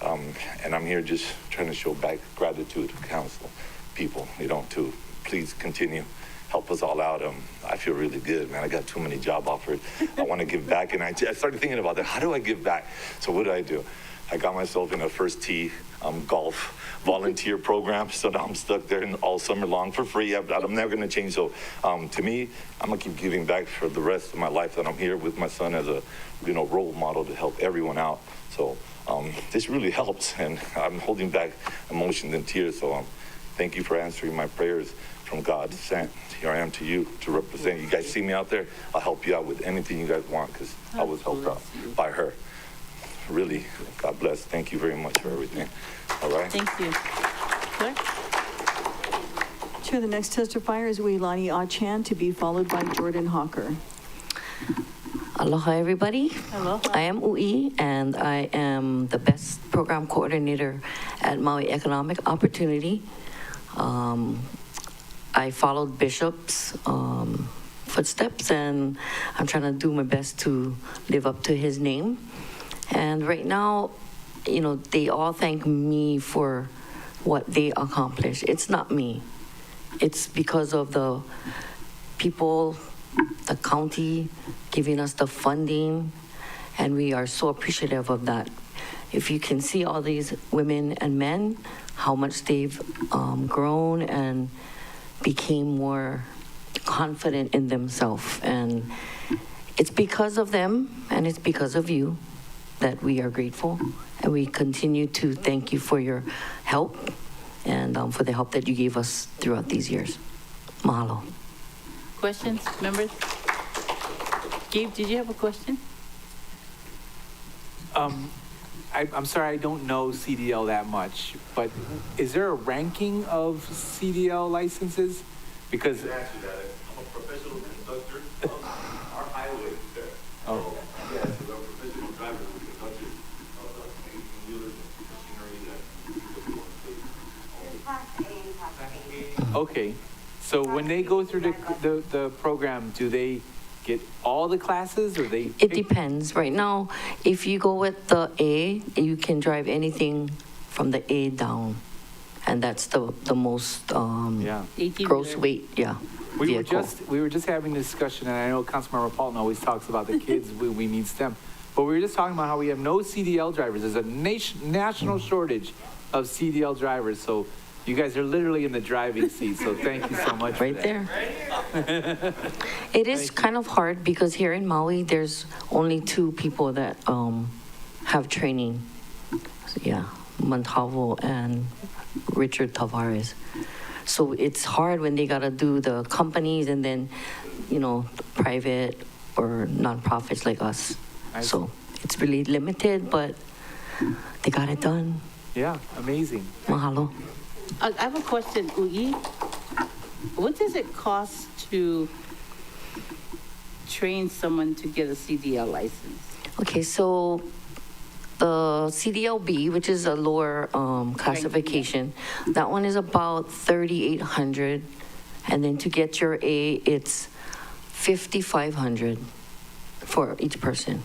And I'm here just trying to show back gratitude to council people, to please continue, help us all out. I feel really good, man. I got too many job offers. I want to give back, and I started thinking about that. How do I give back? So what do? I got myself in a first tee golf volunteer program, so now I'm stuck there all summer long for free. I'm never going to change. So to me, I'm going to keep giving back for the rest of my life that I'm here with my son as a role model to help everyone out. So this really helps, and I'm holding back emotions and tears. So thank you for answering my prayers from God sent. Here I am to you to represent. You guys see me out there, I'll help you out with anything you guys want, because I was helped out by her. Really, God bless. Thank you very much for everything. All right? Thank you. Clerk? Chair, the next testifier is Uilani Achan, to be followed by Jordan Hawker. Aloha, everybody. Hello. I am Ui, and I am the best program coordinator at Maui Economic Opportunity. I followed Bishop's footsteps, and I'm trying to do my best to live up to his name. And right now, they all thank me for what they accomplished. It's not me. It's because of the people, the county giving us the funding, and we are so appreciative of that. If you can see all these women and men, how much they've grown and became more confident in themselves. And it's because of them, and it's because of you, that we are grateful, and we continue to thank you for your help and for the help that you gave us throughout these years. Mahalo. Questions, members? Gabe, did you have a question? I'm sorry, I don't know CDL that much, but is there a ranking of CDL licenses? Because I'm a professional conductor of our highway there. Oh. Yes, I'm a professional driver. Okay, so when they go through the program, do they get all the classes, or they? It depends. Right now, if you go with the A, you can drive anything from the A down, and that's the most gross weight, We vehicle. were just having a discussion, and I know Councilmember Paulton always talks about the kids we need STEM, but we were just talking about how we have no CDL drivers. There's a national shortage of CDL drivers, so you guys are literally in the driving seat, so thank you so much. Right there. It is kind of hard because here in Maui, there's only 2 people that have training. Montalvo and Richard Tavares. So it's hard when they gotta do the companies and then, private or nonprofits like us. So it's really limited, but they got it done. Yeah, amazing. Mahalo. I have a question, Ui. What does it cost to train someone to get a CDL license? Okay, so the CDLB, which is a lower classification, that one is about $3,800, and then to get your A, it's $5,500 for each person.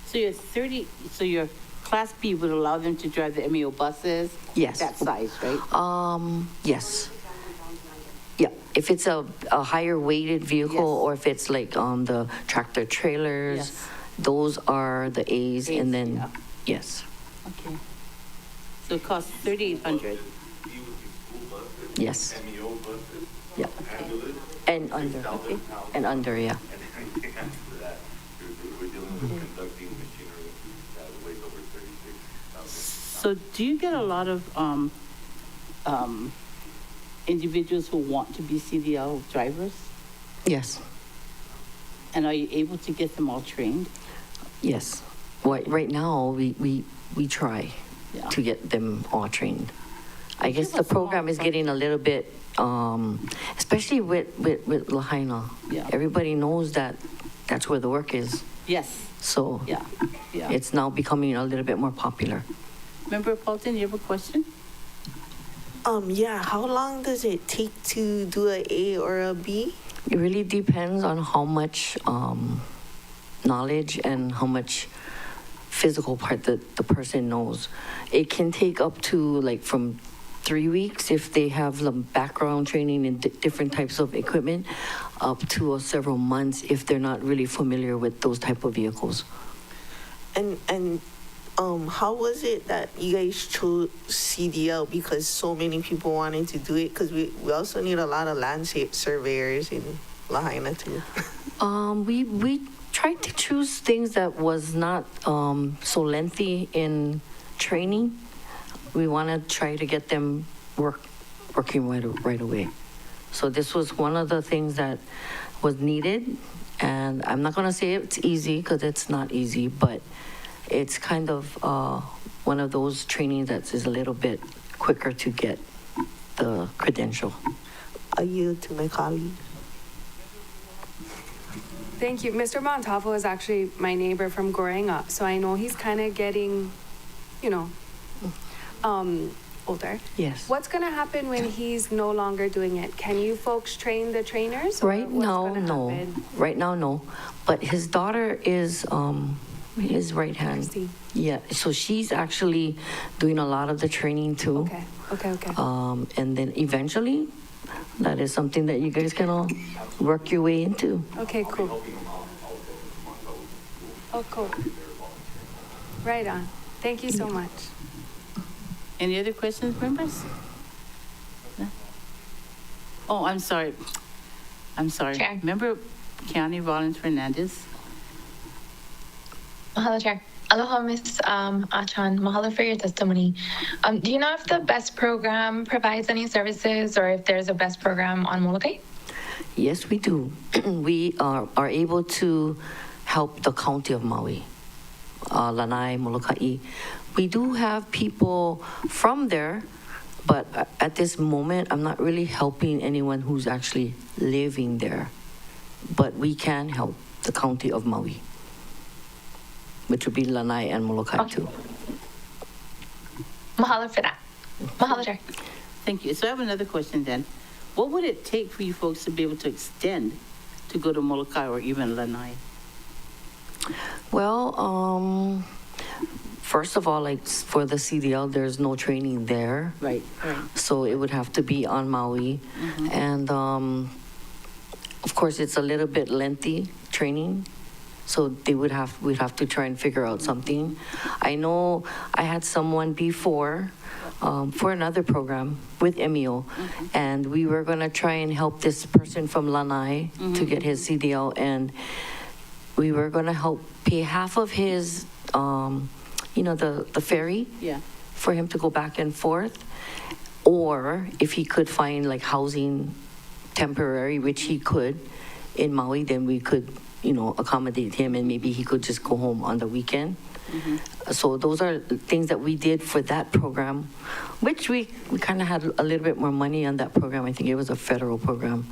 So your Class B would allow them to drive the MEO buses? Yes. That size, right? Yes. Yeah, if it's a higher weighted vehicle, or if it's like the tractor trailers, those are the A's, and then, yes. Okay. So it costs $3,800. Yes. Yeah. And under. Okay. And under, yeah. So do you get a lot of individuals who want to be CDL drivers? Yes, And are you able to get them all trained? yes. Right now, we try Yeah. to get them all trained. I guess the program is getting a little bit, especially with Lahaina. Yeah. Everybody knows that that's where the work is. Yes. So Yeah. Yeah. it's now becoming a little bit more popular. Member Paulton, you have a question? Yeah, how long does it take to do a A or a B? It really depends on how much knowledge and how much physical part that the person knows. It can take up to like from 3 weeks if they have some background training in different types of equipment, up to several months if they're not really familiar with those type of vehicles. And how was it that you guys chose CDL? Because so many people wanted to do it. Because we also need a lot of landscape surveyors in Lahaina too. We tried to choose things that was not so lengthy in training. We want to try to get them working right away. So this was one of the things that was needed. And I'm not going to say it's easy because it's not easy, but it's kind of one of those trainings that is a little bit quicker to get the credential. I yield to my colleague. Thank you. Mr. Montafo is actually my neighbor from growing up, so I know he's kind of getting, older. Yes. What's going to happen when he's no longer doing it? Can you folks train the trainers? or Right what's now, gonna no. happen? Right now, no. But his daughter is his right hand. Yeah. So she's actually doing a lot of the training too. Okay. And then eventually, that is something that you guys can all work your way into. Okay, cool. Oh, cool. Right on. Thank you so much. Any other questions, members? No? Oh, I'm sorry. Chair. Member County Rollins Fernandez. Mahalo, Chair. Aloha, Ms. Achan. Mahalo for your testimony. Do you know if the BEST program provides any services or if there's a BEST program on Molokai? Yes, we do. We are able to help the county of Maui, Lanai, Molokai. We do have people from there, but at this moment, I'm not really helping anyone who's actually living there. But we can help the county of Maui, which would be Lanai and Molokai too. Mahalo for that. Mahalo, Chair. Thank you. So I have another question then. What would it take for you folks to be able to extend to go to Molokai or even Lanai? Well, first of all, like for the CDL, there's no training there. Right. So it would have to be on Maui. And of course, it's a little bit lengthy training. So we'd have to try and figure out something. I know I had someone before for another program with MEO, and we were gonna try and help this person from Lanai to get his CDL, and we were gonna help pay half of his, the ferry for him to go back and forth, or if he could find like housing temporary, which he could in Maui, then we could accommodate him and maybe he could just go home on the weekend. So those are things that we did for that program, which we kind of had a little bit more money on that program. I think it was a federal program.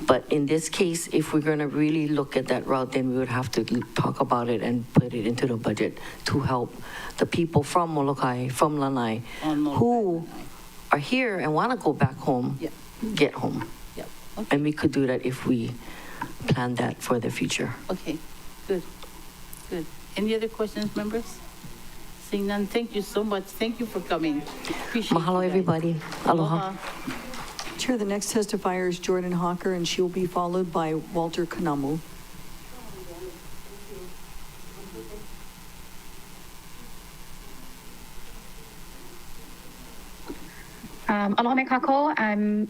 But in this case, if we're going to really look at that route, then we would have to talk about it and put it into the budget to help the people from Molokai, from Lanai, who are here and want to go back home, get home. And we could do that if we plan that for the future. Okay, good. Any other questions, members? Seeing none, thank you so much. Thank you for coming. Appreciate Mahalo, everybody. Aloha. Chair, the next testifier is Jordan Hawker, and she will be followed by Walter Kanamu. Aloha me kako. I'm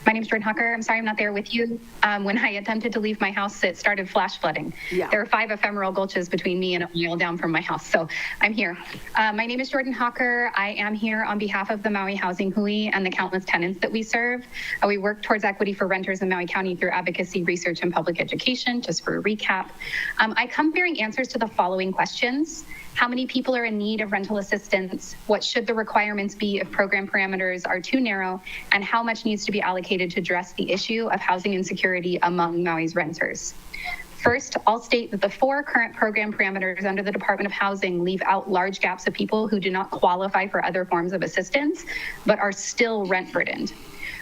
My name's Jordan Hucker. I'm sorry I'm not there with you. When I attempted to leave my house, it started flash flooding. Yeah. There are 5 ephemeral gulches between me and a mile down from my house, so I'm here. My name is Jordan Hucker. I am here on behalf of the Maui Housing Hui and the countless tenants that we serve. We work towards equity for renters in Maui County through advocacy, research, and public education. Just for a recap, I come bearing answers to the following questions. How many people are in need of rental assistance? What should the requirements be if program parameters are too narrow? And how much needs to be allocated to address the issue of housing insecurity among Maui's renters? First, I'll state that the 4 current program parameters under the Department of Housing leave out large gaps of people who do not qualify for other forms of assistance, but are still rent burdened.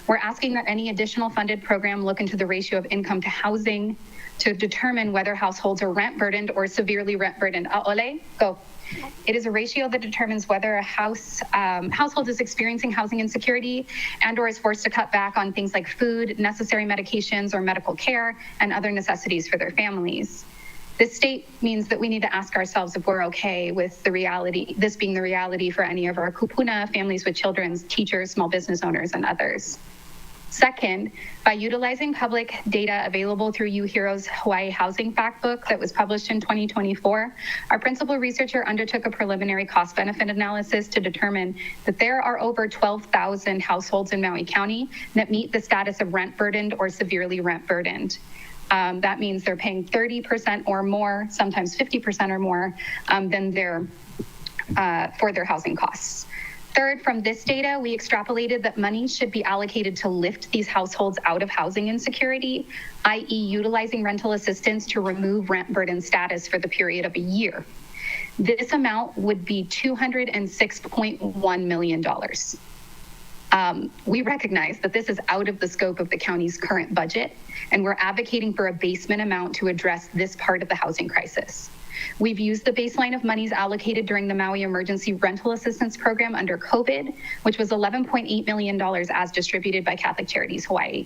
We're asking that any additional funded program look into the ratio of income to housing to determine whether households are rent burdened or severely rent burdened. Ole, go. It is a ratio that determines whether a household is experiencing housing insecurity and or is forced to cut back on things like food, necessary medications, or medical care, and other necessities for their families. This state means that we need to ask ourselves if we're okay with the reality, this being the reality for any of our kupuna, families with children, teachers, small business owners, and others. Second, by utilizing public data available through UHERO's Hawaii Housing Factbook that was published in 2024, our principal researcher undertook a preliminary cost-benefit analysis to determine that there are over 12,000 households in Maui County that meet the status of rent burdened or severely rent burdened. That means they're paying 30% or more, sometimes 50% or more than for their housing costs. Third, from this data, we extrapolated that money should be allocated to lift these households out of housing insecurity, i.e. utilizing rental assistance to remove rent burden status for the period of a year. This amount would be $206.1 million. We recognize that this is out of the scope of the county's current budget, and we're advocating for a basement amount to address this part of the housing crisis. We've used the baseline of monies allocated during the Maui Emergency Rental Assistance Program under COVID, which was $11.8 million as distributed by Catholic Charities Hawaii.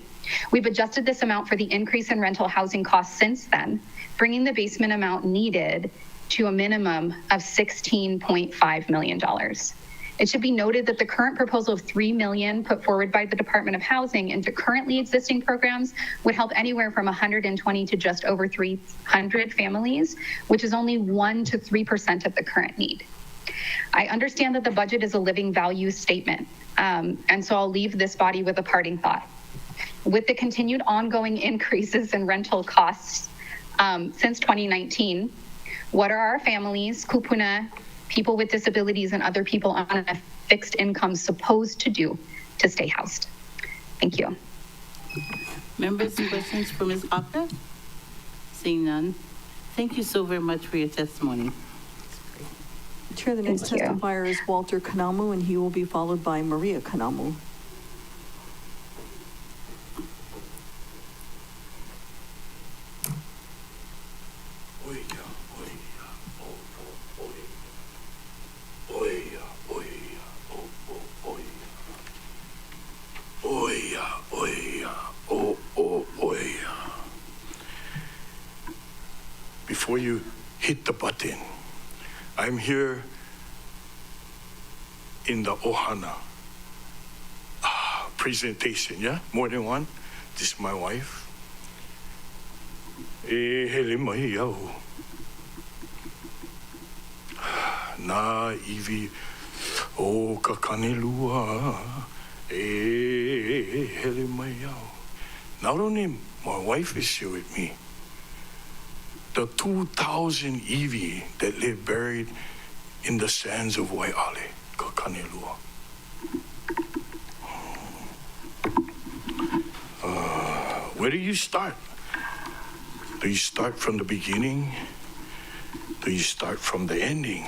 We've adjusted this amount for the increase in rental housing costs since then, bringing the basement amount needed to a minimum of $16.5 million. It should be noted that the current proposal of $3 million put forward by the Department of Housing into currently existing programs would help anywhere from 120 to just over 300 families, which is only 1 to 3% of the current need. I understand that the budget is a living value statement, and so I'll leave this body with a parting thought. With the continued ongoing increases in rental costs since 2019, what are our families, kupuna, people with disabilities, and other people on a fixed income supposed to do to stay housed? Thank you. Members, questions for Ms. Aka? Seeing none. Thank you so very much for your testimony. Chair, the next testifier is Walter Kanamu, and he will be followed by Maria Kanamu. Before you hit the button, I'm here in the Ohana presentation, yeah? More than one. This is my wife. E hele mai au. Na iwi o ka kanelua. E hele mai au. Not only my wife is here with me, the 2,000 iwi that live buried in the sands of Waiale, ka kanelua. Where do you start? Do you start from the beginning? Do you start from the ending?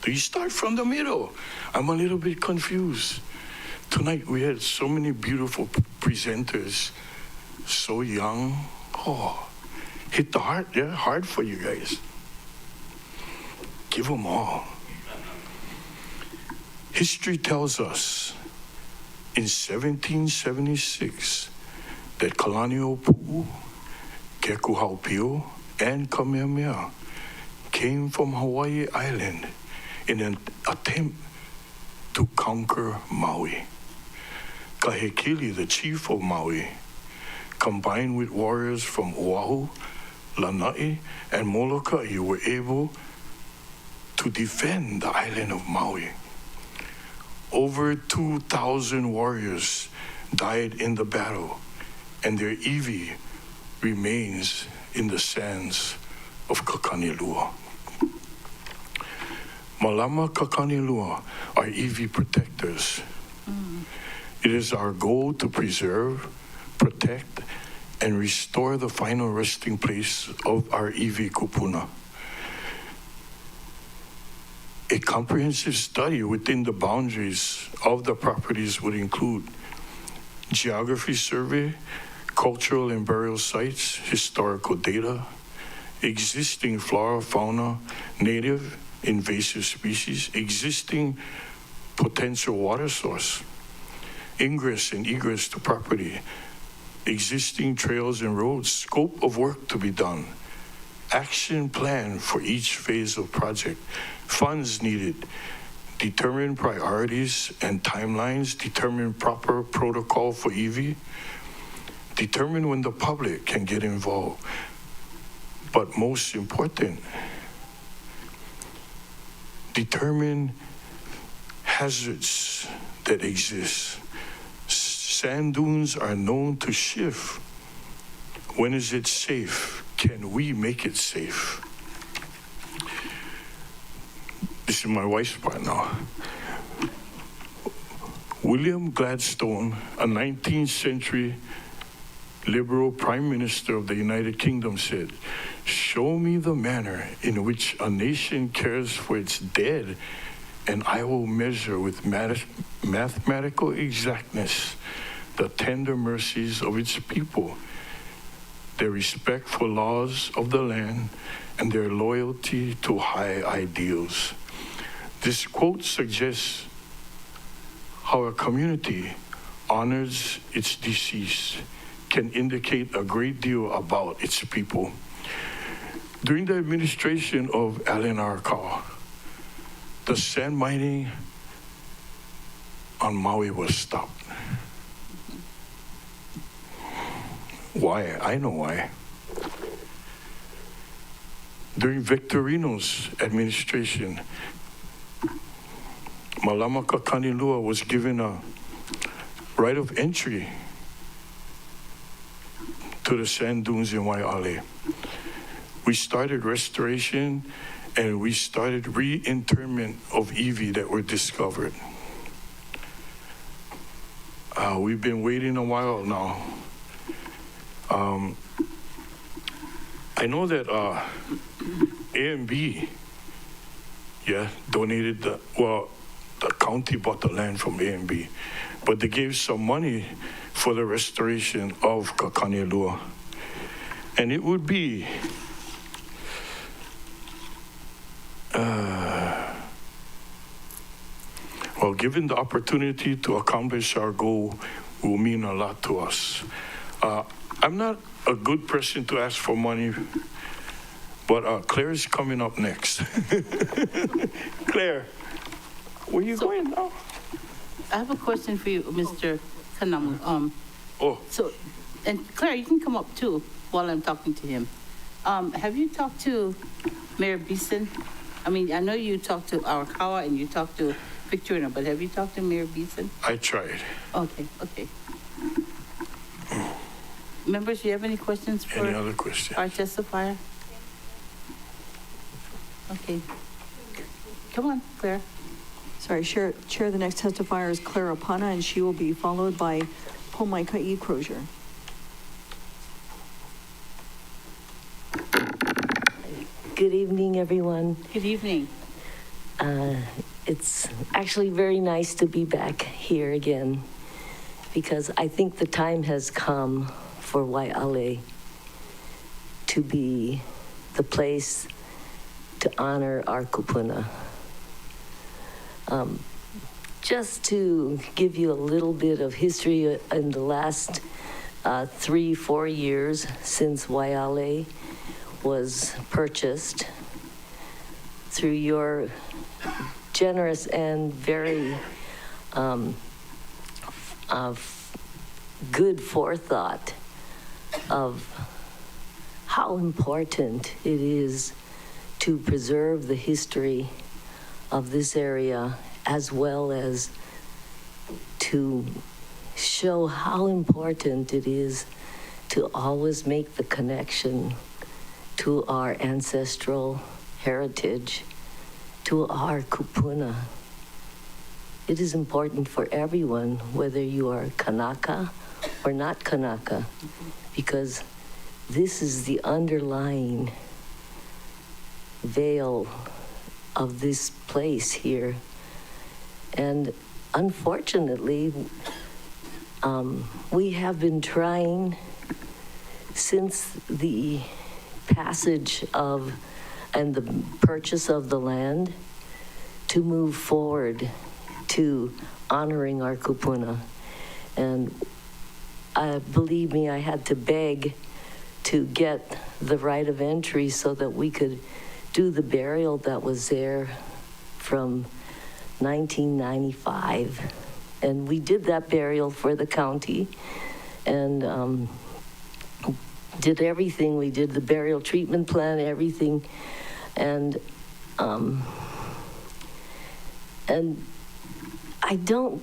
Do you start from the middle? I'm a little bit confused. Tonight we had so many beautiful presenters, so young. Oh, hit the heart, yeah, hard for you guys. Give them all. History tells us in 1776 that Kalaniʻōpuʻu, Kekuhaupio, and Kamehameha came from Hawaii Island in an attempt to conquer Maui. Kahekili, the chief of Maui, combined with warriors from Oahu, Lanai, and Molokai, were able to defend the island of Maui. Over 2,000 warriors died in the battle, and their iwi remains in the sands of Kakanilua. Malama Kakanilua are iwi protectors. It is our goal to preserve, protect, and restore the final resting place of our iwi kupuna. A comprehensive study within the boundaries of the properties would include geography survey, cultural and burial sites, historical data, existing flora, fauna, native, invasive species, existing potential water source, ingress and egress to property, existing trails and roads, scope of work to be done, action plan for each phase of project, funds needed, determine priorities and timelines, determine proper protocol for iwi, determine when the public can get involved. But most important, determine hazards that exist. Sand dunes are known to shift. When is it safe? Can we make it safe? This is my wife's part now. William Gladstone, a 19th century liberal prime minister of the United Kingdom, said, "Show me the manner in which a nation cares for its dead, and I will measure with mathematical exactness the tender mercies of its people, their respect for laws of the land, and their loyalty to high ideals." This quote suggests how a community honors its deceased can indicate a great deal about its people. During the administration of Allen Arakawa, the sand mining on Maui was stopped. Why? I know why. During Victorino's administration, Malama Kakanilua was given a right of entry to the sand dunes in Waiale. We started restoration and we started reinterment of iwi that were discovered. We've been waiting a while now. I know that A&B, donated the county bought the land from A&B, but they gave some money for the restoration of Kakanilua. And it would be given the opportunity to accomplish our goal will mean a lot to us. I'm not a good person to ask for money, but Claire is coming up next. Claire, where you going now? I have a question for you, Mr. Kanamu. So, and Claire, you can come up too while I'm talking to him. Have you talked to Mayor Beeson? I mean, I know you talked to Arakawa and you talked to Victorino, but have you talked to Mayor Beeson? I tried. Okay. Members, do you have any questions for Any other questions? our testifier? Okay. Come on, Claire. Sorry, Chair, the next testifier is Clara Pana, and she will be followed by Pomaikai Crozier. Good evening, everyone. Good evening. It's actually very nice to be back here again because I think the time has come for Waiale to be the place to honor our kupuna. Just to give you a little bit of history in the last 3-4 years since Waiale was purchased through your generous and very good forethought of how important it is to preserve the history of this area, as well as to show how important it is to always make the connection to our ancestral heritage, to our kupuna. It is important for everyone, whether you are Kanaka or not Kanaka, because this is the underlying veil of this place here. And unfortunately, we have been trying since the passage of and the purchase of the land to move forward to honoring our kupuna. And believe me, I had to beg to get the right of entry so that we could do the burial that was there from 1995. And we did that burial for the county and did everything. We did the burial treatment plan, everything. And I don't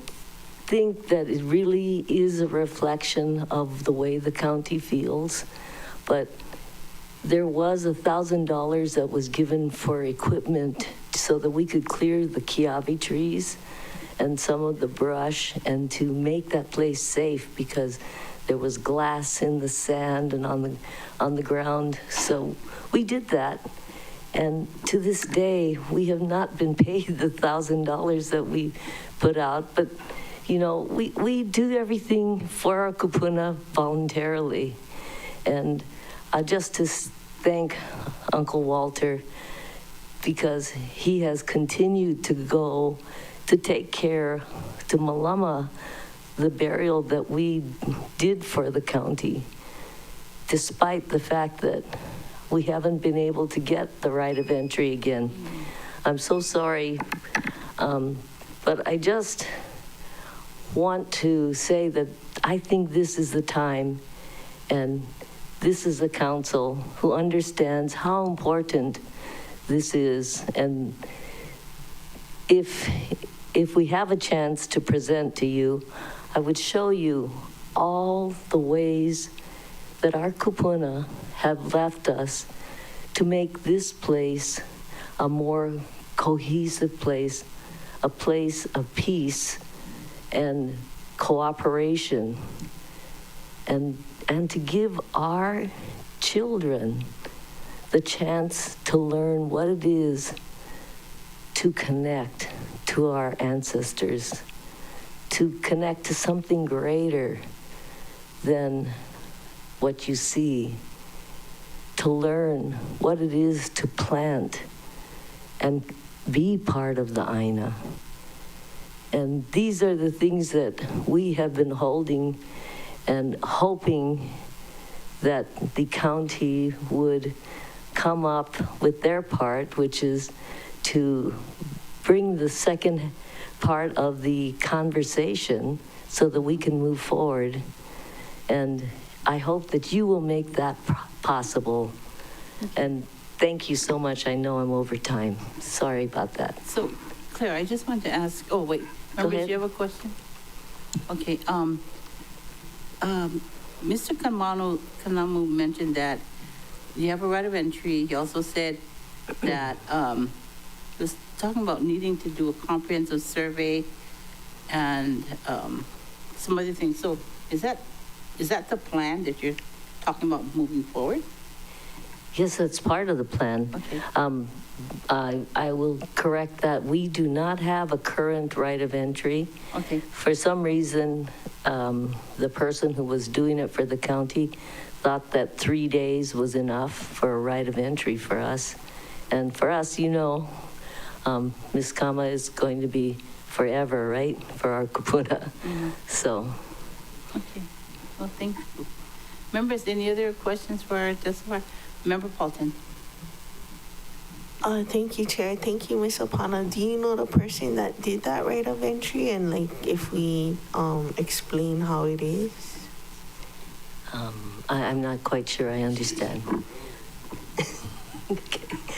think that it really is a reflection of the way the county feels, but there was $1,000 that was given for equipment so that we could clear the kiawe trees and some of the brush and to make that place safe, because there was glass in the sand and on the ground. So we did that. And to this day, we have not been paid the $1,000 that we put out. But, you know, we do everything for our kupuna voluntarily. And just to thank Uncle Walter, because he has continued to go to take care, to malama the burial that we did for the county, despite the fact that we haven't been able to get the right of entry again. I'm so sorry, but I just want to say that I think this is the time, and this is a council who understands how important this is. And if we have a chance to present to you, I would show you all the ways that our kupuna have left us to make this place a more cohesive place, a place of peace and cooperation, and to give our children the chance to learn what it is to connect to our ancestors, to connect to something greater than what you see, to learn what it is to plant and be part of the Aina. And these are the things that we have been holding and hoping that the county would come up with their part, which is to bring the second part of the conversation so that we can move forward. And I hope that you will make that possible. And thank you so much. I know I'm over time. Sorry about that. So, Claire, I just wanted to ask, oh, wait. Remember, did you have a question? Okay. Mr. Kanamu mentioned that you have a right of entry. He also said that he was talking about needing to do a comprehensive survey and some other things. So is that the plan that you're talking about moving forward? Yes, that's part of the plan. Okay. I will correct that. We do not have a current right of entry. Okay. For some reason, the person who was doing it for the county thought that 3 days was enough for a right of entry for us. And for us, you know, Ms. Kama is going to be forever, right, for our kupuna. Mm-hmm. So. Okay. Well, thank you. Members, any other questions for our testifier? Member Paulton. Thank you, Chair. Thank you, Ms. Apana. Do you know the person that did that right of entry, and like if we explain how it is? I'm not quite sure I understand.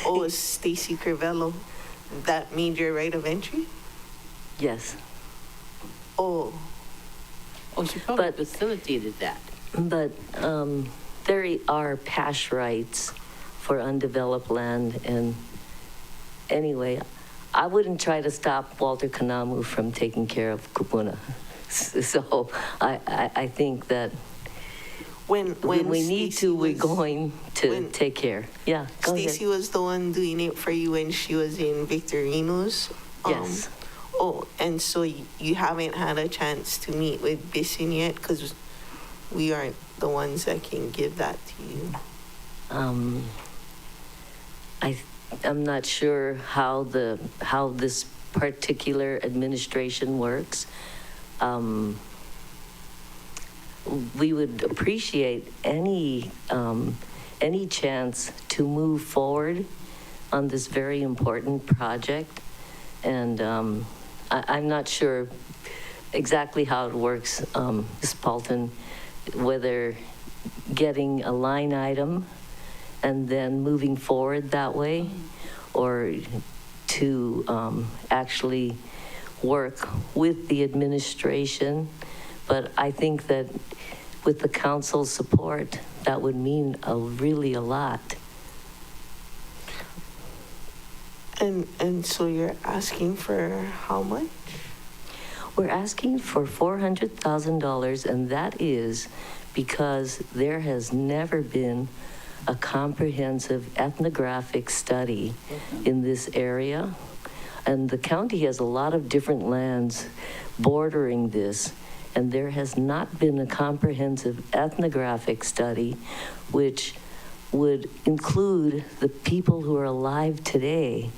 Oh, it's Stacy Crivello that made your right of entry? Yes. Oh. Oh, she probably facilitated that. But there are pass rights for undeveloped land, and anyway, I wouldn't try to stop Walter Kanamu from taking care of Kupuna. So I think that when we need to, we're going to take care. Yeah, go ahead. Stacy was the one doing it for you when she was in Victorino's. Yes. Oh, and so you haven't had a chance to meet with Bisson yet, because we aren't the ones that can give that to you. I'm not sure how this particular administration works. We would appreciate any chance to move forward on this very important project, and I'm not sure exactly how it works, Ms. Paulton, whether getting a line item and then moving forward that way, or to actually work with the administration. But I think that with the council's support, that would mean really a lot. And so you're asking for how much? We're asking for $400,000, and that is because there has never been a comprehensive ethnographic study in this area. And the county has a lot of different lands bordering this, and there has not been a comprehensive ethnographic study which would include the people who are alive today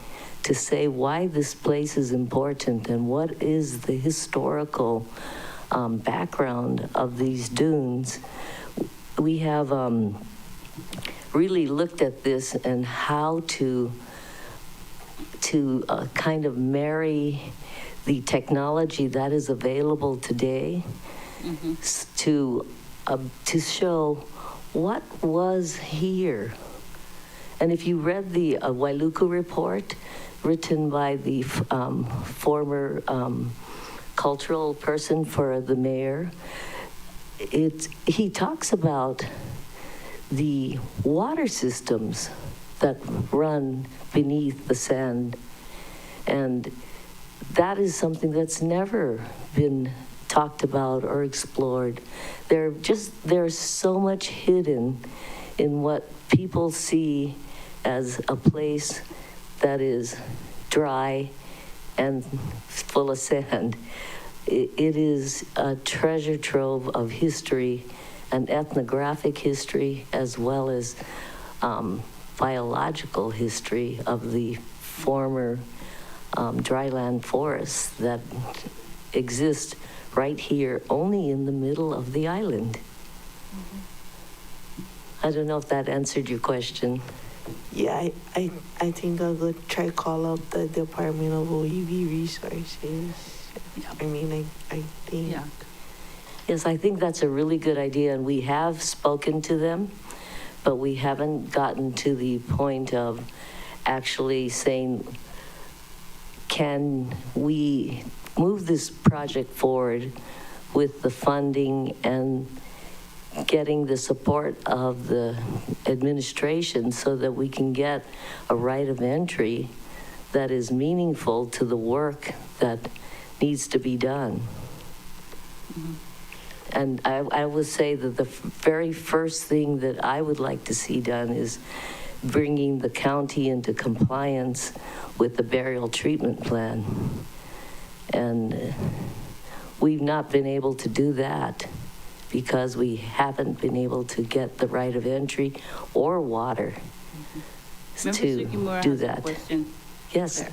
to say why this place is important and what is the historical background of these dunes. We have really looked at this and how to kind of marry the technology that is available today to show what was here. And if you read the Wailuku report written by the former cultural person for the mayor, he talks about the water systems that run beneath the sand, and that is something that's never been talked about or explored. There's so much hidden in what people see as a place that is dry and full of sand. It is a treasure trove of history, and ethnographic history, as well as biological history of the former dryland forests that exist right here, only in the middle of the island. I don't know if that answered your question. Yeah, I think I'll go try call up the Department of OEV Resources. I mean, I think. Yeah. Yes, I think that's a really good idea, and we have spoken to them, but we haven't gotten to the point of actually saying, can we move this project forward with the funding and getting the support of the administration so that we can get a right of entry that is meaningful to the work that needs to be done. And I would say that the very first thing that I would like to see done is bringing the county into compliance with the burial treatment plan. And we've not been able to do that because we haven't been able to get the right of entry or water to do that. Yes. There.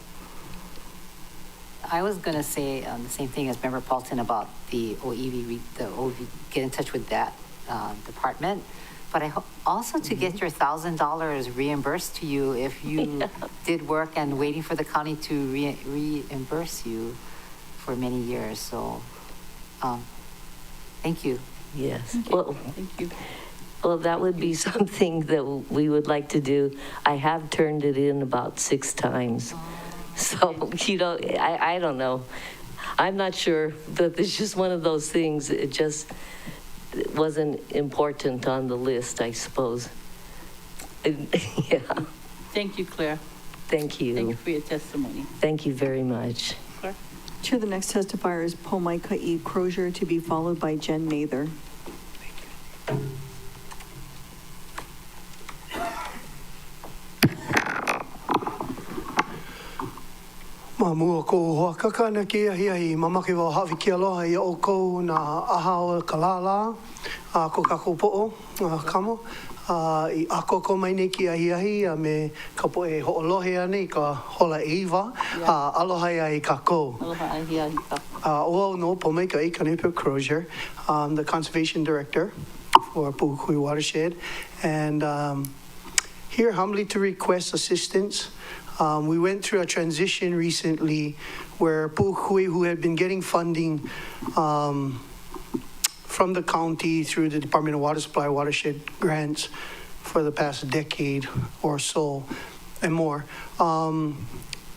I was going to say the same thing as Member Paulton about the OEV, get in touch with that department But also to get your $1,000 reimbursed to you if you did work and waiting for the county to reimburse you for many years. So, thank you. Yes. Okay, Well, thank you. well, that would be something that we would like to do. I have turned it in about 6 times. So, you know, I don't know. I'm not sure, but it's just one of those things. It just wasn't important on the list, I suppose. Yeah. Thank you, Claire. Thank you. Thank you for your testimony. Thank you very much. Claire? Chair, the next testifier is Pomaika E. Crozier, to be followed by Jen Mather. Ma mua ko hoa kakana ki ahi ahi mamaki wa hawi ki aloha i o kou na aha o kalala ko kako po'o kamo i ako ko mai nei ki ahi ahi me ka po e ho'olohe ane i ka hola eiva aloha ia i kako. Aloha ahi ahi kako. O no Pomaika e Kanepa Crozier, the Conservation Director for Pu'ukui Watershed, and here humbly to request assistance. We went through a transition recently where Pu'ukui, who had been getting funding from the county through the Department of Water Supply watershed grants for the past decade or so and more,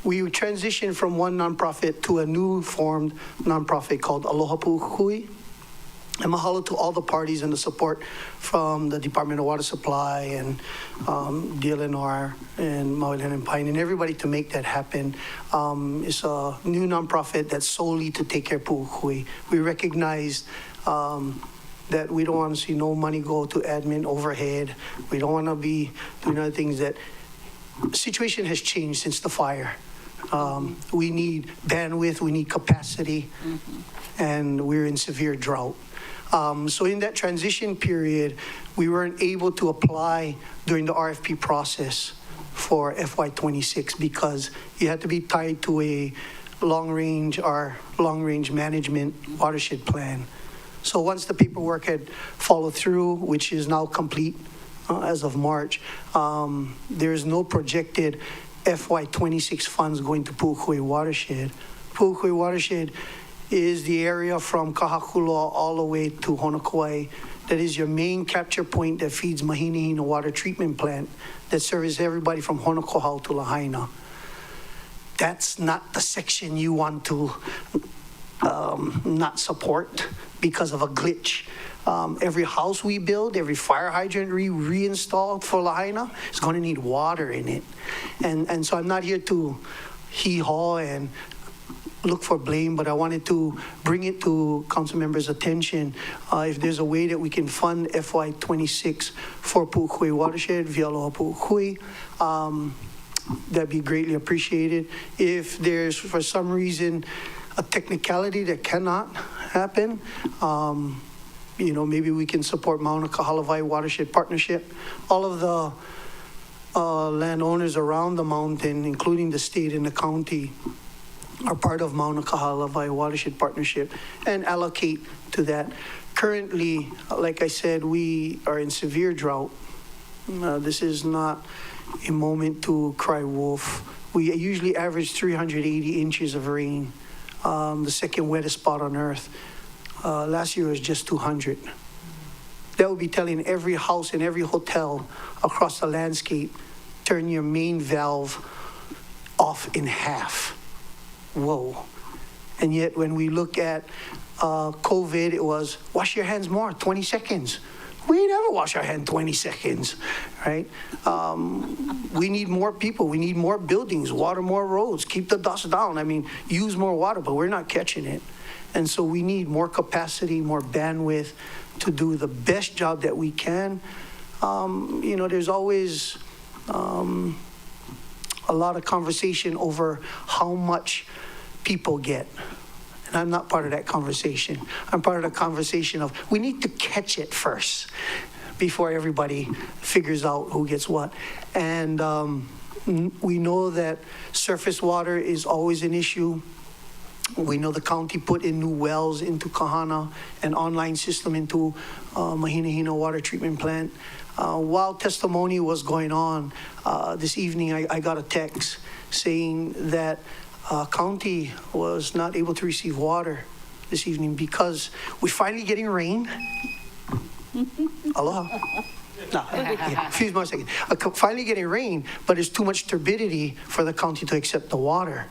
we transitioned from one nonprofit to a new formed nonprofit called Aloha Pu'ukui. And mahalo to all the parties and the support from the Department of Water Supply and DLNR and Maui and Pine and everybody to make that happen. It's a new nonprofit that's solely to take care of Pu'ukui. We recognize that we don't want to see no money go to admin overhead. We don't want to be doing other things. That situation has changed since the fire. We need bandwidth, we need capacity, and we're in severe drought. So in that transition period, we weren't able to apply during the RFP process for FY26 because you had to be tied to a long-range management watershed plan. So once the paperwork had followed through, which is now complete as of March, there is no projected FY26 funds going to Pu'ukui Watershed. Pu'ukui Watershed is the area from Kahakuloa all the way to Honokauai. That is your main capture point that feeds Mahinahina Water Treatment Plant that serves everybody from Honokohau to Lahaina. That's not the section you want to not support because of a glitch. Every house we build, every fire hydrant we reinstall for Lahaina is going to need water in it. And so I'm not here to hee-haw and look for blame, but I wanted to bring it to council members' attention. If there's a way that we can fund FY26 for Pu'ukui Watershed via Aloha Pu'ukui, that'd be greatly appreciated. If there's, for some reason, a technicality that cannot happen, maybe we can support Mauna Kahalavai Watershed Partnership. All of the landowners around the mountain, including the state and the county, are part of Mauna Kahalavai Watershed Partnership and allocate to that. Currently, like I said, we are in severe drought. This is not a moment to cry wolf. We usually average 380 inches of rain, the second wettest spot on earth. Last year was just 200. That would be telling every house and every hotel across the landscape, turn your main valve off in half. Whoa. And yet when we look at COVID, it was wash your hands more, 20 seconds. We never wash our hands 20 seconds, right? We need more people. We need more buildings, water more roads, keep the dust down. I mean, use more water, but we're not catching it. And so we need more capacity, more bandwidth to do the best job that we can. There's always a lot of conversation over how much people get. And I'm not part of that conversation. I'm part of the conversation of we need to catch it first before everybody figures out who gets what. And we know that surface water is always an issue. We know the county put in new wells into Kahana, an online system into Mahinahina Water Treatment Plant. While testimony was going on, this evening I got a text saying that county was not able to receive water this evening because we're finally getting rain. Aloha. No, excuse me a second. Finally getting rain, but it's too much turbidity for the county to accept the water.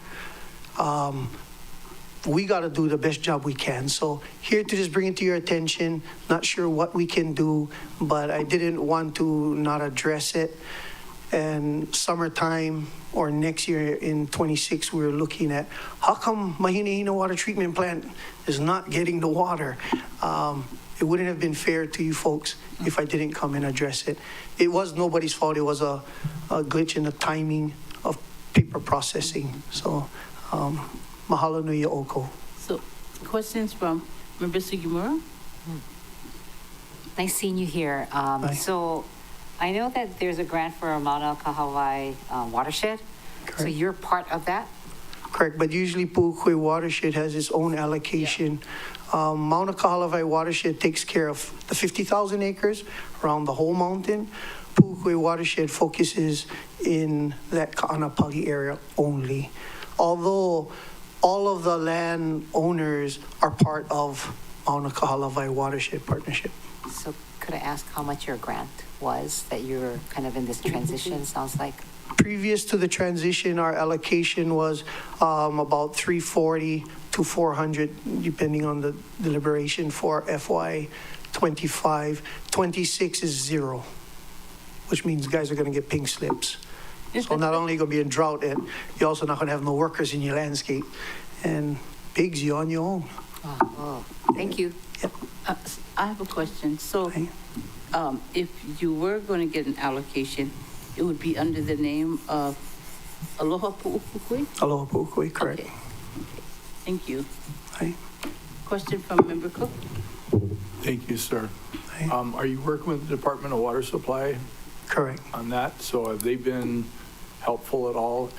We got to do the best job we can. So here to just bring it to your attention, not sure what we can do, but I didn't want to not address it. And summertime or next year in 26, we're looking at how come Mahinahina Water Treatment Plant is not getting the water? It wouldn't have been fair to you folks if I didn't come and address it. It was nobody's fault. It was a glitch in the timing of paper processing. So, mahalo nui oko. So, questions from Member Sugimura? Nice seeing you here. So I know that there's a grant for Mauna Kahawai watershed. Correct. So you're part of that? Correct, but usually Pu'ukoi watershed has its own allocation. Mauna Kahawai watershed takes care of the 50,000 acres around the whole mountain. Pu'ukoi watershed focuses in that Ka'anapali area only. Although all of the land owners are part of Mauna Kahawai watershed partnership. So could I ask how much your grant was that you're kind of in this transition, sounds like? Previous to the transition, our allocation was about 340 to 400, depending on the deliberation for FY 25. 26 is zero, which means guys are going to get pink slips. So not only going to be in drought, and you're also not going to have no workers in your landscape. And pigs, you're on your own. Oh, thank you. Yep. I have a question. So, if you were going to get an allocation, it would be under the name of Aloha Pu'ukui? Aloha Pu'ukui, correct. Okay. Thank you. Hi. Question from Member Cook? Thank you, sir. Are you working with the Department of Water Supply? Correct. On that? So have they been helpful at all?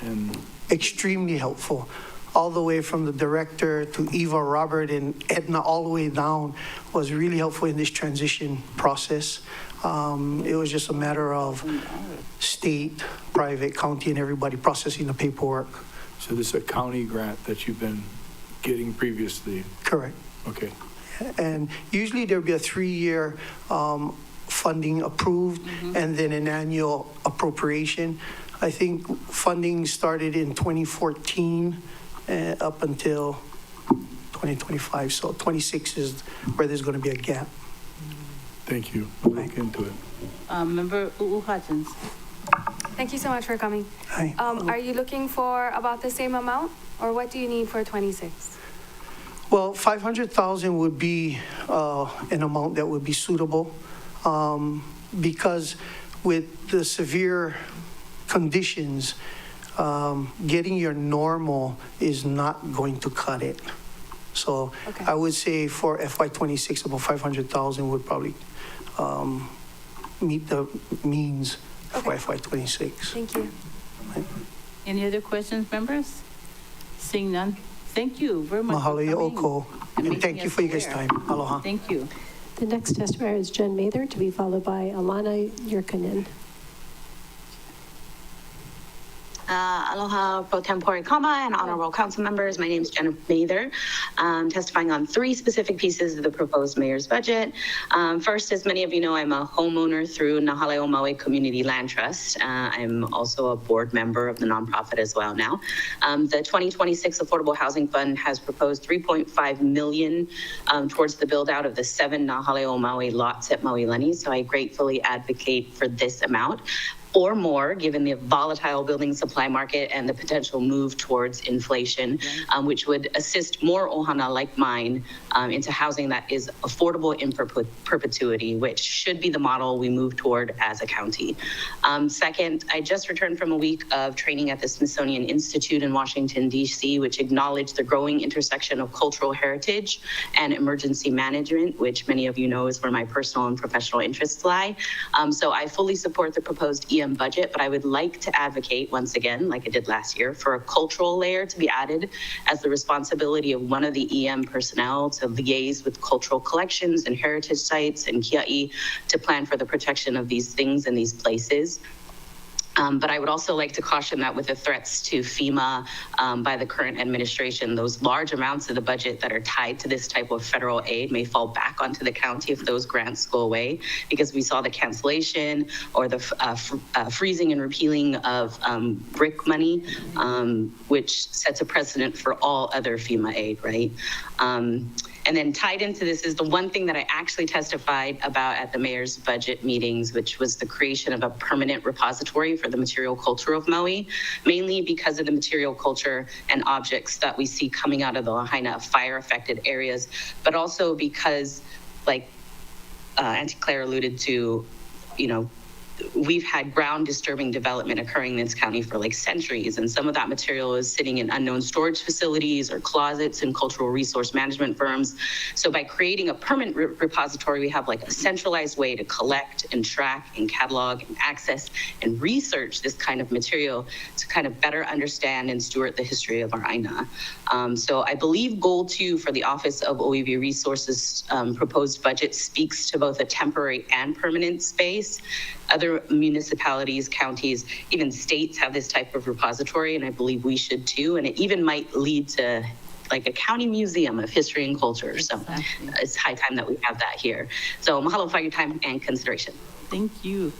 Extremely helpful. All the way from the director to Eva, Robert, and Edna, all the way down, was really helpful in this transition process. It was just a matter of state, private, county, and everybody processing the paperwork. So this is a county grant that you've been getting previously? Correct. Okay. And usually there'll be a 3-year funding approved and then an annual appropriation. I think funding started in 2014 up until 2025. So 26 is where there's going to be a gap. Thank you. I'll look into it. Member Hutchins. Thank you so much for coming. Hi. Are you looking for about the same amount, or what do you need for 26? Well, 500,000 would be an amount that would be suitable because with the severe conditions, getting your normal is not going to cut it. So I would say for FY26, about 500,000 would probably meet the means for FY26. Thank you. Any other questions, members? Seeing none, thank you very much. Mahalo oko, and thank you for your guys' time. Aloha. Thank you. The next testifier is Jen Mather, to be followed by Alana Yurkanen. Aloha Pro Tempore Kama and honorable council members. My name is Jennifer Mather, testifying on 3 specific pieces of the proposed mayor's budget. First, as many of you know, I'm a homeowner through Nahaleo Maui Community Land Trust. I'm also a board member of the nonprofit as well now. The 2026 Affordable Housing Fund has proposed $3.5 million towards the build out of the 7 Nahaleo Maui lots at Maui Lani. So I gratefully advocate for this amount, or more, given the volatile building supply market and the potential move towards inflation, which would assist more ohana like mine into housing that is affordable in perpetuity, which should be the model we move toward as a county. Second, I just returned from a week of training at the Smithsonian Institute in Washington, D.C., which acknowledged the growing intersection of cultural heritage and emergency management, which many of you know is where my personal and professional interests lie. So I fully support the proposed EMF EM budget, but I would like to advocate once again, like I did last year, for a cultural layer to be added as the responsibility of one of the EM personnel to liaise with cultural collections and heritage sites and kia'i to plan for the protection of these things and these places. But I would also like to caution that with the threats to FEMA by the current administration, those large amounts of the budget that are tied to this type of federal aid may fall back onto the county if those grants go away, because we saw the cancellation or the freezing and repealing of BRIC money, which sets a precedent for all other FEMA aid, right? And then tied into this is the one thing that I actually testified about at the mayor's budget meetings, which was the creation of a permanent repository for the material culture of Maui, mainly because of the material culture and objects that we see coming out of the Lahaina fire-affected areas, but also because, like Auntie Claire alluded to, you know, we've had ground disturbing development occurring in this county for like centuries, and some of that material is sitting in unknown storage facilities or closets in cultural resource management firms. So by creating a permanent repository, we have like a centralized way to collect and track and catalog and access and research this kind of material to kind of better understand and steward the history of our Aina. So I believe goal 2 for the Office of OEV Resources proposed budget speaks to both a temporary and permanent space. Other municipalities, counties, even states have this type of repository, and I believe we should too. And it even might lead to like a county museum of history and culture. So it's high time that we have that here. So mahalo for your time and consideration. Thank you.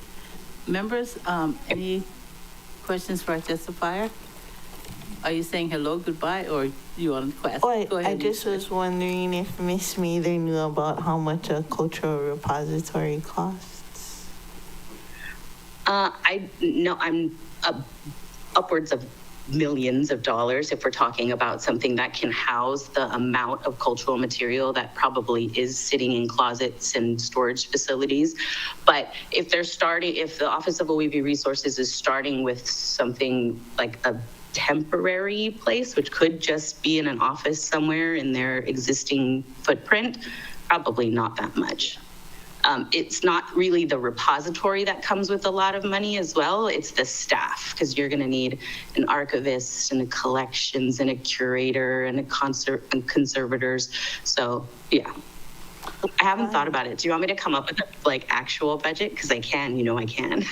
Members, any questions for our testifier? Are you saying hello, goodbye, or you want to ask? Oh, Go ahead. I just was wondering if Miss Mather knew about how much a cultural repository costs. I know I'm upwards of millions of dollars if we're talking about something that can house the amount of cultural material that probably is sitting in closets and storage facilities. But if the Office of OEV Resources is starting with something like a temporary place, which could just be in an office somewhere in their existing footprint, probably not that much. It's not really the repository that comes with a lot of money as well. It's the staff, because you're going to need an archivist and a collections and a curator and and conservators. So yeah, I haven't thought about it. Do you want me to come up with a like actual budget? Because I can, I can.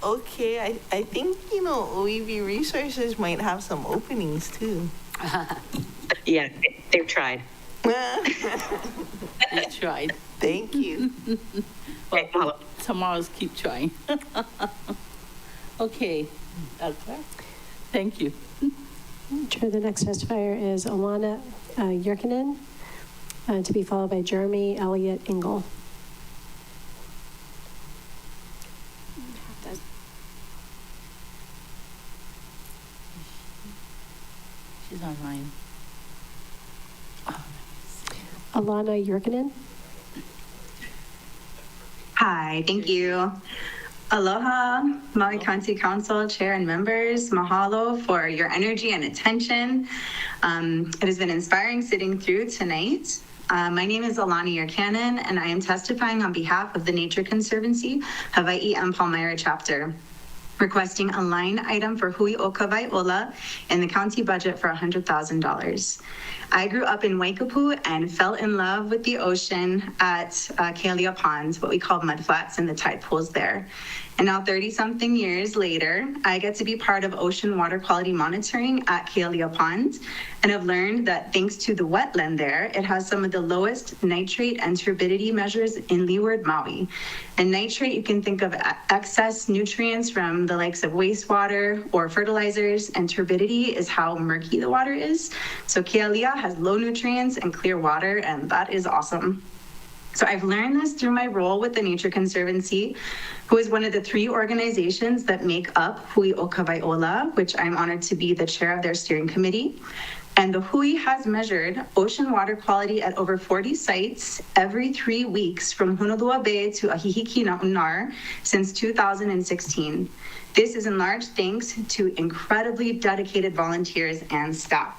Okay, I think, OEV Resources might have some openings too. Yeah, they've tried. They tried. Thank you. Well, tomorrow's keep trying. Okay. Thank you. Chair, the next testifier is Alana Yurkinen, to be followed by Jeremy Elliott Engel. She's online. Alana Yurkinen. Hi, thank you. Aloha, Maui County Council Chair and members. Mahalo for your energy and attention. It has been inspiring sitting through tonight. My name is Alana Yurkinen, and I am testifying on behalf of the Nature Conservancy Hawaii and Palmyra chapter, requesting a line item for Hui o Kawaiʻola in the county budget for $100,000. I grew up in Waikapu and fell in love with the ocean at Kealia Ponds, what we call mudflats, and the tide pools there. And now 30-something years later, I get to be part of ocean water quality monitoring at Kealia Ponds, and have learned that thanks to the wetland there, it has some of the lowest nitrate and turbidity measures in leeward Maui. And nitrate, you can think of excess nutrients from the likes of wastewater or fertilizers, and turbidity is how murky the water is. So Kealia has low nutrients and clear water, and that is awesome. So I've learned this through my role with the Nature Conservancy, who is one of the 3 organizations that make up Hui o Kawaiʻola, which I'm honored to be the chair of their steering committee. And the Hui has measured ocean water quality at over 40 sites every 3 weeks from Honolua Bay to Ahihiki Na'unar since 2016. This is in large thanks to incredibly dedicated volunteers and staff.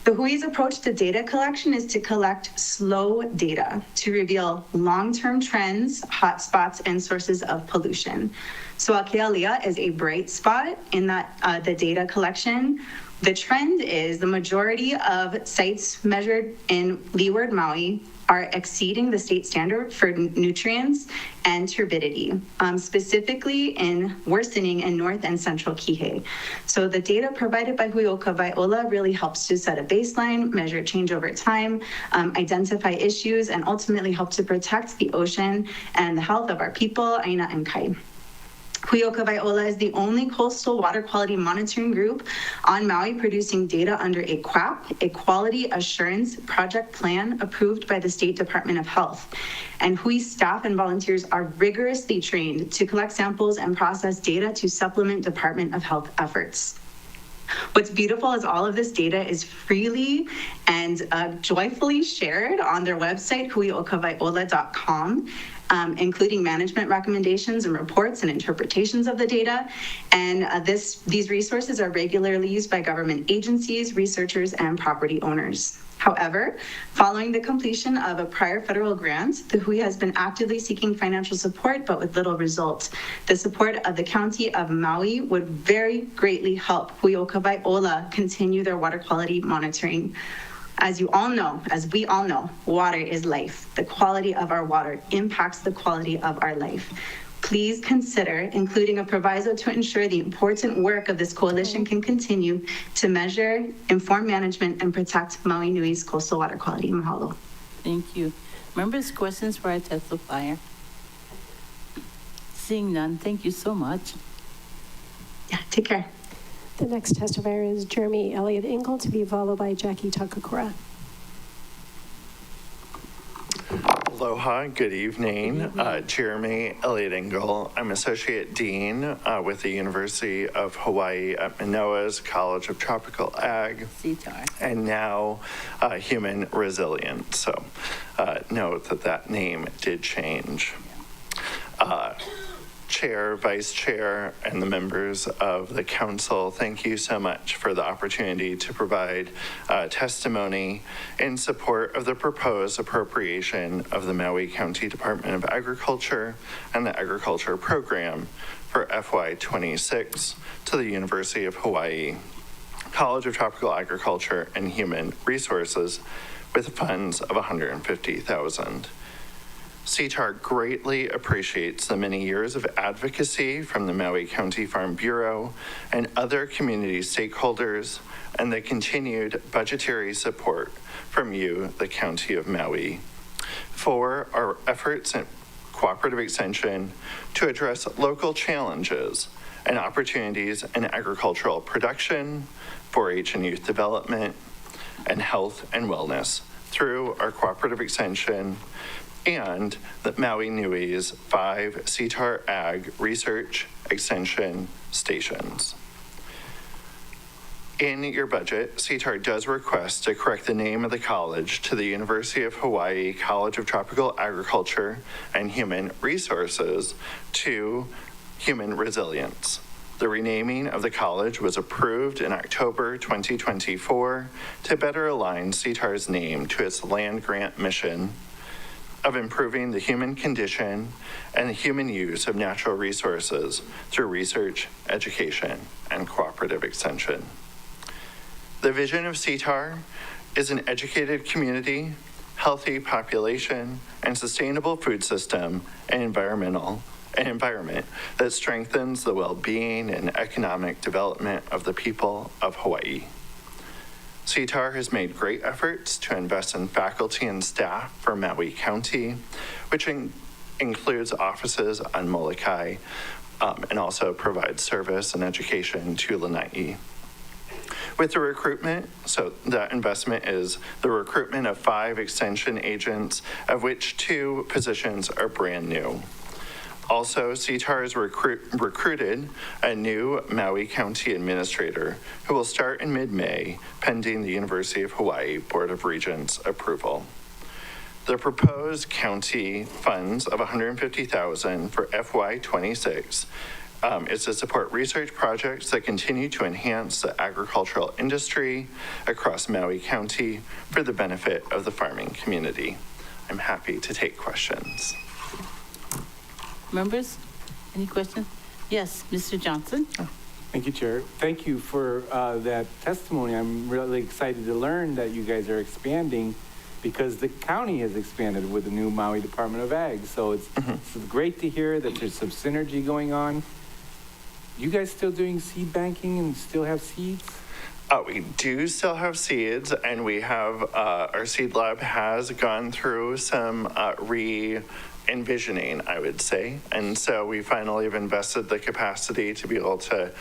The Hui's approach to data collection is to collect slow data to reveal long-term trends, hotspots, and sources of pollution. So Kealia is a bright spot in that the data collection. The trend is the majority of sites measured in Leeward, Maui are exceeding the state standard for nutrients and turbidity, specifically in worsening in North and Central Kihei. So the data provided by Huioka Vaiola really helps to set a baseline, measure change over time, identify issues, and ultimately help to protect the ocean and the health of our people, Aina and Kai. Huioka Vaiola is the only coastal water quality monitoring group on Maui producing data under a QAP, a Quality Assurance Project Plan approved by the State Department of Health. And Hui staff and volunteers are rigorously trained to collect samples and process data to supplement Department of Health efforts. What's beautiful is all of this data is freely and joyfully shared on their website, huiokavaiola.com. Including management recommendations and reports and interpretations of the data. And these resources are regularly used by government agencies, researchers, and property owners. However, following the completion of a prior federal grant, the Hui has been actively seeking financial support, but with little result. The support of the County of Maui would very greatly help Huioka Vaiola continue their water quality monitoring. As you all know, as we all know, water is life. The quality of our water impacts the quality of our life. Please consider including a proviso to ensure the important work of this coalition can continue to measure, inform management, and protect Maui Nui's coastal water quality. Mahalo. Thank you. Members, questions for our testifier? Seeing none, thank you so much. Yeah, take care. The next testifier is Jeremy Elliott Engel, to be followed by Jackie Takakura. Aloha, good evening. Jeremy Elliott Engel. I'm Associate Dean with the University of Hawaii at Manoa's College of Tropical Ag. CTAR. And now Human Resilience. So note that name did change. Chair, Vice Chair, and the members of the Council, thank you so much for the opportunity to provide testimony in support of the proposed appropriation of the Maui County Department of Agriculture and the Agriculture Program for FY26 to the University of Hawaii College of Tropical Agriculture and Human Resources with funds of $150,000. CTAR greatly appreciates the many years of advocacy from the Maui County Farm Bureau and other community stakeholders and the continued budgetary support from you, the County of Maui, for our efforts in cooperative extension to address local challenges and opportunities in agricultural production, 4-H and youth development, and health and wellness through our cooperative extension and the Maui Nui's 5 CTAR Ag Research Extension stations. In your budget, CTAR does request to correct the name of the college to the University of Hawaii College of Tropical Agriculture and Human Resources to Human Resilience. The renaming of the college was approved in October 2024 to better align CTAR's name to its land grant mission of improving the human condition and the human use of natural resources through research, education, and cooperative extension. The vision of CTAR is an educated community, healthy population, and sustainable food system and environment that strengthens the well-being and economic development of the people of Hawaii. CTAR has made great efforts to invest in faculty and staff for Maui County, which includes offices on Molokai, and also provides service and education to Lanai. With the recruitment, so that investment is the recruitment of 5 extension agents, of which 2 positions are brand new. Also, CTAR has recruited a new Maui County administrator who will start in mid-May, pending the University of Hawaii Board of Regents approval. The proposed county funds of $150,000 for FY26 is to support research projects that continue to enhance the agricultural industry across Maui County for the benefit of the farming community. I'm happy to take questions. Members, any questions? Yes, Mr. Johnson? Thank you, Chair. Thank you for that testimony. I'm really excited to learn that you guys are expanding because the county has expanded with the new Maui Department of Ag. So it's great to hear that there's some synergy going on. You guys still doing seed banking and still have seeds? We do still have seeds, and we have, our seed lab has gone through some re-envisioning, I would say. And so we finally have invested the capacity to be able to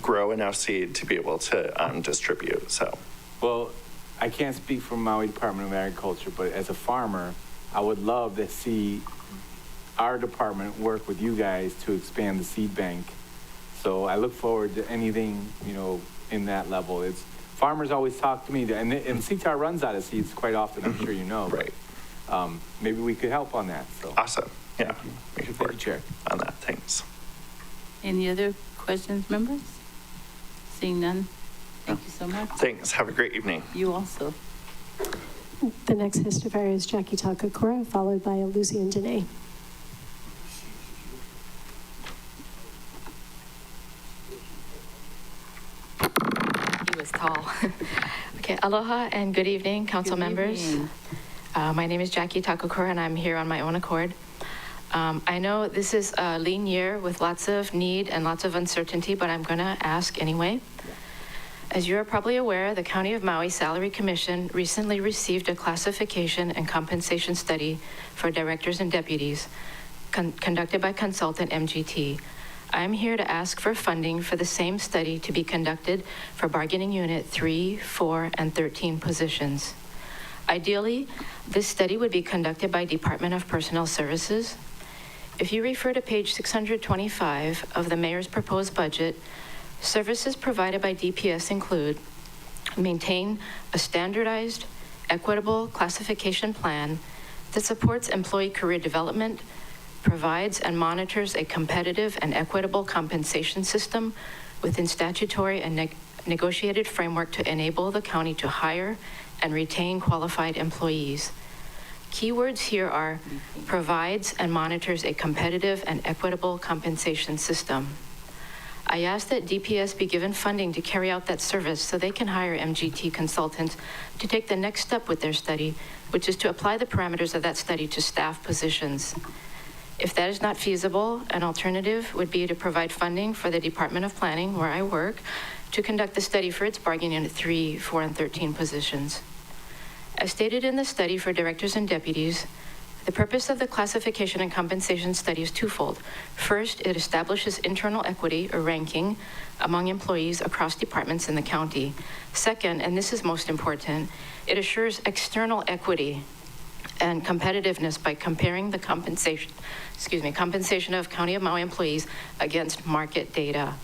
grow enough seed to be able to distribute, so. Well, I can't speak for Maui Department of Agriculture, but as a farmer, I would love to see our department work with you guys to expand the seed bank. So I look forward to anything, you know, in that level. It's farmers always talk to me, and CTAR runs out of seeds quite often, I'm sure you know. Right. Maybe we could help on that. So. Awesome. Yeah. We could work Chair. on that. Thanks. Any other questions, members? Seeing none, thank you so much. Thanks. Have a great evening. You also. The next testifier is Jackie Takakura, followed by Lucian Dene. He was tall. Okay, aloha and good evening, council members. My name is Jackie Takakura, and I'm here on my own accord. I know this is a lean year with lots of need and lots of uncertainty, but I'm going to ask anyway. As you are probably aware, the County of Maui Salary Commission recently received a classification and compensation study for directors and deputies conducted by consultant MGT. I'm here to ask for funding for the same study to be conducted for bargaining unit 3, 4, and 13 positions. Ideally, this study would be conducted by Department of Personnel Services. If you refer to page 625 of the mayor's proposed budget, services provided by DPS include maintain a standardized, equitable classification plan that supports employee career development, provides and monitors a competitive and equitable compensation system within statutory and negotiated framework to enable the county to hire and retain qualified employees. Keywords here are provides and monitors a competitive and equitable compensation system. I ask that DPS be given funding to carry out that service so they can hire MGT consultants to take the next step with their study, which is to apply the parameters of that study to staff positions. If that is not feasible, an alternative would be to provide funding for the Department of Planning, where I work, to conduct the study for its bargaining unit 3, 4, and 13 positions. As stated in the study for directors and deputies, the purpose of the classification and compensation study is twofold. First, it establishes internal equity or ranking among employees across departments in the county. Second, and this is most important, it assures external equity and competitiveness by comparing the compensation of County of Maui employees against market data.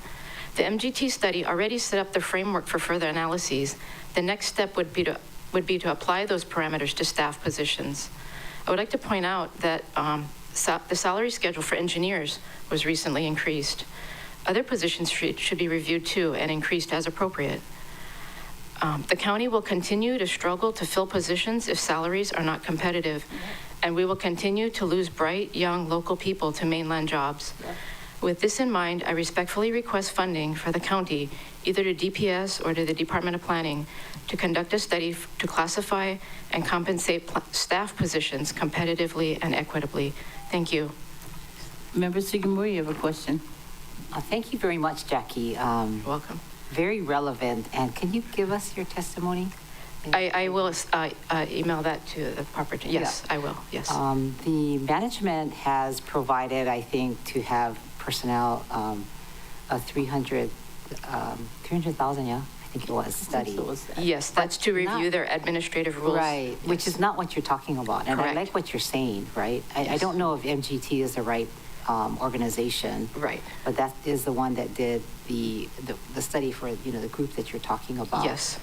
The MGT study already set up the framework for further analyses. The next step would be to apply those parameters to staff positions. I would like to point out that the salary schedule for engineers was recently increased. Other positions should be reviewed too and increased as appropriate. The county will continue to struggle to fill positions if salaries are not competitive, and we will continue to lose bright, young, local people to mainland jobs. With this in mind, I respectfully request funding for the county, either to DPS or to the Department of Planning, to conduct a study to classify and compensate staff positions competitively and equitably. Thank you. Member Sugimura, you have a question. Thank you very much, Jackie. Welcome. Very relevant. And can you give us your testimony? I will email that to the proper. Yes, yeah. I will. Yes. The management has provided, I think, to have personnel a 300,000, yeah, I think it was, study. Yes, that's to review their administrative rules. Right, yes. Which is not what you're talking about. And correct. I like what you're saying, right? I don't know if MGT is the right organization. Right. But that is the one that did the study for, the group that you're talking about. Yes.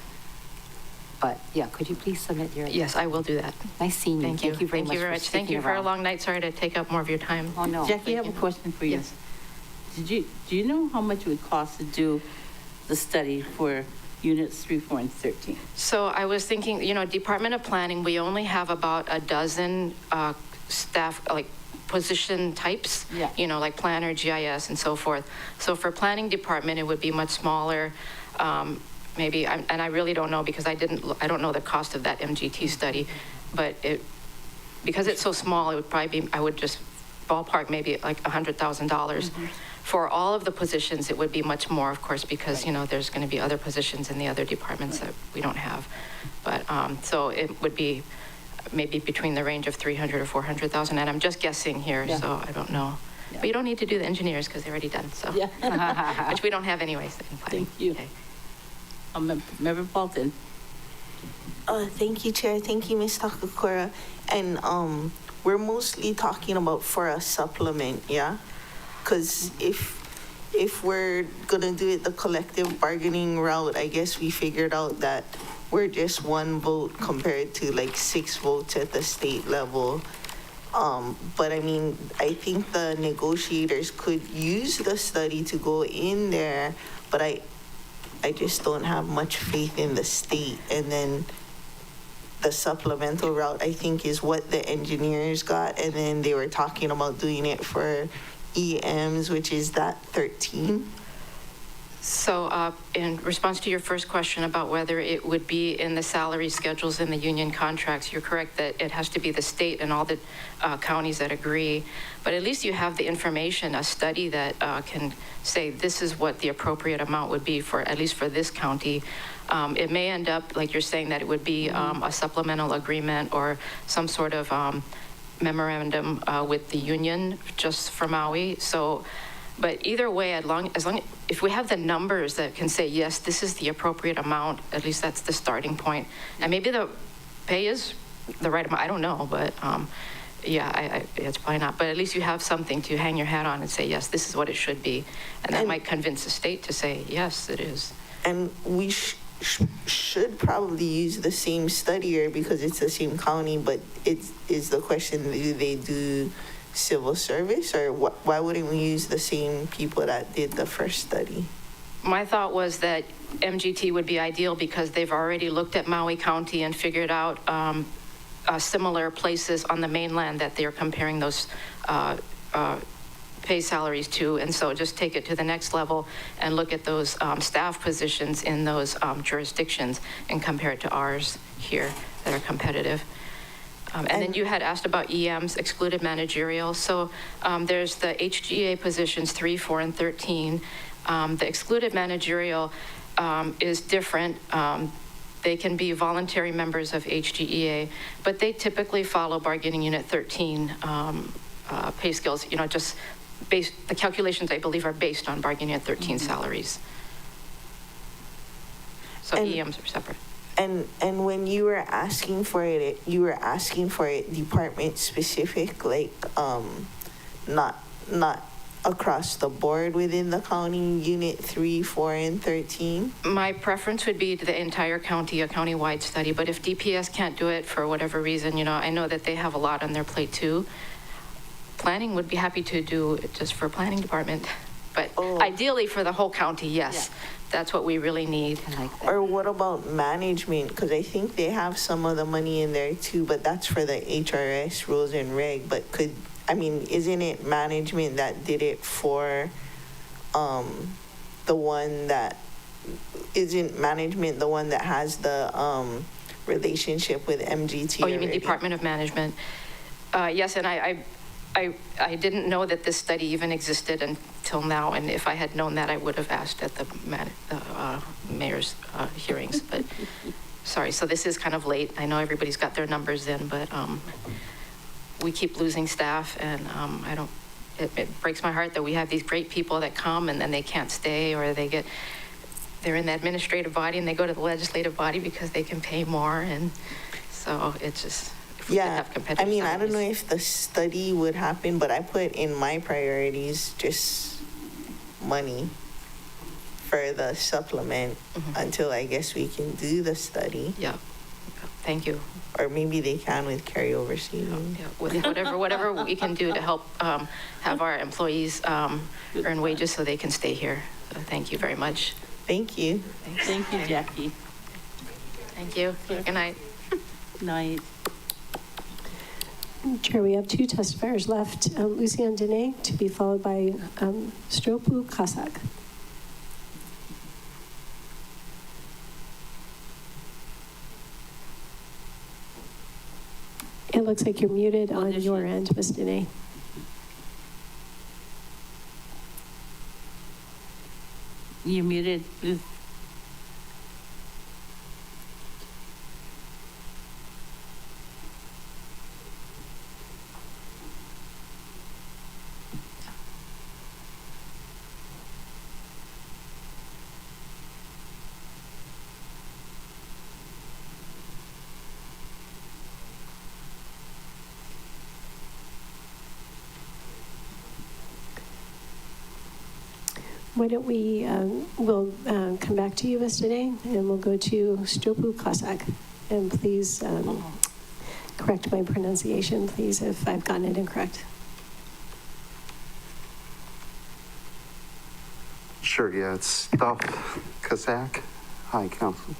But yeah, could you please submit your... Yes, I will do that. Nice seeing you. Thank you. Thank you very much. Thank you for a long night. Sorry to take up more of your time. Oh, no. Jackie, I have a question for you. Yes. do you know how much it would cost to do the study for units 3, 4, and 13? So I was thinking, Department of Planning, we only have about a dozen staff, like position types, like planner, GIS, and so forth. So for planning department, it would be much smaller. Maybe, and I really don't know because I don't know the cost of that MGT study, but because it's so small, it would probably be, I would just ballpark maybe like $100,000. For all of the positions, it would be much more, of course, because, there's going to be other positions in the other departments that we don't have. But, so it would be maybe between the range of 300 or 400,000, and I'm just guessing here, so I don't know. But you don't need to do the engineers because they're already done, so. Which we don't have anyways. Thank you. Okay. Member Paulton. Thank you, Chair. Thank you, Ms. Takakura. And we're mostly talking about for a supplement, yeah? Because if we're gonna do it the collective bargaining route, I guess we figured out that we're just one vote compared to like 6 votes at the state level. But I mean, I think the negotiators could use the study to go in there, but I just don't have much faith in the state. And then the supplemental route, I think, is what the engineers got. And then they were talking about doing it for EMs, which is that 13. So in response to your first question about whether it would be in the salary schedules in the union contracts, you're correct that it has to be the state and all the counties that agree. But at least you have the information, a study that can say this is what the appropriate amount would be for, at least for this county. It may end up, like you're saying, that it would be a supplemental agreement or some sort of memorandum with the union just for Maui. So. But either way, as long if we have the numbers that can say, yes, this is the appropriate amount, at least that's the starting point. And maybe the pay is the right amount, I don't know, but it's probably not. But at least you have something to hang your hat on and say, yes, this is what it should be. And that might convince the state to say, yes, it is. And we should probably use the same studier because it's the same county, but it is the question, do they do civil service, or why wouldn't we use the same people that did the first study? My thought was that MGT would be ideal because they've already looked at Maui County and figured out similar places on the mainland that they're comparing those pay salaries to. And so just take it to the next level and look at those staff positions in those jurisdictions and compare it to ours here that are competitive. And then you had asked about EMs, excluded managerial. So there's the HGA positions 3, 4, and 13. The excluded managerial is different. They can be voluntary members of HGEA, but they typically follow bargaining unit 13 pay scales, just based, the calculations I believe are based on bargaining unit 13 salaries. So EMs are separate. And when you were asking for it, you were asking for it department specific, like not across the board within the county, unit 3, 4, and 13? My preference would be the entire county, a county-wide study. But if DPS can't do it for whatever reason, I know that they have a lot on their plate too. Planning would be happy to do it just for planning department. But ideally for the whole county, yes. Yeah. That's what we really need. Or what about management? Because I think they have some of the money in there too, but that's for the HRS rules and reg. But isn't it management that did it for the one that, isn't management the one that has the relationship with MGT? Oh, you mean Department of Management? Yes, and I didn't know that this study even existed until now, and if I had known that, I would have asked at the mayor's hearings, but sorry, so this is kind of late. I know everybody's got their numbers in, but we keep losing staff, and it breaks my heart that we have these great people that come and then they can't stay, or they're in the administrative body and they go to the legislative body because they can pay more, and so it's just... Yeah, I don't know if the study would happen, but I put in my priorities just money for the supplement until I guess we can do the study. Yeah. Thank you. Or maybe they can with carryover seating. Yeah, with whatever we can do to help have our employees earn wages so they can stay here. So thank you very much. Thank you. Thank you, Jackie. Thank you. Good night. Night. Chair, we have two testifiers left. Lucian Dene to be followed by Stropu Kasak. It looks like you're muted on your end, Ms. Dene. You're muted. Why don't we, we'll come back to you, Ms. Dene, and we'll go to Stropu Kasak. And please correct my pronunciation, please, if I've gotten it incorrect. Sure, yeah, it's Stop Kazak. Hi, Council.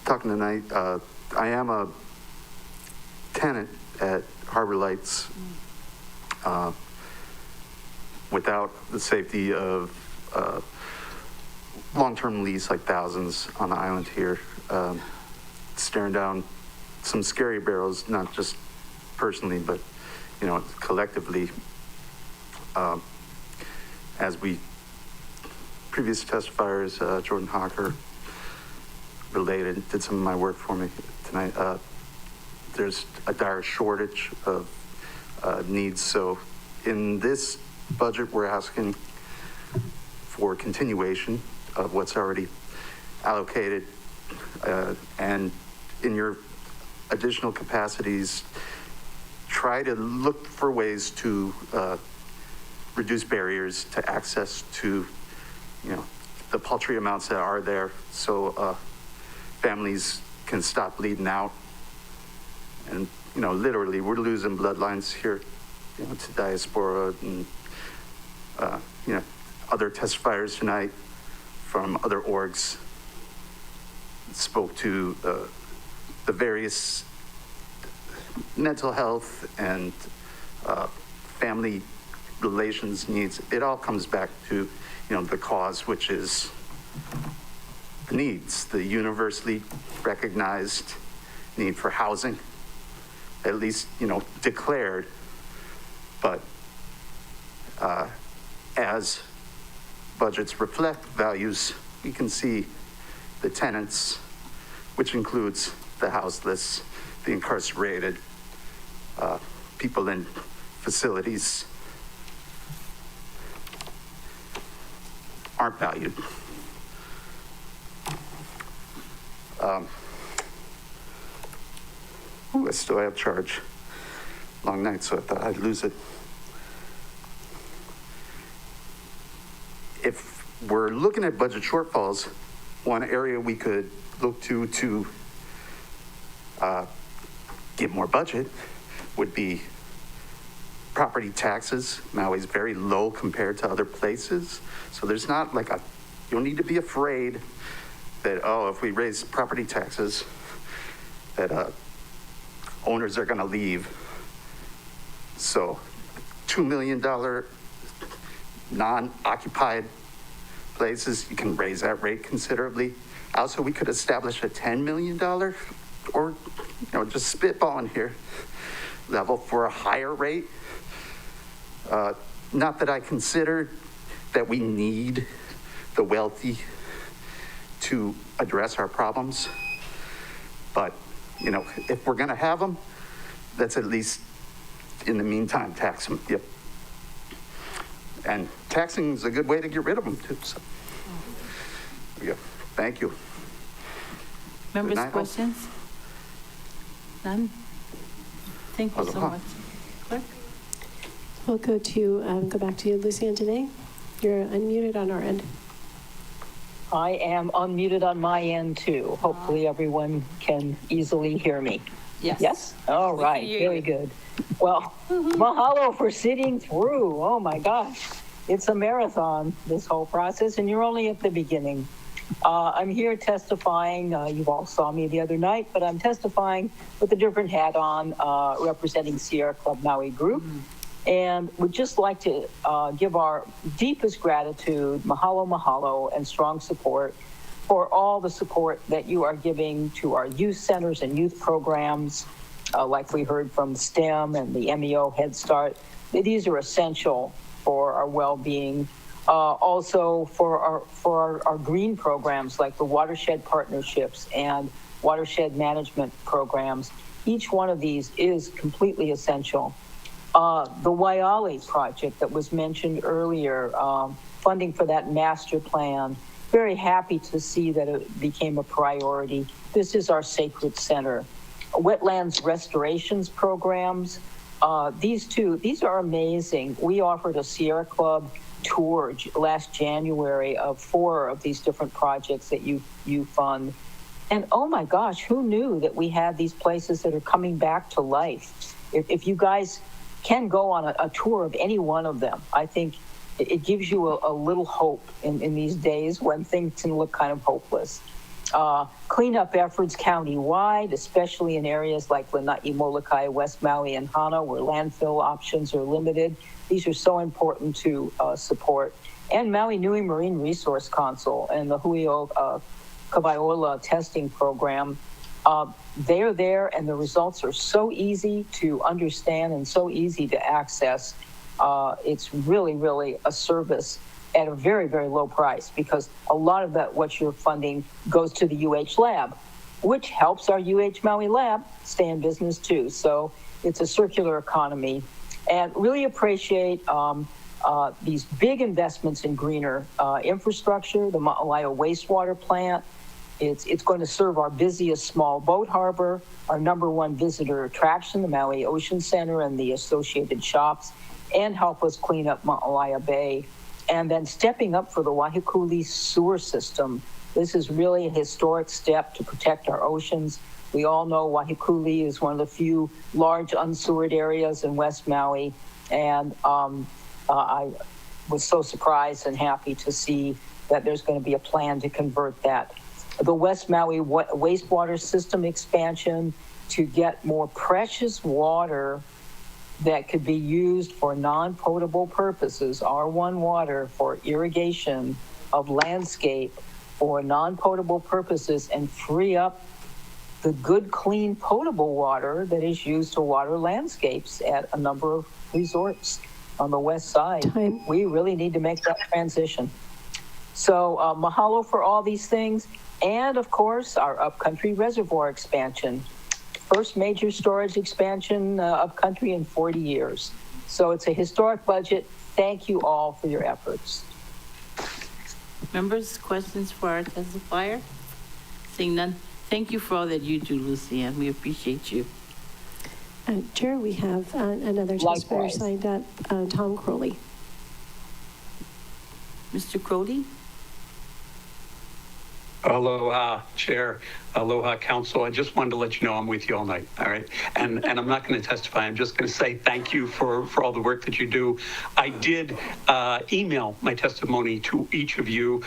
Talking tonight, I am a tenant at Harbor Lights. Without the safety of long-term lease, like thousands on the island here, staring down some scary barrels, not just personally, but, you know, collectively. As previous testifiers, Jordan Hawker related, did some of my work for me tonight. There's a dire shortage of needs. So in this budget, we're asking for continuation of what's already allocated, and in your additional capacities, try to look for ways to reduce barriers to access to, you know, the paltry amounts that are there, so families can stop bleeding out. And, you know, literally, we're losing bloodlines here, you know, to diaspora and, you know, other testifiers tonight from other orgs spoke to the various mental health and family relations needs. It all comes back to, you know, the cause, which is the needs, the universally recognized need for housing, at least, you know, declared, but as budgets reflect values, we can see the tenants, which includes the houseless, the incarcerated, people in facilities, aren't valued. I still have charge. Long night, so I thought I'd lose it. If we're looking at budget shortfalls, one area we could look to get more budget would be property taxes. Maui's very low compared to other places. So there's not like you don't need to be afraid that, oh, if we raise property taxes, that owners are gonna leave. So $2 million non-occupied places, you can raise that rate considerably. Also, we could establish a $10 million or, you know, just spitballing here, level for a higher rate. Not that I consider that we need the wealthy to address our problems, but, you know, if we're gonna have them, let's at least, in the meantime, tax them. Yep. And taxing is a good way to get rid of them too. So, there we go. Thank you. Members' Good night, questions? None? Thank you so Aloha. much. Clerk? We'll go back to you, Lucian, today. You're unmuted on our end. I am unmuted on my end too. Hopefully everyone can easily hear me. Yes. Yes? All right, very good. Well, mahalo for sitting through. Oh my gosh. It's a marathon, this whole process, and you're only at the beginning. I'm here testifying. You all saw me the other night, but I'm testifying with a different hat on, representing Sierra Club Maui Group. And would just like to give our deepest gratitude, mahalo, mahalo, and strong support for all the support that you are giving to our youth centers and youth programs, like we heard from STEM and the MEO Head Start. These are essential for our well-being. Also for our green programs like the watershed partnerships and watershed management programs. Each one of these is completely essential. The Waiale project that was mentioned earlier, funding for that master plan, very happy to see that it became a priority. This is our sacred center. Wetlands restorations programs, these are amazing. We offered a Sierra Club tour last January of 4 of these different projects that you fund. And oh my gosh, who knew that we had these places that are coming back to life? If you guys can go on a tour of any one of them, I think it gives you a little hope in these days when things can look kind of hopeless. Cleanup efforts countywide, especially in areas like Lanai, Molokai, West Maui, and Hana, where landfill options are limited. These are so important to support. And Maui Nui Marine Resource Council and the Huio Kawaiola testing program. They're there, and the results are so easy to understand and so easy to access. It's really, really a service at a very, very low price, because a lot of that, what you're funding, goes to the UH lab, which helps our UH Maui lab stay in business too. So it's a circular economy, and really appreciate these big investments in greener infrastructure, the Ma'alaio wastewater plant. It's going to serve our busiest small boat harbor, our #1 visitor attraction, the Maui Ocean Center and the associated shops, and help us clean up Ma'alaia Bay. And then stepping up for the Waiakuli sewer system. This is really a historic step to protect our oceans. We all know Waiakuli is one of the few large unsewered areas in West Maui. And I was so surprised and happy to see that there's going to be a plan to convert that. The West Maui wastewater system expansion to get more precious water that could be used for non-potable purposes, R1 water for irrigation of landscape for non-potable purposes, and free up the good, clean, potable water that is used to water landscapes at a number of resorts on the west side. We really need to make that transition. So mahalo for all these things. And of course, our upcountry reservoir expansion. First major storage expansion upcountry in 40 years. So it's a historic budget. Thank you all for your efforts. Members, questions for our testifier? Seeing none, thank you for all that you do, Lucianne. We appreciate you. Chair, we have another testifier signed up, Tom Crowley. Mr. Crowley? Aloha, Chair. Aloha, Council. I just wanted to let you know I'm with you all night, all right? And I'm not going to testify. I'm just going to say thank you for all the work that you do. I did email my testimony to each of you,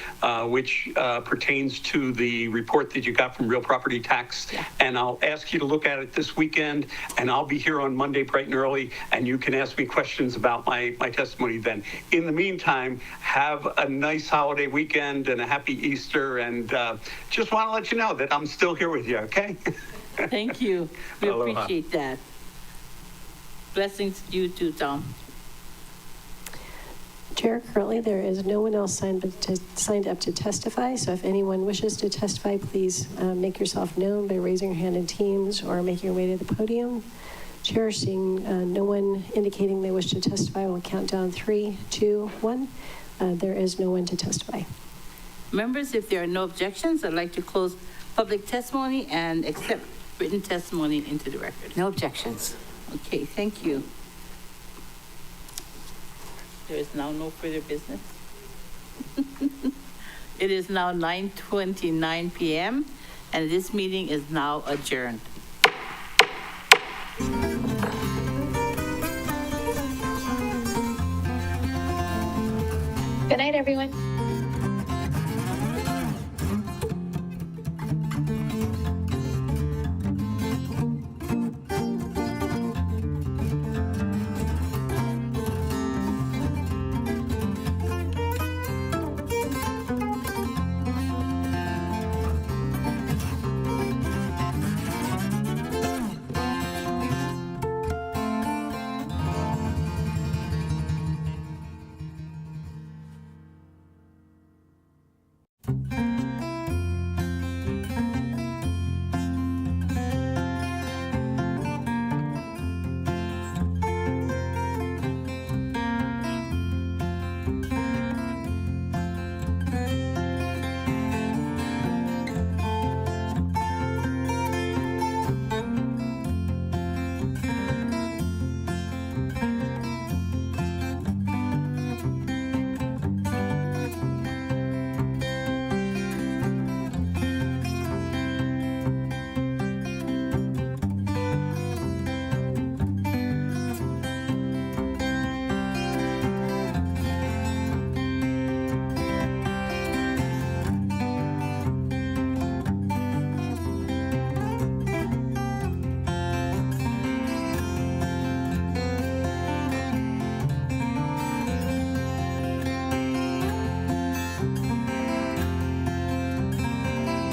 which pertains to the report that you got from Real Property Tax. And I'll ask you to look at it this weekend, and I'll be here on Monday bright and early, and you can ask me questions about my testimony then. In the meantime, have a nice holiday weekend and a happy Easter, and just want to let you know that I'm still here with you, okay? Thank you. We Aloha. appreciate that. Blessings to you too, Tom. Chair, currently there is no one else signed up to testify. So if anyone wishes to testify, please make yourself known by raising your hand in Teams or making your way to the podium. Chair, seeing no one indicating they wish to testify, will count down 3, 2, 1. There is no one to testify. Members, if there are no objections, I'd like to close public testimony and accept written testimony into the record. No objections. Okay, thank you. There is now no further business. It is now 9:29 p.m., and this meeting is now adjourned.